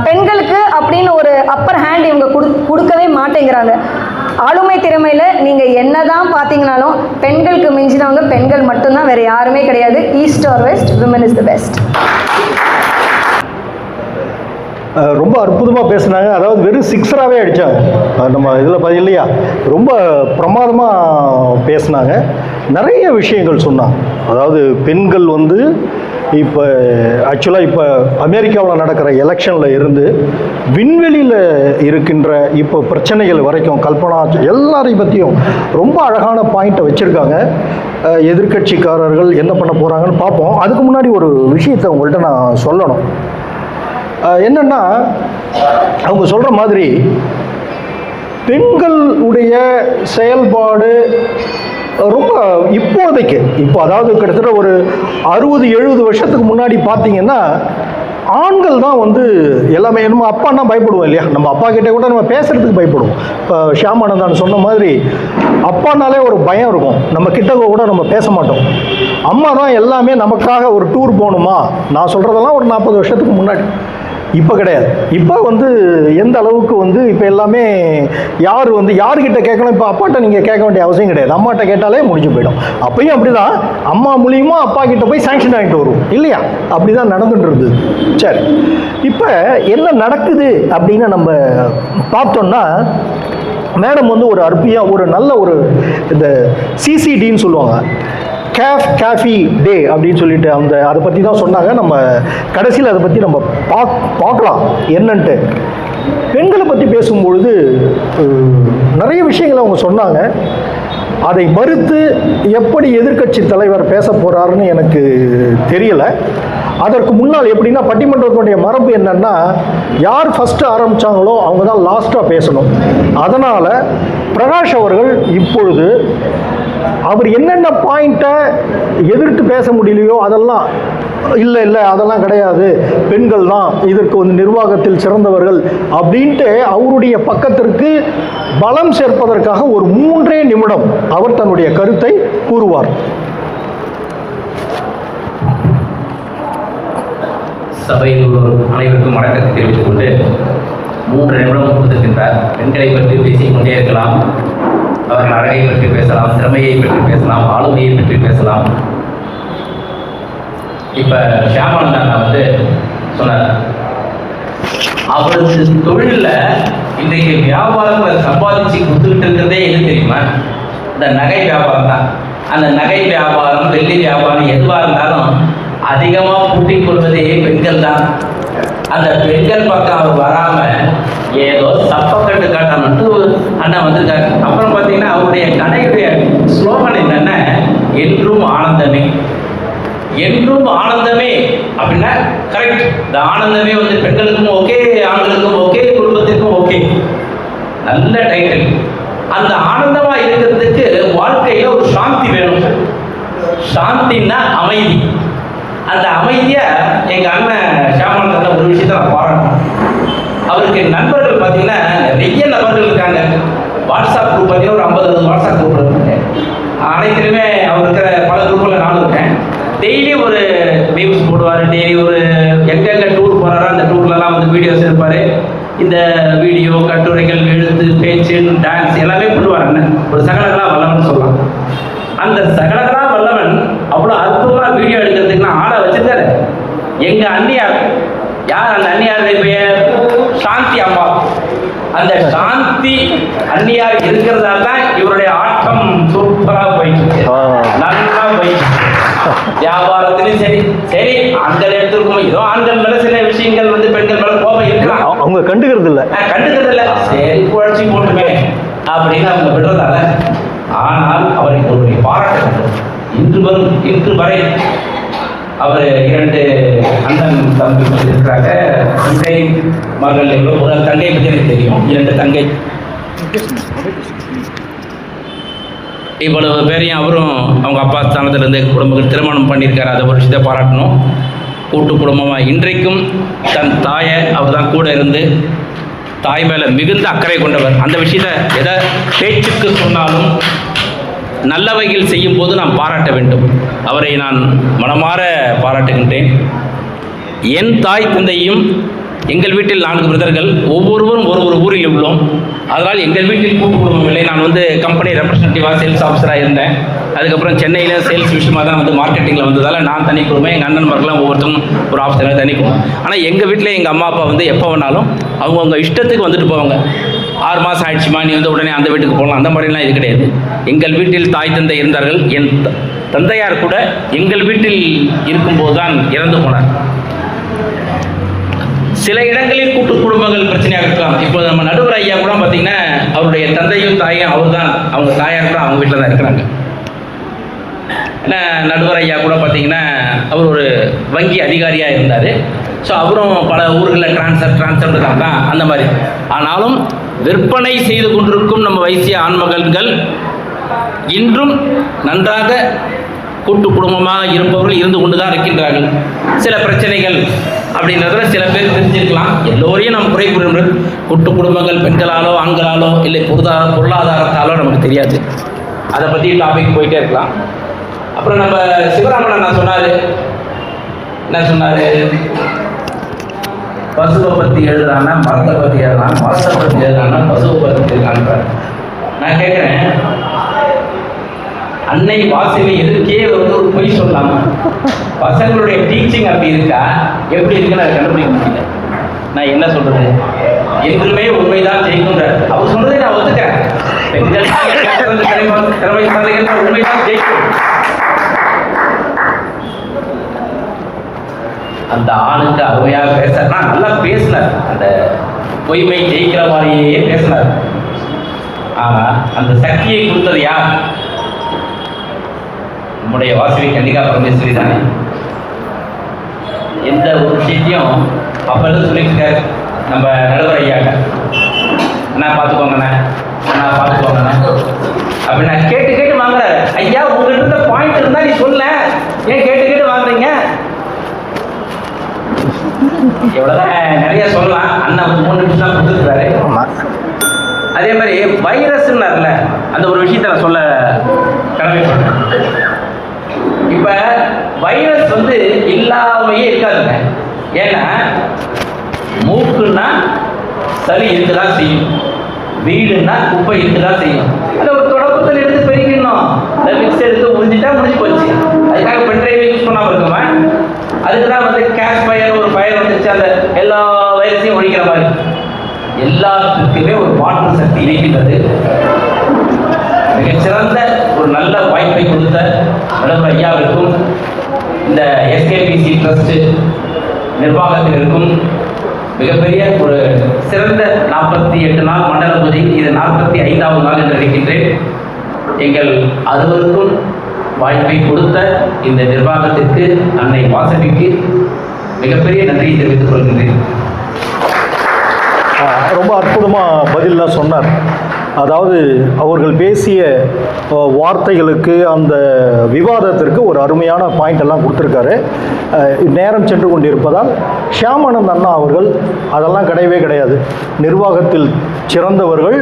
பெண்களுக்கு அப்படின்னு ஒரு அப்பர் ஹேண்ட் இவங்க கொடுக்கவே மாட்டேங்கிறாங்க. ஆளுமை திறமையில் நீங்கள் என்னதான் பார்த்தீங்கன்னாலும் பெண்களுக்கு மிஞ்சினவங்க பெண்கள் மட்டும்தான், வேறு யாருமே கிடையாது. East or west, women is the best. ரொம்ப அற்புதமாக பேசுனாங்க. அதாவது வெறும் சிக்ஸராகவே அடித்தாங்க. நம்ம இதில் பார்த்து இல்லையா, ரொம்ப பிரமாதமாக பேசுனாங்க. நிறைய விஷயங்கள் சொன்னாங்க. அதாவது பெண்கள் வந்து இப்போ ஆக்சுவலாக இப்போ அமெரிக்காவில் நடக்கிற எலெக்ஷனில் இருந்து விண்வெளியில் இருக்கின்ற இப்போ பிரச்சனைகள் வரைக்கும் கல்பனா எல்லாரையும் பற்றியும் ரொம்ப அழகான பாயிண்ட்டை வச்சுருக்காங்க. எதிர்கட்சிக்காரர்கள் என்ன பண்ண போகிறாங்கன்னு பார்ப்போம். அதுக்கு முன்னாடி ஒரு விஷயத்தை உங்கள்கிட்ட நான் சொல்லணும். என்னன்னா அவங்க சொல்கிற மாதிரி பெண்களுடைய செயல்பாடு ரொம்ப இப்போதைக்கு அதாவது கிட்டத்தட்ட ஒரு 60-70 வருஷத்துக்கு முன்னாடி பார்த்தீங்கன்னா ஆண்கள் தான் வந்து எல்லாமே. நம்ம அப்பான்னா பயப்படுவோம் இல்லையா, நம்ம அப்பா கிட்டே கூட நம்ம பேசுகிறதுக்கு பயப்படுவோம். இப்போ ஷியாமானந்தான் சொன்ன மாதிரி அப்பானாலே ஒரு பயம் இருக்கும், நம்ம கிட்ட கூட நம்ம பேச மாட்டோம். அம்மா தான் எல்லாமே. நமக்காக ஒரு டூர் போகணுமா, நான் சொல்கிறதெல்லாம் ஒரு 40 வருஷத்துக்கு முன்னாடி. இப்போ கிடையாது. இப்போ வந்து எந்த அளவுக்கு வந்து இப்போ எல்லாமே யார்கிட்ட கேட்கணும். இப்போ அப்பாட்ட நீங்கள் கேட்க வேண்டிய அவசியம் கிடையாது, அம்மாட்ட கேட்டாலே முடிஞ்சு போயிடும். அப்பயும் அப்படி தான் அம்மா மூலியமாக அப்பா கிட்ட போய் சாங்ஷன் ஆகிட்டு வருவோம் இல்லையா, அப்படி தான் நடந்துட்டு இருந்தது. சரி, இப்போ என்ன நடக்குது அப்படின்னு நம்ம பார்த்தோம்னா மேடம் வந்து ஒரு நல்ல இந்த சிசிடின்னு சொல்லுவாங்க, காஃபி டே அப்படின்னு சொல்லிட்டு அதை பற்றி தான் சொன்னாங்க. நம்ம கடைசியில் அதை பற்றி நம்ம பார்க்கலாம் என்னன்ட்டு. பெண்களை பற்றி பேசும்பொழுது நிறைய விஷயங்களை அவங்க சொன்னாங்க. அதை மறுத்து எப்படி எதிர்க்கட்சி தலைவர் பேச போகிறாருன்னு எனக்கு தெரியலை. அதற்கு முன்னால் எப்படின்னா பட்டிமன்றத்தினுடைய மரபு என்னன்னா யார் ஃபஸ்ட்டு ஆரம்பித்தாங்களோ அவங்க தான் லாஸ்ட்டாக பேசணும். அதனால் பிரகாஷ் அவர்கள் இப்பொழுது அவர் என்னென்ன பாயிண்ட்டை எதிர்த்து பேச முடியலையோ அதெல்லாம் இல்லை அதெல்லாம் கிடையாது, பெண்கள் தான் இதற்கு வந்து நிர்வாகத்தில் சிறந்தவர்கள் அப்படின்ட்டு அவருடைய பக்கத்திற்கு பலம் சேர்ப்பதற்காக ஒரு 3 நிமிடம் அவர் தன்னுடைய கருத்தை கூறுவார். சபையில் உள்ளோர் அனைவருக்கும் வணக்கத்தை தெரிவித்துக் கொண்டு 3 நிமிடம் கொடுத்திருக்கின்றார். பெண்களை பற்றி பேசிக்கொண்டே இருக்கலாம். அவர்கள் அழகை பற்றி பேசலாம், திறமையை பற்றி பேசலாம், ஆளுமையை பற்றி பேசலாம். இப்போ ஷியாமானந்தா வந்து சொன்னார், அவரது தொழிலில் இன்றைக்கு வியாபாரங்களை சம்பாதிச்சு கொடுத்துக்கிட்டு இருக்கிறதே எது தெரியுமா? இந்த நகை வியாபாரம் தான். அந்த நகை வியாபாரம், வெள்ளி வியாபாரம் எதுவாக இருந்தாலும் அதிகமாக கூட்டிக் கொள்வதே பெண்கள் தான். அந்த பெண்கள் பக்கம் அவர் வராமல் ஏதோ சப்பக்கட்டு காட்டணும்ட்டு அண்ணா வந்திருக்காரு. அப்புறம் பார்த்தீங்கன்னா அவருடைய கடையுடைய ஸ்லோகன் என்னென்ன, என்றும் ஆனந்தமே. என்றும் ஆனந்தமே அப்படின்னா கரெக்ட். இந்த ஆனந்தமே வந்து பெண்களுக்கும் ஓகே, ஆண்களுக்கும் ஓகே, குடும்பத்திற்கும் ஓகே. நல்ல டைட்டில். அந்த ஆனந்தமா இருக்கிறதுக்கு வாழ்க்கையில ஒரு சாந்தி வேணும். சாந்தின்னா அமைதி. அந்த அமைதியை எங்க அண்ணன் ஷியாமளன் ஒரு விஷயத்த நான் பாராட்டணும். அவருக்கு நண்பர்கள் பார்த்தீங்கன்னா நிறைய நபர்கள் இருக்காங்க. வாட்ஸ்அப் குரூப் பார்த்தீங்கன்னா ஒரு 50 வாட்ஸ்அப் குரூப் இருக்காங்க. அனைத்திலுமே அவர் இருக்கிற பல குரூப்பில் நானும் இருக்கேன். டெய்லி ஒரு மீம்ஸ் போடுவார். டெய்லி ஒரு எங்கெங்கே டூர் போகிறாரோ அந்த டூர்லலாம் வந்து வீடியோஸ் எடுப்பார். இந்த வீடியோ, கட்டுரைகள், எழுத்து, பேச்சு, டான்ஸ் எல்லாமே பண்ணுவார். அண்ணன் ஒரு சகலகலா வல்லவன் சொல்லலாம். அந்த சகலகலா வல்லவன் அவ்வளோ அற்புதமாக வீடியோ எடுக்கிறதுக்கு நான் ஆளை வச்சிருக்காரு. எங்கள் அண்ணியார், யார் அந்த அண்ணியாருடைய பெயர்? சாந்தி அம்மா. அந்த சாந்தி அண்ணியார் இருக்கிறதால தான் இவருடைய ஆட்டம் சூப்பராக போயிட்டு, நல்லா போயிட்டு. வியாபாரத்திலும் சரி சரி ஆண்கள் எடுத்துருக்கோம். ஏதோ ஆண்கள் மேல சில விஷயங்கள் வந்து பெண்கள் மேல கோபம் இருக்கலாம். அவங்க கண்டுக்கிறது இல்லை. சரி குழச்சி போட்டுமே அப்படின்னு அவங்க விடுறதால. ஆனால் அவரை ஒருவரை பாராட்ட வேண்டும். இன்று வரை அவர் 2 அண்ணன் தம்பி இருக்கிறாங்க. தங்கை மகள் எவ்வளோ, ஒரு தங்கை பற்றி எனக்கு தெரியும். 2 தங்கை. இவ்வளவு பேரையும் அவரும் அவங்க அப்பா ஸ்தானத்திலிருந்து குடும்பங்கள் திருமணம் பண்ணியிருக்காரு. அதை ஒரு விஷயத்தை பாராட்டணும். கூட்டு குடும்பமாக இன்றைக்கும் தன் தாயை அவர் தான் கூட இருந்து தாய் மேலே மிகுந்த அக்கறை கொண்டவர். அந்த விஷயத்தை எதை பேச்சுக்கு சொன்னாலும் நல்லவைகள் செய்யும் போது நாம் பாராட்ட வேண்டும். அவரை நான் மனமாற பாராட்டுகின்றேன். என் தாய் தந்தையும், எங்கள் வீட்டில் 4 பிரதர்கள், ஒவ்வொருவரும் ஒரு ஊரில் உள்ளோம். அதனால் எங்கள் வீட்டில் கூட்டு குடும்பம் இல்லை. நான் வந்து கம்பெனி ரெப்ரஸன்டேட்டிவாக சேல்ஸ் ஆஃபீஸராக இருந்தேன். அதுக்கப்புறம் சென்னையில் சேல்ஸ் விஷயமாக தான் வந்து மார்க்கெட்டிங்கில் வந்ததால் நான் தனி குடும்பம், எங்கள் அண்ணன்மார்கள்லாம் ஒவ்வொருத்தரும் ஒரு ஆஃபீஸராக தனி குடும்பம். ஆனால் எங்கள் வீட்டில் எங்கள் அம்மா அப்பா வந்து எப்போ வேணாலும் அவங்கவுங்க இஷ்டத்துக்கு வந்துட்டு போவாங்க. 6 மாதம் ஆயிடுச்சுமா நீ வந்து உடனே அந்த வீட்டுக்கு போகலாம், அந்த மாதிரிலாம் இது கிடையாது. எங்கள் வீட்டில் தாய் தந்தை இருந்தார்கள். என் தந்தையார் கூட எங்கள் வீட்டில் இருக்கும்போது தான் இறந்து போனார். சில இடங்களில் கூட்டு குடும்பங்கள் பிரச்சனையாக இருக்கலாம். இப்போ நம்ம நடுவர் ஐயா கூட பார்த்தீங்கன்னா அவருடைய தந்தையும் தாயும் அவர் தான், அவங்க தாயார் கூட அவங்க வீட்டில் தான் இருக்கிறாங்க. ஏன்னா நடுவர் ஐயா கூட பார்த்தீங்கன்னா அவர் ஒரு வங்கி அதிகாரியாக இருந்தார். ஸோ அவரும் பல ஊர்களில் டிரான்ஸ்ஃபர் தான் அந்த மாதிரி. ஆனாலும் விற்பனை செய்து கொண்டிருக்கும் நம்ம வைசிய ஆண்மகன்கள் இன்றும் நன்றாக கூட்டு குடும்பமாக இருப்பவர்கள் இருந்து கொண்டு தான் இருக்கின்றார்கள். சில பிரச்சனைகள் அப்படின்றதுல சில பேர் தெரிஞ்சிருக்கலாம். எல்லோரையும் நம்ம குறை கூறுகின்ற கூட்டு குடும்பங்கள் பெண்களாலோ ஆண்களாலோ இல்லை பொருளாதாரத்தாலோ நமக்கு தெரியாது. அதை பற்றி டாபிக் போயிட்டே இருக்கலாம். அப்புறம் நம்ம சிவராமன் நான் சொன்னார், என்ன சொன்னார்? பசுவை பற்றி எழுதுறான்னா மரத்தை பற்றி எழுதுறான், மரத்தை பற்றி எழுதுறான்னா பசுவை பற்றி எழுதுறான்றார். நான் கேட்குறேன், அன்னை வாசவி எதுக்கே வந்து ஒரு பொய் சொல்லலாமா? பசங்களுடைய டீச்சிங் அப்படி இருக்கா, எப்படி இருக்குன்னு அதை கண்டுபிடிக்க முடியல. நான் என்ன சொல்றது? என்றுமே உண்மைதான் ஜெயிக்கும்ன்றார். அவர் சொல்றதை நான் ஒத்துக்கிறேன். பெண்கள் திறமைசாலிகள் உண்மைதான் ஜெயிக்கும். அந்த ஆணுக்கு அருமையாக பேசுறா, நல்லா பேசினார். அந்த பொய்மை ஜெயிக்கிற மாதிரியே பேசினார். ஆனா அந்த சக்தியை கொடுத்தது யார்? நம்முடைய வாசவி கன்னிகா பரமேஸ்வரி தானே. எந்த ஒரு விஷயத்தையும் அப்பெல்லாம் சொல்லியிருக்காரு நம்ம நடுவர் ஐயாங்க. அண்ணா பார்த்துக்கோங்கண்ணா, அண்ணா பார்த்துக்கோங்கண்ணா அப்படி நான் கேட்டு வாங்குறாரு. ஐயா உங்கள்கிட்ட இருந்த பாயிண்ட் இருந்தா நீ சொல்ல, ஏன் கேட்டு வாங்குறீங்க? எவ்வளவுதான் நிறைய சொல்லலாம். அண்ணா 3 நிமிஷம் தான் கொடுத்துருக்காரு. அதே மாதிரி வைரஸ்ன்னார்ல, அந்த ஒரு விஷயத்த நான் சொல்ல கடமைப்படுறேன். இப்ப வைரஸ் வந்து இல்லாமையே இருக்காதுங்க. ஏன்னா மூக்குன்னா சளி இருக்குதான் செய்யும், வீடுன்னா குப்பை இருக்குதான் செய்யும். அதை ஒரு தொடக்கத்தில் எடுத்து பெருக்கணும், மிக்ஸ் எடுத்து உறிஞ்சிட்டா முடிஞ்சு போச்சு. அதுக்காக பென்ட்ரைவ் யூஸ் பண்ணாமல் இருக்குமா? அதுக்கு தான் வந்து கேஷ் ஃபயர் ஒரு ஃபயர் வந்துச்சு, அந்த எல்லா வைரஸையும் ஒழிக்கிற மாதிரி. எல்லாத்துக்குமே ஒரு மாற்று சக்தி இருக்கின்றது. மிகச்சிறந்த ஒரு நல்ல வாய்ப்பை கொடுத்த நடுவர் ஐயாவிற்கும் இந்த எஸ்கேபிசி ட்ரஸ்ட் நிர்வாகத்தினருக்கும் மிகப்பெரிய ஒரு சிறந்த 48 நாள் மண்டல பூஜை, இது 45வது நாள் என்று நினைக்கின்றேன். எங்கள் 60க்கும் வாய்ப்பை கொடுத்த இந்த நிர்வாகத்திற்கு, அன்னை வாசவிக்கு மிகப்பெரிய நன்றியை தெரிவித்துக் கொள்கின்றேன். ரொம்ப அற்புதமாக பதிலெலாம் சொன்னார். அதாவது அவர்கள் பேசிய வார்த்தைகளுக்கு, அந்த விவாதத்திற்கு ஒரு அருமையான பாயிண்ட் எல்லாம் கொடுத்துருக்காரு. நேரம் சென்று கொண்டிருப்பதால் ஷியாமானந்த் அண்ணா அவர்கள் அதெல்லாம் கிடையவே கிடையாது, நிர்வாகத்தில் சிறந்தவர்கள்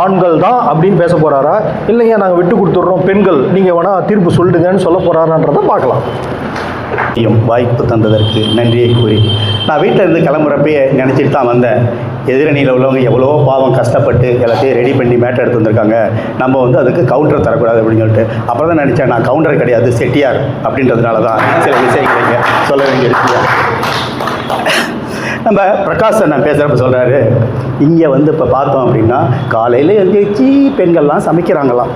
ஆண்கள் தான் அப்படின்னு பேச போகிறாரா, இல்லைங்க நாங்கள் விட்டு கொடுத்துட்றோம் பெண்கள் நீங்கள் வேணால் தீர்ப்பு சொல்லிடுங்கன்னு சொல்ல போகிறாரான்றதை பார்க்கலாம். வாய்ப்பு தந்ததற்கு நன்றியை கூறி, நான் வீட்டில் இருந்து கிளம்புறப்பயே நினச்சிட்டு தான் வந்தேன், எதிரணியில் உள்ளவங்க எவ்வளோ பாவம் கஷ்டப்பட்டு எல்லாத்தையும் ரெடி பண்ணி மேட்டை எடுத்து வந்திருக்காங்க, நம்ம வந்து அதுக்கு கவுண்டர் தரக்கூடாது அப்படின்னு சொல்லிட்டு. அப்புறம் தான் நினச்சேன், நான் கவுண்டர் கிடையாது செட்டியார் அப்படின்றதுனால தான் சில விஷயங்கள் சொல்ல வேண்டியிருக்கு. நம்ம பிரகாஷ் நான் பேசுகிறப்ப சொல்கிறாரு, இங்கே வந்து இப்போ பார்த்தோம் அப்படின்னா காலையில் எழுந்திரிச்சு பெண்கள்லாம் சமைக்கிறாங்களாம்.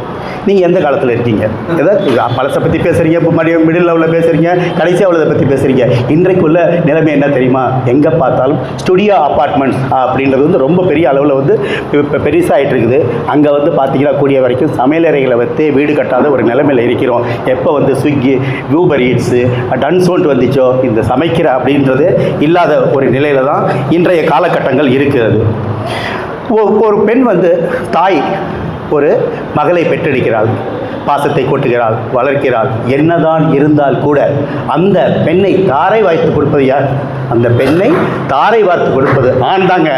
நீங்கள் எந்த காலத்தில் இருக்கீங்க? ஏதாவது பழசை பற்றி பேசுகிறீங்க, இப்போ மறுபடியும் மிடில் லெவலில் பேசுகிறீங்க, கடைசி அவளை பற்றி பேசுகிறீங்க. இன்றைக்குள்ள நிலைமை என்ன தெரியுமா? எங்கே பார்த்தாலும் ஸ்டுடியோ அப்பார்ட்மெண்ட்ஸ் அப்படின்றது வந்து ரொம்ப பெரிய அளவில் வந்து இப்போ பெருசாகிட்டு இருக்குது. அங்கே வந்து பார்த்தீங்கன்னா கூடிய வரைக்கும் சமையலறைகளை வைத்து வீடு கட்டாத ஒரு நிலைமையில் இருக்கிறோம். எப்போ வந்து ஸ்விக்கி, ஊபர் ஈட்ஸு, டன்சோன்ட் வந்துச்சோ, இந்த சமைக்கிற அப்படின்றது இல்லாத ஒரு நிலையில் தான் இன்றைய காலகட்டங்கள் இருக்கிறது. ஒரு பெண் வந்து தாய் ஒரு மகளை பெற்றெடுக்கிறாள், பாசத்தை கொட்டுகிறாள், வளர்க்கிறாள். என்னதான் இருந்தால் கூட அந்த பெண்ணை தாரை வாய்த்து கொடுப்பது யார்? அந்த பெண்ணை தாரை வார்த்து கொடுப்பது ஆண் தாங்க.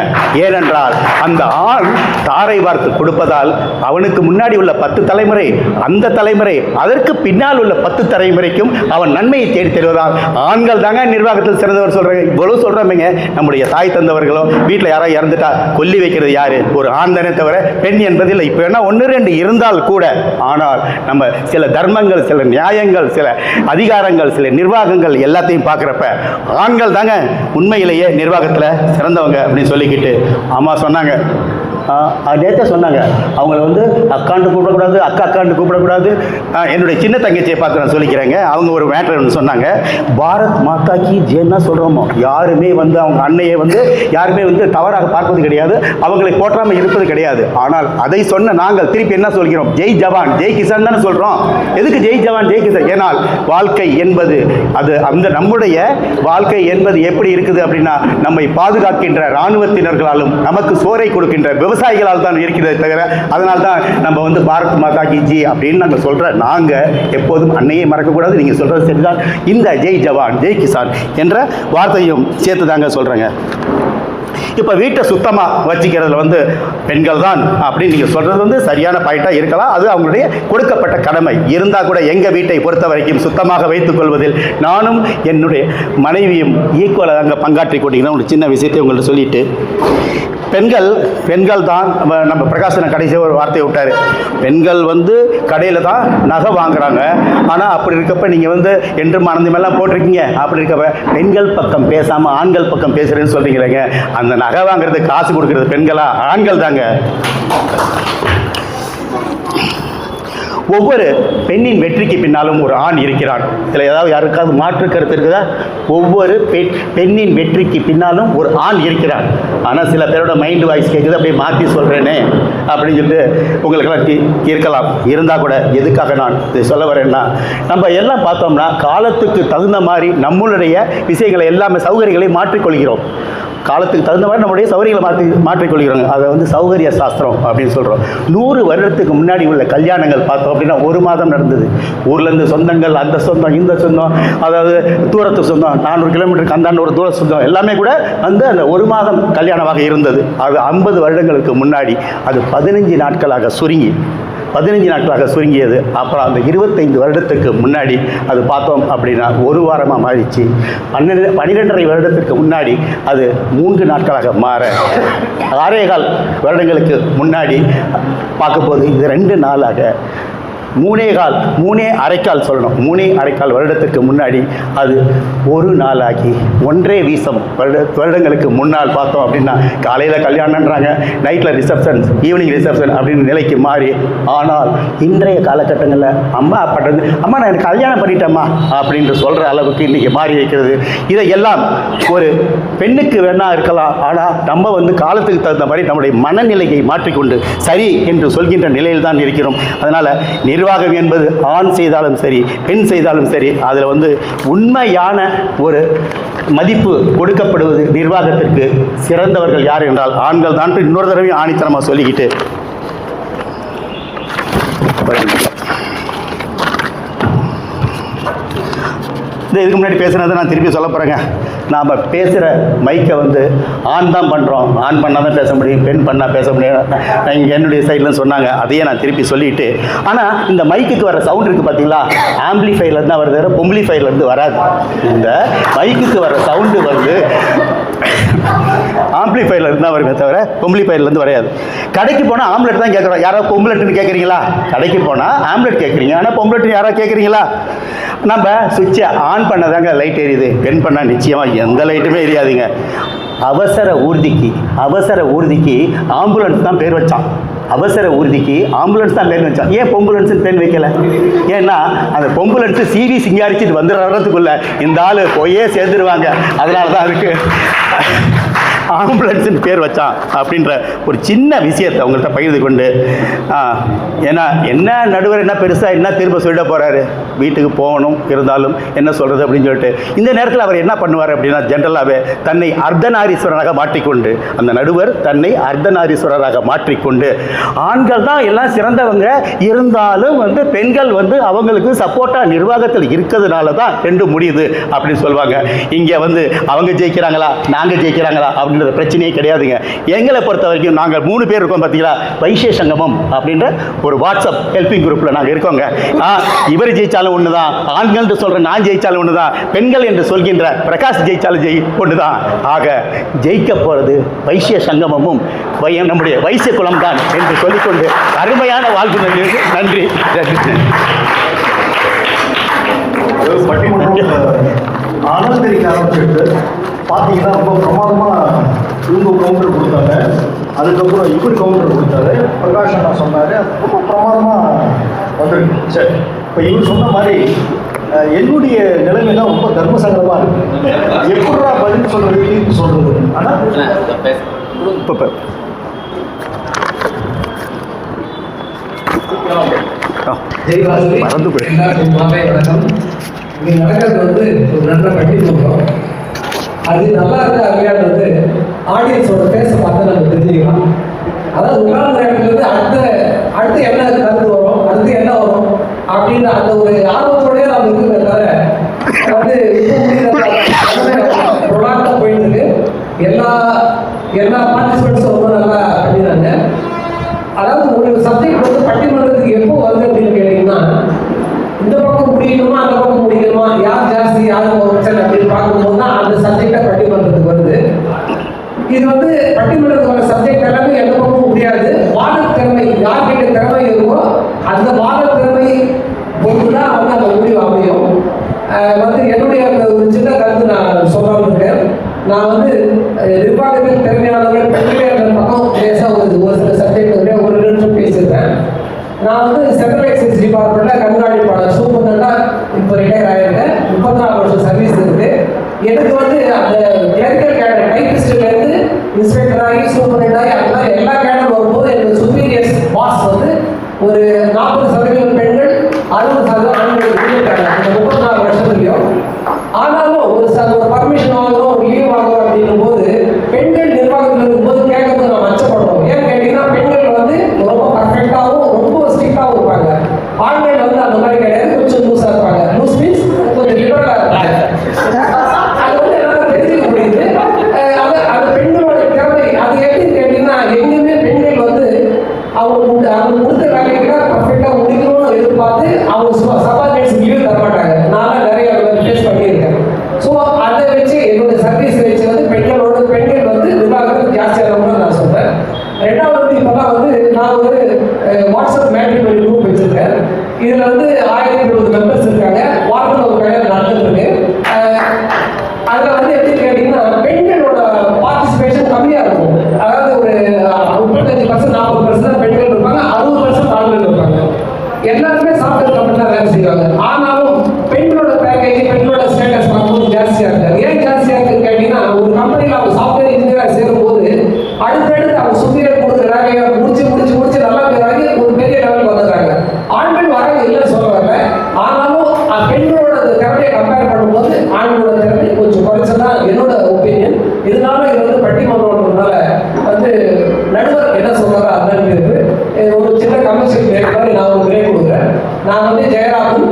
ஏனென்றால் அந்த ஆண் தாரை வார்த்து கொடுப்பதால் அவனுக்கு முன்னாடி உள்ள 10 தலைமுறை, அந்த தலைமுறை, அதற்கு பின்னால் உள்ள 10 தலைமுறைக்கும் அவன் நன்மையை தேடி தருவதால் ஆண்கள் தாங்க நிர்வாகத்தில் சிறந்தவர் சொல்கிறாங்க. இவ்வளவு சொல்கிறோமேங்க, நம்முடைய தாய் தந்தவர்களோ வீட்டில் யாராவது இறந்துட்டா கொல்லி வைக்கிறது யார்? ஒரு ஆண் தானே தவிர பெண் என்பது இல்லை. இப்போ என்ன 1-2 இருந்தால் கூட, ஆனால் நம்ம சில தர்மங்கள், சில நியாயங்கள், சில அதிகாரங்கள், சில நிர்வாகங்கள் எல்லாத்தையும் பார்க்குறப்ப ஆண்கள் தாங்க உண்மையிலேயே நிர்வாகத்தில் சிறந்தவங்க அப்படின்னு சொல்லிக்கிட்டு அம்மா சொன்னாங்க. நேற்று சொன்னாங்க, அவங்கள வந்து அக்காண்டு கூப்பிடக்கூடாது, அக்காண்டு கூப்பிடக்கூடாது. என்னுடைய சின்ன தங்கச்சியை பார்த்து நான் சொல்லிக்கிறேங்க. அவங்க ஒரு மேட்டர் ஒன்று சொன்னாங்க, பாரத் மாதா கி ஜெயன்னா சொல்கிறோமோ, யாருமே வந்து அவங்க அன்னையை வந்து யாருமே வந்து தவறாக பார்ப்பது கிடையாது, அவங்களை போற்றாமல் இருப்பது கிடையாது. ஆனால் அதை சொன்ன நாங்கள் திருப்பி என்ன சொல்கிறோம்? ஜெய் ஜவான் ஜெய் கிசான் தானே சொல்கிறோம். எதுக்கு ஜெய் ஜவான் ஜெய் கிசான்? ஏனால் வாழ்க்கை என்பது அது அந்த நம்முடைய வாழ்க்கை என்பது எப்படி இருக்குது அப்படின்னா, நம்மை பாதுகாக்கின்ற இராணுவத்தினர்களாலும் நமக்கு சோறை கொடுக்கின்ற விவசாயிகளால் தான் இருக்கிறதே தவிர, அதனால் தான் நம்ம வந்து பாரத் மாதா கி ஜி அப்படின்னு நாங்கள் சொல்கிற நாங்கள் எப்போதும் அன்னையை மறக்கக்கூடாது. நீங்கள் சொல்கிறது சரிதான். இந்த ஜெய் ஜவான் ஜெய் கிசான் என்ற வார்த்தையும் சேர்த்து தாங்க சொல்கிறேங்க. இப்போ வீட்டை சுத்தமாக வச்சுக்கிறதுல வந்து பெண்கள் தான் அப்படின்னு நீங்கள் சொல்கிறது வந்து சரியான பாயிண்டாக இருக்கலாம். அது அவங்களுடைய கொடுக்கப்பட்ட கடமை இருந்தால் கூட எங்கள் வீட்டை பொறுத்த வரைக்கும் சுத்தமாக வைத்துக் கொள்வதில் நானும் என்னுடைய மனைவியும் ஈக்குவலாக அங்கே பங்காற்றி கொண்டிருக்கிறோம். ஒரு சின்ன விஷயத்தை உங்கள்கிட்ட சொல்லிட்டு, பெண்கள் தான் நம்ம பிரகாசன கடைசியாக ஒரு வார்த்தையை விட்டார், பெண்கள் வந்து கடையில் தான் நகை வாங்குறாங்க. ஆனால் அப்படி இருக்கப்ப நீங்கள் வந்து என்றும் ஆனந்தமெல்லாம் போட்டிருக்கீங்க. அப்படி இருக்கப்ப பெண்கள் பக்கம் பேசாமல் ஆண்கள் பக்கம் பேசுகிறேன்னு சொல்கிறீங்களேங்க. அந்த நகை வாங்குறது காசு கொடுக்கறது பெண்களா? ஆண்கள் தாங்க. ஒவ்வொரு பெண்ணின் வெற்றிக்கு பின்னாலும் ஒரு ஆண் இருக்கிறான். இதில் ஏதாவது யாருக்காவது மாற்று கருத்து இருக்குதா? ஒவ்வொரு பெண்ணின் வெற்றிக்கு பின்னாலும் ஒரு ஆண் இருக்கிறான். ஆனால் சில பேரோட மைண்டு வாய்ஸ் கேட்குது, அப்படியே மாற்றி சொல்கிறேனே அப்படின்னு சொல்லிட்டு உங்களுக்கெல்லாம் இருக்கலாம். இருந்தால் கூட எதுக்காக நான் இதை சொல்ல வரேன்னா, நம்ம எல்லாம் பார்த்தோம்னா காலத்துக்கு தகுந்த மாதிரி நம்மளுடைய விஷயங்களை எல்லாமே சௌகரியங்களை மாற்றிக்கொள்கிறோம். காலத்துக்கு தகுந்த மாதிரி நம்முடைய சௌகரியங்களை மாற்றிக்கொள்கிறாங்க. அதை வந்து சௌகரிய சாஸ்திரம் அப்படின்னு சொல்கிறோம். 100 வருடத்துக்கு முன்னாடி உள்ள கல்யாணங்கள் பார்த்தோம் அப்படின்னா 1 மாதம் நடந்தது. ஊர்லேருந்து சொந்தங்கள், அந்த சொந்தம் இந்த சொந்தம், அதாவது தூரத்து சொந்தம், 400 கிலோமீட்டருக்கு அந்தாண்ட ஒரு தூர சொந்தம், எல்லாமே கூட வந்து அந்த 1 மாதம் கல்யாணமாக இருந்தது. அது 50 வருடங்களுக்கு முன்னாடி அது 15 நாட்களாக சுருங்கியது. அப்புறம் அந்த 25 வருடத்துக்கு முன்னாடி அது பார்த்தோம் அப்படின்னா 1 வாரமாக மாறிச்சு. 12.5 வருடத்துக்கு முன்னாடி அது 3 நாட்களாக மாற 6.25 வருடங்களுக்கு முன்னாடி பார்க்கும்போது இது 2 நாளாக 3.25 வருடத்துக்கு முன்னாடி அது 1 நாளாகி 1 வீசம் வருடங்களுக்கு முன்னால் பார்த்தோம் அப்படின்னா காலையில் கல்யாணம்ன்றாங்க, நைட்டில் ரிசப்ஷன், ஈவினிங் ரிசப்ஷன் அப்படின்னு நிலைக்கு மாறி. ஆனால் இன்றைய காலகட்டங்களில் அம்மா நான் எனக்கு கல்யாணம் பண்ணிட்டேம்மா அப்படின்ட்டு சொல்கிற அளவுக்கு இன்றைக்கி மாறி இருக்கிறது. இதையெல்லாம் ஒரு பெண்ணுக்கு வேணா இருக்கலாம். ஆனால் நம்ம வந்து காலத்துக்கு தகுந்த மாதிரி நம்முடைய மனநிலையை மாற்றிக்கொண்டு சரி என்று சொல்கின்ற நிலையில் தான் இருக்கிறோம். அதனால் நிர்வாகம் என்பது ஆண் செய்தாலும் சரி பெண் செய்தாலும் சரி அதில் வந்து உண்மையான ஒரு மதிப்பு கொடுக்கப்படுவது நிர்வாகத்திற்கு சிறந்தவர்கள் யார் என்றால் ஆண்கள் தான். இன்னொரு தடவை ஆணித்தனமாக சொல்லிக்கிட்டு இதுக்கு முன்னாடி பேசுனதை நான் திருப்பி சொல்ல போகிறேங்க. நாம் பேசுகிற மைக்கை வந்து ஆன் தான் பண்ணுறோம், ஆன் பண்ணால் தான் பேச முடியும், பெண் பண்ணால் பேச முடியும். இங்கே என்னுடைய சைட்லன்னு சொன்னாங்க, அதையே நான் திருப்பி சொல்லிட்டு, ஆனால் இந்த மைக்குக்கு வர சவுண்ட் இருக்குது பார்த்தீங்களா, ஆம்பிளிஃபைலேருந்து தான் வருது, பொம்பிளிஃபைலேருந்து வராது. இந்த மைக்குக்கு வர சவுண்டு வந்து ஆம்பிளிஃபைலேருந்து தான் வருமே தவிர பொம்பிளிஃபைலேருந்து வரையாது. கடைக்கு போனால் ஆம்லெட் தான் கேட்குறோம். யாராவது பொம்புலெட்டுன்னு கேட்குறீங்களா? கடைக்கு போனால் ஆம்லெட் கேட்குறீங்க, ஆனால் பொம்புலெட்டுன்னு யாராவது கேட்குறீங்களா? நம்ம சுவிட்சை ஆன் பண்ணதாங்க லைட் எரியுது, பெண் பண்ணால் நிச்சயமாக எந்த லைட்டுமே எரியாதுங்க. அவசர ஊர்திக்கு ஆம்புலன்ஸ் தான் பேர் வச்சான். அவசர ஊர்திக்கு ஆம்புலன்ஸ் தான் பேர் வச்சான். ஏன் பொம்புலன்ஸுன்னு பேர் வைக்கல? ஏன்னா அந்த பொம்புலன்ஸு சீவி சிங்காரிச்சிட்டு வந்துடுறதுக்குள்ள இந்த ஆள் போயே சேர்ந்துருவாங்க. அதனால தான் அதுக்கு ஆம்புலன்ஸுன்னு பேர் வச்சான் அப்படின்ற ஒரு சின்ன விஷயத்தை அவங்கள்ட்ட பகிர்ந்து கொண்டு, ஏன்னா என்ன நடுவர் என்ன பெருசாக என்ன திரும்ப சொல்லிட போகிறாரு, வீட்டுக்கு போகணும், இருந்தாலும் என்ன சொல்கிறது அப்படின்னு சொல்லிட்டு இந்த நேரத்தில் அவர் என்ன பண்ணுவார் அப்படின்னா, ஜென்ரலாகவே தன்னை அர்த்தநாரீஸ்வரராக மாற்றிக்கொண்டு, அந்த நடுவர் தன்னை அர்த்தநாரீஸ்வரராக மாற்றிக்கொண்டு, ஆண்கள் தான் எல்லாம் சிறந்தவங்க, இருந்தாலும் வந்து பெண்கள் வந்து அவங்களுக்கு சப்போர்ட்டாக நிர்வாகத்தில் இருக்கிறதுனால தான் ரெண்டு முடியுது அப்படின்னு சொல்லுவாங்க. இங்கே வந்து அவங்க ஜெயிக்கிறாங்களா நாங்கள் ஜெயிக்கிறாங்களா அப்படின்ற பிரச்சனையே கிடையாதுங்க. எங்களை பொறுத்த வரைக்கும் நாங்கள் 3 பேர் இருக்கோம் பார்த்தீங்களா, வைசிய சங்கமம் அப்படின்ற ஒரு வாட்ஸ்அப் ஹெல்பிங் குரூப்பில் நாங்கள் இருக்கோங்க. இவர் ஜெயிச்சாலும் ஒன்று தான், ஆண்கள் என்று சொல்கிற நான் ஜெயிச்சாலும் ஒன்று தான், பெண்கள் என்று சொல்கின்ற பிரகாஷ் ஜெயிச்சாலும் ஒன்று தான். ஆக ஜெயிக்க போகிறது வைசிய சங்கமமும் நம்முடைய வைசிய குலம் தான் என்று சொல்லிக்கொண்டு அருமையான வாழ்வு நன்றி. ஆனந்தரிக்க ஆரம்பிச்சுட்டு பார்த்தீங்கன்னா ரொம்ப பிரமாதமாக இவங்க கவுண்டர் கொடுத்தாங்க, அதுக்கப்புறம் இவர் கவுண்டர் கொடுத்தாரு, பிரகாஷ் அண்ணா சொன்னார், ரொம்ப பிரமாதமாக வந்துருக்கு. சரி, இப்போ இவர் சொன்ன மாதிரி என்னுடைய நிலைமை தான் ரொம்ப தர்மசங்கரமாக இருக்குது. எப்படா பதில் சொல்கிறது, தீர்ப்பு சொல்கிறது. ஆனால் இப்போ மறந்து வணக்கம். இங்கே நடக்கிறது வந்து ஒரு நல்ல பட்டி சொல்கிறோம். அது நல்லா இருக்கு அருமையானது. ஆடியன்ஸோட பேச பார்த்து நம்ம தெரிஞ்சுக்கலாம். அதாவது உட்கார்ந்த இடத்துலேருந்து அடுத்து என்ன கருத்து வரும், அடுத்து என்ன வரும் அப்படின்ற அந்த ஒரு ஆர்வத்தோடய நம்ம இருக்குமே தவிர வந்து ப்ரொலாக்டாக போயிட்டு இருக்கு. எல்லா பார்ட்டிசிபெண்ட்ஸும் ரொம்ப நல்லா பண்ணிடுறாங்க. அதாவது ஒரு சப்ஜெக்ட் வந்து பட்டிமன்றத்துக்கு எப்போ வருது அப்படின்னு கேட்டீங்கன்னா, இந்த பக்கம் முடிக்கணுமா அந்த பக்கம் முடிக்கணுமா, யார் ஜாஸ்தி யார் குறைச்சல் அப்படின்னு பார்க்கும்போது தான் அந்த சப்ஜெக்டை பட்டிமன்றத்துக்கு வருது. இது வந்து பட்டிமன்றத்துக்கு வர சப்ஜெக்ட் எல்லாமே எந்த பக்கமும் முடியாது. வாத திறமை, யார்கிட்ட திறமை இருக்கோ அந்த வாத திறமை பொறுத்து தான் வந்து அந்த முடிவு அமையும். வந்து என்னுடைய ஒரு சின்ன கருத்து நான் சொல்லலாம்னு இருக்கேன். நான் வந்து நிர்வாகத்தில் திறமையானவர்கள் பெண்களே அந்த பக்கம் பேச ஒரு சில சப்ஜெக்ட் வந்து ஒரு நிமிஷம் பேசியிருக்கேன். நான் வந்து சென்ட்ரல் எக்ஸைஸ் டிபார்ட்மெண்ட்டில் கண்காணிப்பாளர் சூப்பர்டெண்டாக இப்போ ரிட்டையர் ஆகியிருக்கேன். 34 வருஷம் சர்வீஸ் இருக்குது. எனக்கு வந்து அந்த கிளரிக்கல் கேடர் டைப்பிஸ்ட்லேருந்து இன்ஸ்பெக்டர் ஆகி சூப்பர்டெண்டாகி அதெல்லாம் எல்லா கேடர் வரும்போது எனக்கு சுப்பீரியர்ஸ் பாஸ் வந்து ஒரு 40% பெண்கள் 60% ஆண்கள் இருக்காங்க இந்த 34 வருஷத்துலையும். ஆனாலும் ஒரு பர்மிஷன் வாங்குறோம், ஒரு லீவ் வாங்குறோம் அப்படின்னும் போது பெண்கள் நிர்வாகத்தில் இருக்கும்போது கேட்கறது நம்ம அச்சப்படுறோம். ஏன்னு கேட்டீங்கன்னா பெண்கள் வந்து ரொம்ப பர்ஃபெக்டாகவும் ரொம்ப ஸ்ட்ரிக்டாகவும் இருப்பாங்க. ஆண்கள் வந்து அந்த மாதிரி கிடையாது, கொஞ்சம் லூஸாக இருப்பாங்க. லூஸ் மீன்ஸ் கொஞ்சம் லிபரலாக இருப்பாங்க. அது வந்து என்னால் தெரிஞ்சுக்க முடியுது. அது பெண்களோட திறமை. அது எப்படின்னு கேட்டீங்கன்னா, எங்கேயுமே பெண்கள் வந்து அவங்க கொடுத்த வேலைகளை பர்ஃபெக்டாக முடிக்கணும்னு எதிர்பார்த்து அவங்க சபார்டினேட்ஸ் லீவ் தர மாட்டாங்க. நான் நிறைய ஃபேஸ் பண்ணியிருக்கேன். ஸோ அதை வச்சு என்னோட சர்வீஸ் வச்சு வந்து பெண்கள் வந்து நிர்வாகத்துக்கு ஜாஸ்தியானவங்க நான் சொல்றேன். ரெண்டாவது வந்து இப்போதான் வந்து நான் ஒரு வாட்ஸ்அப் மேட்ரிமோனி குரூப் வச்சிருக்கேன். இதில் வந்து 1020 மெம்பர்ஸ் இருக்காங்க. வாரத்தில் ஒரு கல்யாணம் நடந்துட்டு இருக்கு. அதில் வந்து எப்படி கேட்டீங்கன்னா பெண்களோட பார்ட்டிசிபேஷன் கம்மியாக இருக்கும். அதாவது ஒரு 35% 40% பெண்கள் இருப்பாங்க, 60% ஆண்கள் இருப்பாங்க. எல்லாருமே சாஃப்ட்வேர் கம்பெனியில் வேலை செய்வாங்க. ஆனாலும் பெண்களோட பேக்கேஜ், பெண்களோட ஸ்டேட்டஸ் பார்க்கும்போது ஜாஸ்தியாக இருக்காது. ஏன் ஜாஸ்தியாக இருக்குன்னு கேட்டீங்கன்னா, ஒரு கம்பெனியில் அவங்க சாஃப்ட்வேர் இன்ஜினியராக சேரும்போது அடுத்தடுத்து அவங்க சுப்பீரியர் கொடுக்குற வேலையை முடிச்சு நல்லா பேராகி ஒரு பெரிய லெவலுக்கு வந்துடுறாங்க. ஆண்கள் வராங்க ஒரு சின்ன கமர்ஷியல் பிரேக் மாதிரி நான் ஒரு பிரேக் கொடுக்குறேன். நான் வந்து ஜெயராமன்,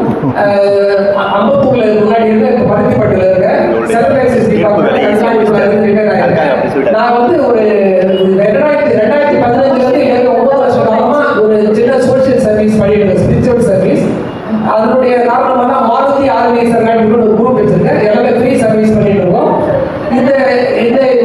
அம்பத்தூர்ல முன்னாடி இருந்த பருத்திப்பட்டில் இருக்க சர்வீசஸ் டிபார்ட்மெண்ட். நான் வந்து ஒரு 2015 வந்து எனக்கு 9 வருஷ காலமா ஒரு சின்ன சோசியல் சர்வீஸ் பண்ணிட்டு இருக்கேன், ஸ்பிரிச்சுவல் சர்வீஸ். அதனுடைய காரணமாக தான் மாருதி ஆர்வி சர்வீஸ் ஒரு குரூப் வச்சிருக்கேன். எல்லாமே ஃப்ரீ சர்வீஸ் பண்ணிட்டு இருக்கோம். இந்த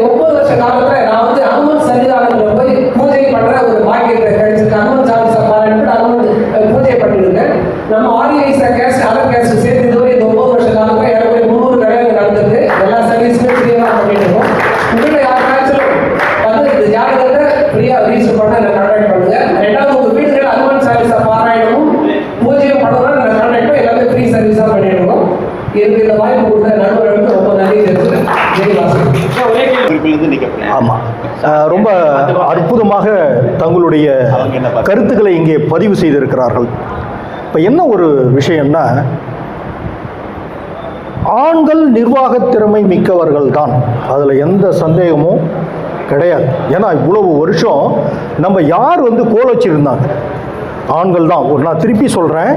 9 வருஷ காலத்துல நான் வந்து அனுமன் சன்னிதானத்துல போய் பூஜை பண்ற ஒரு பாக்கியத்தை கிடைச்சிருக்கேன். அனுமன் சாமி பாராயணம் அனுமன் பூஜை பண்ணிட்டு இருக்கேன். நம்ம ஆர்விஐஸ் கேஸ்ட் அதர் கேஸ்ட் சேர்த்து இதுவரை இந்த 9 வருஷ காலத்துல எனக்கு 300 கல்யாணம் நடந்திருக்கு. எல்லா சர்வீஸுமே ஃப்ரீயாக பண்ணிட்டு இருக்கோம். உங்களை யாருக்காச்சும் வந்து இந்த ஜாதகத்தை ஃப்ரீயா ரீச் பண்ண என்ன கான்டாக்ட் பண்ணுங்க. ரெண்டாவது உங்க வீடுகள் அனுமன் சாமி பாராயணமும் பூஜையும் பண்ணணும்னா நான் கான்டாக்ட் பண்ணி எல்லாமே ஃப்ரீ சர்வீஸா பண்ணிட்டு இருக்கோம். எனக்கு இந்த வாய்ப்பு கொடுத்த நடுவர்களுக்கு ரொம்ப நன்றி தெரிவிச்சுக்கிறேன். ஆமாம், ரொம்ப அற்புதமாக தங்களுடைய கருத்துக்களை இங்கே பதிவு செய்திருக்கிறார்கள். இப்போ என்ன ஒரு விஷயம்னா, ஆண்கள் நிர்வாக திறமை மிக்கவர்கள் தான், அதில் எந்த சந்தேகமும் கிடையாது. ஏன்னா இவ்வளவு வருஷம் நம்ம யார் வந்து கோல் வச்சிருந்தாங்க? ஆண்கள் தான். நான் திருப்பி சொல்கிறேன்,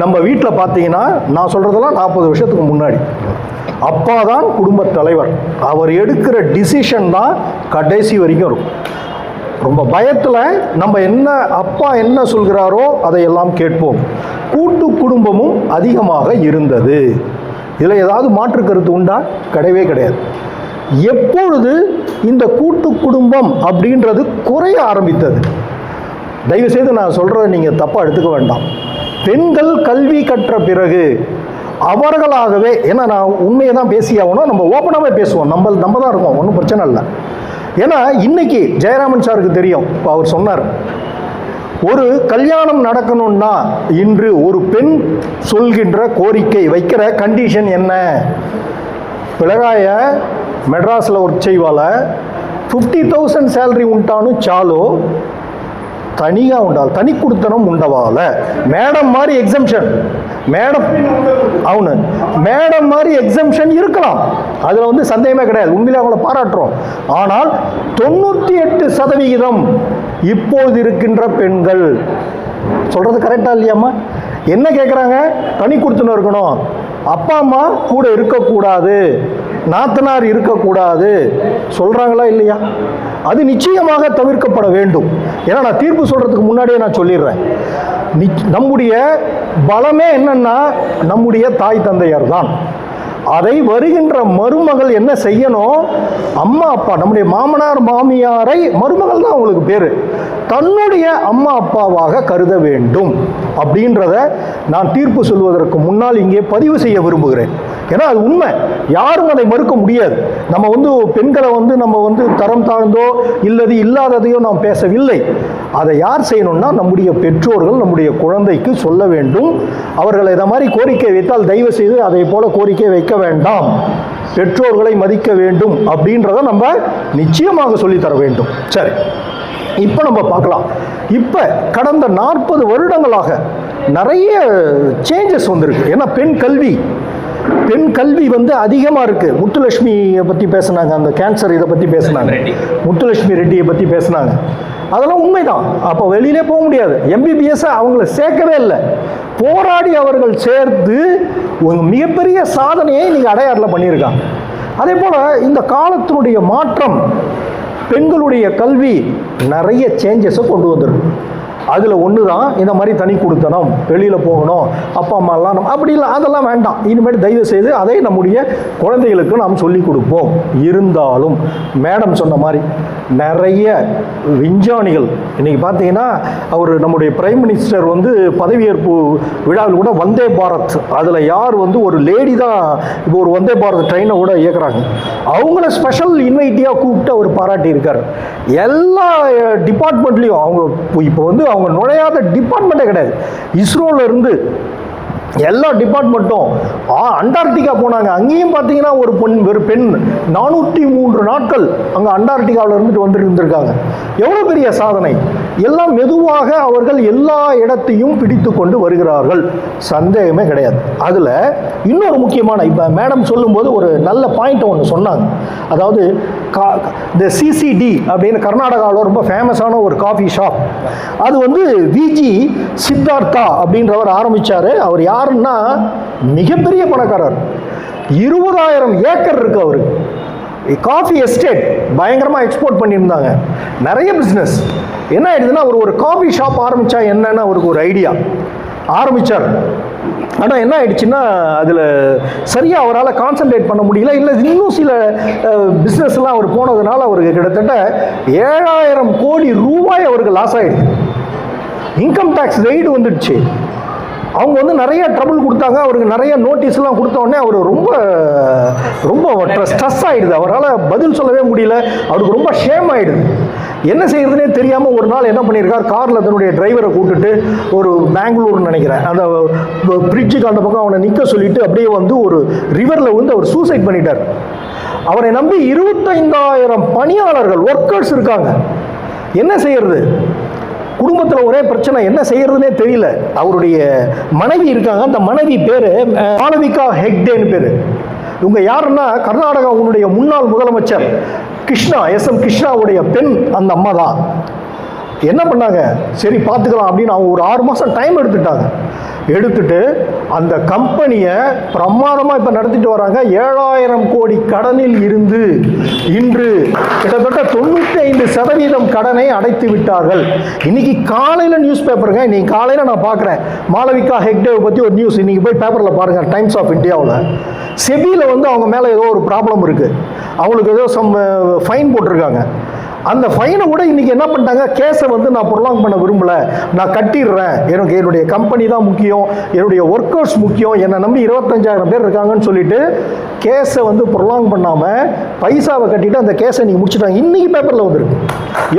நம்ம வீட்டில் பார்த்தீங்கன்னா நான் சொல்கிறதெல்லாம் 40 வருஷத்துக்கு முன்னாடி அப்பா தான் குடும்ப தலைவர். அவர் எடுக்கிற டிசிஷன் தான் கடைசி வரைக்கும் இருக்கும். ரொம்ப பயத்தில் நம்ம அப்பா என்ன சொல்கிறாரோ அதையெல்லாம் கேட்போம். கூட்டு குடும்பமும் அதிகமாக இருந்தது. இதில் ஏதாவது மாற்று கருத்து உண்டா? கிடையவே கிடையாது. எப்பொழுது இந்த கூட்டு குடும்பம் அப்படின்றது குறைய ஆரம்பித்தது? தயவுசெய்து நான் சொல்கிறத நீங்கள் தப்பாக எடுத்துக்க வேண்டாம். பெண்கள் கல்வி கற்ற பிறகு அவர்களாகவே, ஏன்னா நான் உண்மையை தான் பேசி ஆகணும், நம்ம ஓப்பனாகவே பேசுவோம், நம்ம தான் இருக்கோம், ஒன்றும் பிரச்சனை இல்லை. ஏன்னா இன்னைக்கு ஜெயராமன் சாருக்கு தெரியும். இப்போ அவர் சொன்னார், ஒரு கல்யாணம் நடக்கணும்னா இன்று ஒரு பெண் சொல்கின்ற கோரிக்கை வைக்கிற கண்டிஷன் என்ன? பிளராய மெட்ராஸில் ஒர்க் செய்வால 50,000 சேலரி உண்டானு சாலோ தனியாக உண்டால் தனி கொடுத்தனும் உண்டவால மேடம் மாதிரி எக்ஸம்ஷன், மேடம் மாதிரி எக்ஸம்ஷன் இருக்கலாம், அதில் வந்து சந்தேகமே கிடையாது. உண்மையிலே அவங்கள பாராட்டுறோம். ஆனால் 98% இப்போது இருக்கின்ற பெண்கள் சொல்றது கரெக்டா இல்லையாம்மா? என்ன கேட்குறாங்க? தனி கொடுத்துன்னு இருக்கணும், அப்பா அம்மா கூட இருக்கக்கூடாது, நாத்தனார் இருக்கக்கூடாது சொல்றாங்களா இல்லையா? அது நிச்சயமாக தவிர்க்கப்பட வேண்டும். ஏன்னா நான் தீர்ப்பு சொல்றதுக்கு முன்னாடியே நான் சொல்லிடுறேன், நம்முடைய பலமே என்னன்னா நம்முடைய தாய் தந்தையர் தான். அதை வருகின்ற மருமகள் என்ன செய்யணும்? அம்மா அப்பா, நம்முடைய மாமனார் மாமியாரை, மருமகள் தான் அவங்களுக்கு பேரு, தன்னுடைய அம்மா அப்பாவாக கருத வேண்டும் அப்படின்றத நான் தீர்ப்பு சொல்வதற்கு முன்னால் இங்கே பதிவு செய்ய விரும்புகிறேன். ஏன்னா அது உண்மை, யாரும் அதை மறுக்க முடியாது. நம்ம வந்து பெண்களை வந்து நம்ம வந்து தரம் தாழ்ந்தோ இல்லது இல்லாததையோ நாம் பேசவில்லை. அதை யார் செய்யணும்னா நம்முடைய பெற்றோர்கள் நம்முடைய குழந்தைக்கு சொல்ல வேண்டும். அவர்கள் இதை மாதிரி கோரிக்கை வைத்தால் தயவு செய்து அதை போல கோரிக்கை வைக்க வேண்டாம், பெற்றோர்களை மதிக்க வேண்டும் அப்படின்றத நம்ம நிச்சயமாக சொல்லித்தர வேண்டும். சரி, இப்போ நம்ம பார்க்கலாம். இப்போ கடந்த 40 வருடங்களாக நிறைய சேஞ்சஸ் வந்திருக்கு. ஏன்னா பெண் கல்வி வந்து அதிகமாக இருக்குது. முத்துலட்சுமியை பற்றி பேசுனாங்க, அந்த கேன்சர் இதை பற்றி பேசுனாங்க, முத்துலட்சுமி ரெட்டியை பற்றி பேசுனாங்க. அதெல்லாம் உண்மைதான். அப்போ வெளியிலே போக முடியாது. MBBS அவங்கள சேர்க்கவே இல்லை, போராடி அவர்கள் சேர்த்து மிகப்பெரிய சாதனையை நீங்கள் அடையாறில் பண்ணியிருக்காங்க. அதே போல் இந்த காலத்தினுடைய மாற்றம், பெண்களுடைய கல்வி நிறைய சேஞ்சஸை கொண்டு வந்திருக்கு. அதில் ஒன்று தான் இந்த மாதிரி தனி கொடுத்தனம், வெளியில் போகணும், அப்பா அம்மாலாம் அப்படி இல்லை, அதெல்லாம் வேண்டாம். இனிமேல் தயவு செய்து அதை நம்முடைய குழந்தைகளுக்கு நாம் சொல்லிக் கொடுப்போம். இருந்தாலும் மேடம் சொன்ன மாதிரி நிறைய விஞ்ஞானிகள் இன்றைக்கி பார்த்தீங்கன்னா, அவர் நம்முடைய பிரைம் மினிஸ்டர் வந்து பதவியேற்பு விழாவில் கூட வந்தே பாரத், அதில் யார் வந்து ஒரு லேடி தான் இப்போ ஒரு வந்தே பாரத் ட்ரெயினை கூட இயக்குறாங்க, அவங்கள ஸ்பெஷல் இன்வைட்டியாக கூப்பிட்டு அவர் பாராட்டியிருக்கார். எல்லா டிபார்ட்மெண்ட்லேயும் அவங்க இப்போ வந்து அவங்க நுழையாத டிபார்ட்மெண்ட்டே கிடையாது. இஸ்ரோல இருந்து எல்லா டிபார்ட்மெண்ட்டும் அண்டார்டிகா போனாங்க. அங்கேயும் பார்த்தீங்கன்னா ஒரு பெண் 403 நாட்கள் அங்கே அண்டார்டிகாவில் இருந்துட்டு வந்துட்டு இருந்திருக்காங்க. எவ்வளோ பெரிய சாதனை! எல்லாம் மெதுவாக அவர்கள் எல்லா இடத்தையும் பிடித்து கொண்டு வருகிறார்கள், சந்தேகமே கிடையாது. அதில் இன்னொரு முக்கியமான, இப்போ மேடம் சொல்லும்போது ஒரு நல்ல பாயிண்ட் ஒன்று சொன்னாங்க. அதாவது இந்த சிசிடி அப்படின்னு கர்நாடகாவில் ரொம்ப ஃபேமஸான ஒரு காஃபி ஷாப், அது வந்து விஜி சித்தார்த்தா அப்படின்றவர் ஆரம்பித்தார். அவர் யாருன்னா மிகப்பெரிய பணக்காரர், 20,000 ஏக்கர் இருக்கு அவருக்கு. காஃபி எஸ்டேட் பயங்கரமாக எக்ஸ்போர்ட் பண்ணியிருந்தாங்க, நிறைய பிஸ்னஸ். என்ன ஆயிடுதுன்னா ஒரு காஃபி ஷாப் ஆரம்பித்தா என்னன்னு அவருக்கு ஒரு ஐடியா ஆரம்பித்தார். ஆனால் என்ன ஆயிடுச்சுன்னா அதில் சரியாக அவரால் கான்சன்ட்ரேட் பண்ண முடியல, இல்லை இன்னும் சில பிஸ்னஸ்லாம் அவர் போனதுனால அவருக்கு கிட்டத்தட்ட 7,000 கோடி ரூபாய் அவருக்கு லாஸ் ஆகிடுது. இன்கம் டேக்ஸ் ரெய்டு வந்துடுச்சு. அவங்க வந்து நிறைய ட்ரபிள் கொடுத்தாங்க, அவருக்கு நிறைய நோட்டீஸ்லாம் கொடுத்தோடனே அவர் ரொம்ப ஸ்ட்ரெஸ் ஆகிடுது. அவரால் பதில் சொல்லவே முடியல, அவருக்கு ரொம்ப ஷேம் ஆகிடுது. என்ன செய்யறதுனே தெரியாமல் ஒரு நாள் என்ன பண்ணியிருக்கார், காரில் தன்னுடைய டிரைவரை கூப்பிட்டுட்டு ஒரு பெங்களூர்னு நினைக்கிறேன், அந்த பிரிட்ஜுக்கு அந்த பக்கம் அவனை நிற்க சொல்லிட்டு அப்படியே வந்து ஒரு ரிவரில் வந்து அவர் சூசைட் பண்ணிட்டார். அவரை நம்பி 25,000 பணியாளர்கள் ஒர்க்கர்ஸ் இருக்காங்க. என்ன செய்யறது? குடும்பத்தில் ஒரே பிரச்சனை, என்ன செய்யறதுனே தெரியல. அவருடைய மனைவி இருக்காங்க, அந்த மனைவி பேர் மாளவிகா ஹெக்டேன்னு பேர். இவங்க யாருன்னா கர்நாடகாவுடைய முன்னாள் முதலமைச்சர் கிருஷ்ணா, SM கிருஷ்ணாவுடைய பெண் அந்த அம்மா தான். என்ன பண்ணாங்க, சரி பார்த்துக்கலாம் அப்படின்னு அவங்க ஒரு 6 மாதம் டைம் எடுத்துட்டு அந்த கம்பெனியை பிரமாதமாக இப்போ நடத்திட்டு வராங்க. 7,000 கோடி கடனில் இருந்து இன்று கிட்டத்தட்ட 95% கடனை அடைத்து விட்டார்கள். இன்னைக்கு காலையில் நியூஸ் பேப்பருங்க, இன்னைக்கு காலையில் நான் பார்க்குறேன் மாளவிகா ஹெக்டேவை பற்றி ஒரு நியூஸ். இன்னைக்கு போய் பேப்பரில் பாருங்கள், டைம்ஸ் ஆஃப் இந்தியாவில் செபியில் வந்து அவங்க மேலே ஏதோ ஒரு ப்ராப்ளம் இருக்குது, அவங்களுக்கு ஏதோ ஃபைன் போட்டிருக்காங்க. அந்த ஃபைனை கூட இன்னைக்கு என்ன பண்ணிட்டாங்க, கேஸை வந்து நான் ப்ரொலாங் பண்ண விரும்பலை, நான் கட்டிடுறேன், எனக்கு என்னுடைய கம்பெனி தான் முக்கியம், என்னுடைய ஒர்க்கர்ஸ் முக்கியம், என்னை நம்பி 25,000 பேர் இருக்காங்கன்னு சொல்லிட்டு கேஸை வந்து ப்ரொலாங் பண்ணாமல் பைசாவை கட்டிட்டு அந்த கேஸை நீங்கள் முடிச்சுட்டாங்க. இன்னைக்கு பேப்பரில் வந்துருக்கு.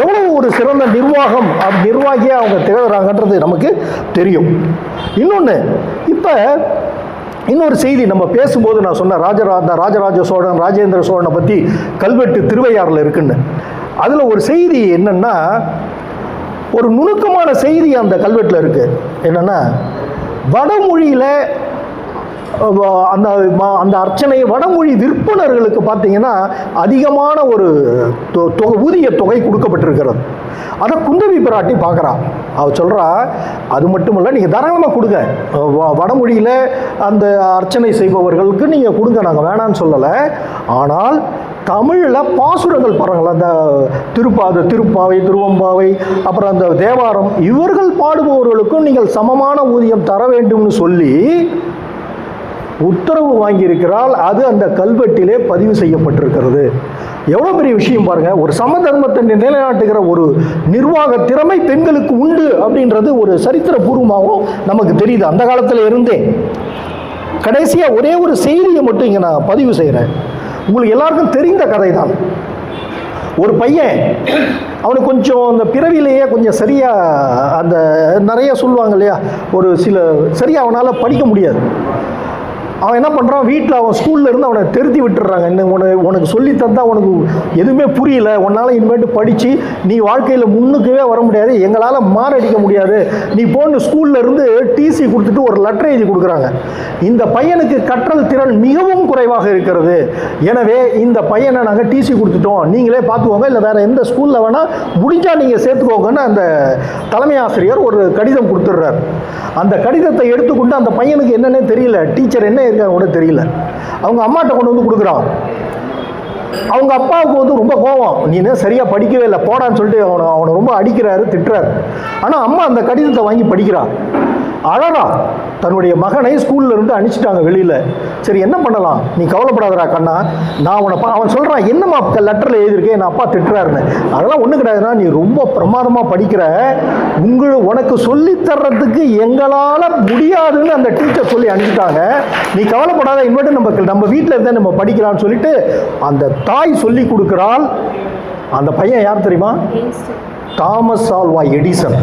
எவ்வளோ ஒரு சிறந்த நிர்வாகியாக அவங்க திகழ்கிறாங்கன்றது நமக்கு தெரியும். இன்னொன்று, இப்போ இன்னொரு செய்தி நம்ம பேசும்போது நான் சொன்ன ராஜராஜ சோழன், ராஜேந்திர சோழனை பற்றி கல்வெட்டு திருவையாறில் இருக்குன்னு. அதில் ஒரு செய்தி என்னன்னா, ஒரு நுணுக்கமான செய்தி அந்த கல்வெட்டில் இருக்கு. என்னன்னா, வடமொழியில் அந்த அர்ச்சனை வடமொழி விற்பனர்களுக்கு பார்த்தீங்கன்னா அதிகமான ஒரு ஊதிய தொகை கொடுக்கப்பட்டிருக்கிறது. அதை குந்தவி பிராட்டி பார்க்குறான். அவள் சொல்கிறா, அது மட்டும் இல்லை, நீங்கள் தாராளமாக கொடுங்க, வடமொழியில் அந்த அர்ச்சனை செய்பவர்களுக்கு நீங்கள் கொடுங்க, நாங்கள் வேணான்னு சொல்லலை. ஆனால் தமிழில் பாசுரங்கள் பாருங்கள், அந்த திருப்பாவை, திருவம்பாவை, அப்புறம் அந்த தேவாரம், இவர்கள் பாடுபவர்களுக்கும் நீங்கள் சமமான ஊதியம் தர வேண்டும்னு சொல்லி உத்தரவு வாங்கியிருக்கிறாள். அது அந்த கல்வெட்டிலே பதிவு செய்யப்பட்டிருக்கிறது. எவ்வளோ பெரிய விஷயம் பாருங்கள். ஒரு சம தர்மத்தை நிலைநாட்டுகிற ஒரு நிர்வாக திறமை பெண்களுக்கு உண்டு அப்படின்றது ஒரு சரித்திரபூர்வமாகவும் நமக்கு தெரியுது அந்த காலத்தில் இருந்தே. கடைசியாக ஒரே ஒரு செய்தியை மட்டும் இங்கே நான் பதிவு செய்கிறேன். உங்களுக்கு எல்லாருக்கும் தெரிந்த கதை தான். ஒரு பையன், அவனுக்கு கொஞ்சம் அந்த பிறவிலேயே கொஞ்சம் சரியாக அந்த நிறைய சொல்லுவாங்க இல்லையா, ஒரு சில சரியாக அவனால் படிக்க முடியாது. அவன் என்ன பண்ணுறான், வீட்டில் அவன் ஸ்கூலில் இருந்து அவனை திருத்தி விட்டுறாங்க. இன்னும் உனக்கு சொல்லி தந்தா உனக்கு எதுவுமே புரியல, உன்னால் இனிமேட்டு படித்து நீ வாழ்க்கையில் முன்னுக்கவே வர முடியாது, எங்களால் மாரடிக்க முடியாது, நீ போன்னு ஸ்கூலில் இருந்து டிசி கொடுத்துட்டு ஒரு லெட்டர் எழுதி கொடுக்குறாங்க. இந்த பையனுக்கு கற்றல் திறன் மிகவும் குறைவாக இருக்கிறது, எனவே இந்த பையனை நாங்கள் டிசி கொடுத்துட்டோம், நீங்களே பார்த்துக்கோங்க, இல்லை வேறு எந்த ஸ்கூலில் வேணால் முடிஞ்சால் நீங்கள் சேர்த்துக்கோங்கன்னு அந்த தலைமை ஆசிரியர் ஒரு கடிதம் கொடுத்துட்றார். அந்த கடிதத்தை எடுத்துக்கொண்டு அந்த பையனுக்கு என்னன்னே தெரியல, டீச்சர் என்ன இருக்காங்க கூட தெரியல, அவங்க அம்மாட்ட கொண்டு வந்து கொடுக்குறான். அவங்க அப்பாவுக்கு வந்து ரொம்ப கோபம், நீ என்ன சரியாக படிக்கவே இல்லை போடான்னு சொல்லிட்டு அவனை ரொம்ப அடிக்கிறாரு, திட்டுறாரு. ஆனால் அம்மா அந்த கடிதத்தை வாங்கி படிக்கிறான், அழறா. தன்னுடைய மகனை ஸ்கூல்ல இருந்து அனுப்பிச்சிட்டாங்க வெளியில். சரி என்ன பண்ணலாம், நீ கவலைப்படாதரா கண்ணா, நான் அவன் சொல்கிறான், என்னம்மா லெட்டரில் எழுதியிருக்கேன், என் அப்பா திட்டுறாருன்னு. அதெல்லாம் ஒன்றும் கிடையாதுன்னா, நீ ரொம்ப பிரமாதமாக படிக்கிற, உனக்கு சொல்லித்தர்றதுக்கு எங்களால் முடியாதுன்னு அந்த டீச்சர் சொல்லி அனுப்பிச்சிட்டாங்க, நீ கவலைப்படாத, இனிமேட்டு நம்ம வீட்டில் இருந்தால் நம்ம படிக்கலாம்னு சொல்லிட்டு அந்த தாய் சொல்லி கொடுக்குறாள். அந்த பையன் யார் தெரியுமா? Thomas Alva Edison.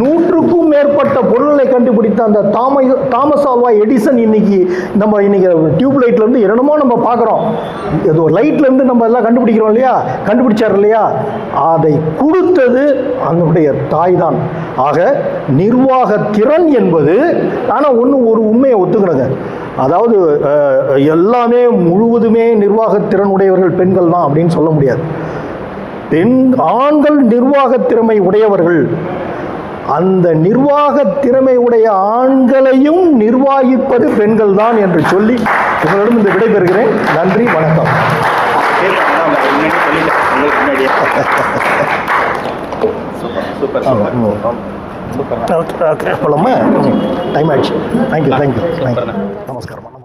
100க்கும் மேற்பட்ட பொருளை கண்டுபிடித்த அந்த தாமஸ் ஆல்வா எடிசன் இன்னைக்கு டியூப் லைட்ல இருந்து என்னமோ நம்ம பார்க்குறோம், ஏதோ லைட்ல இருந்து நம்ம எல்லாம் கண்டுபிடிக்கிறோம் இல்லையா, கண்டுபிடிச்சார் இல்லையா, அதை கொடுத்தது அதனுடைய தாய் தான். ஆக நிர்வாக திறன் என்பது, ஆனால் ஒரு உண்மையை ஒத்துக்கணுங்க, அதாவது எல்லாமே முழுவதுமே நிர்வாகத்திறன் உடையவர்கள் பெண்கள் தான் அப்படின்னு சொல்ல முடியாது. ஆண்கள் நிர்வாக திறமை உடையவர்கள், அந்த நிர்வாக திறமை உடைய ஆண்களையும் நிர்வாகிப்பது பெண்கள் தான் என்று சொல்லி உங்களிடம் இந்த விடை பெறுகிறேன். நன்றி, வணக்கம். போலாமா? டைம் ஆயிடுச்சு. தேங்க்யூ. நமஸ்காரம்.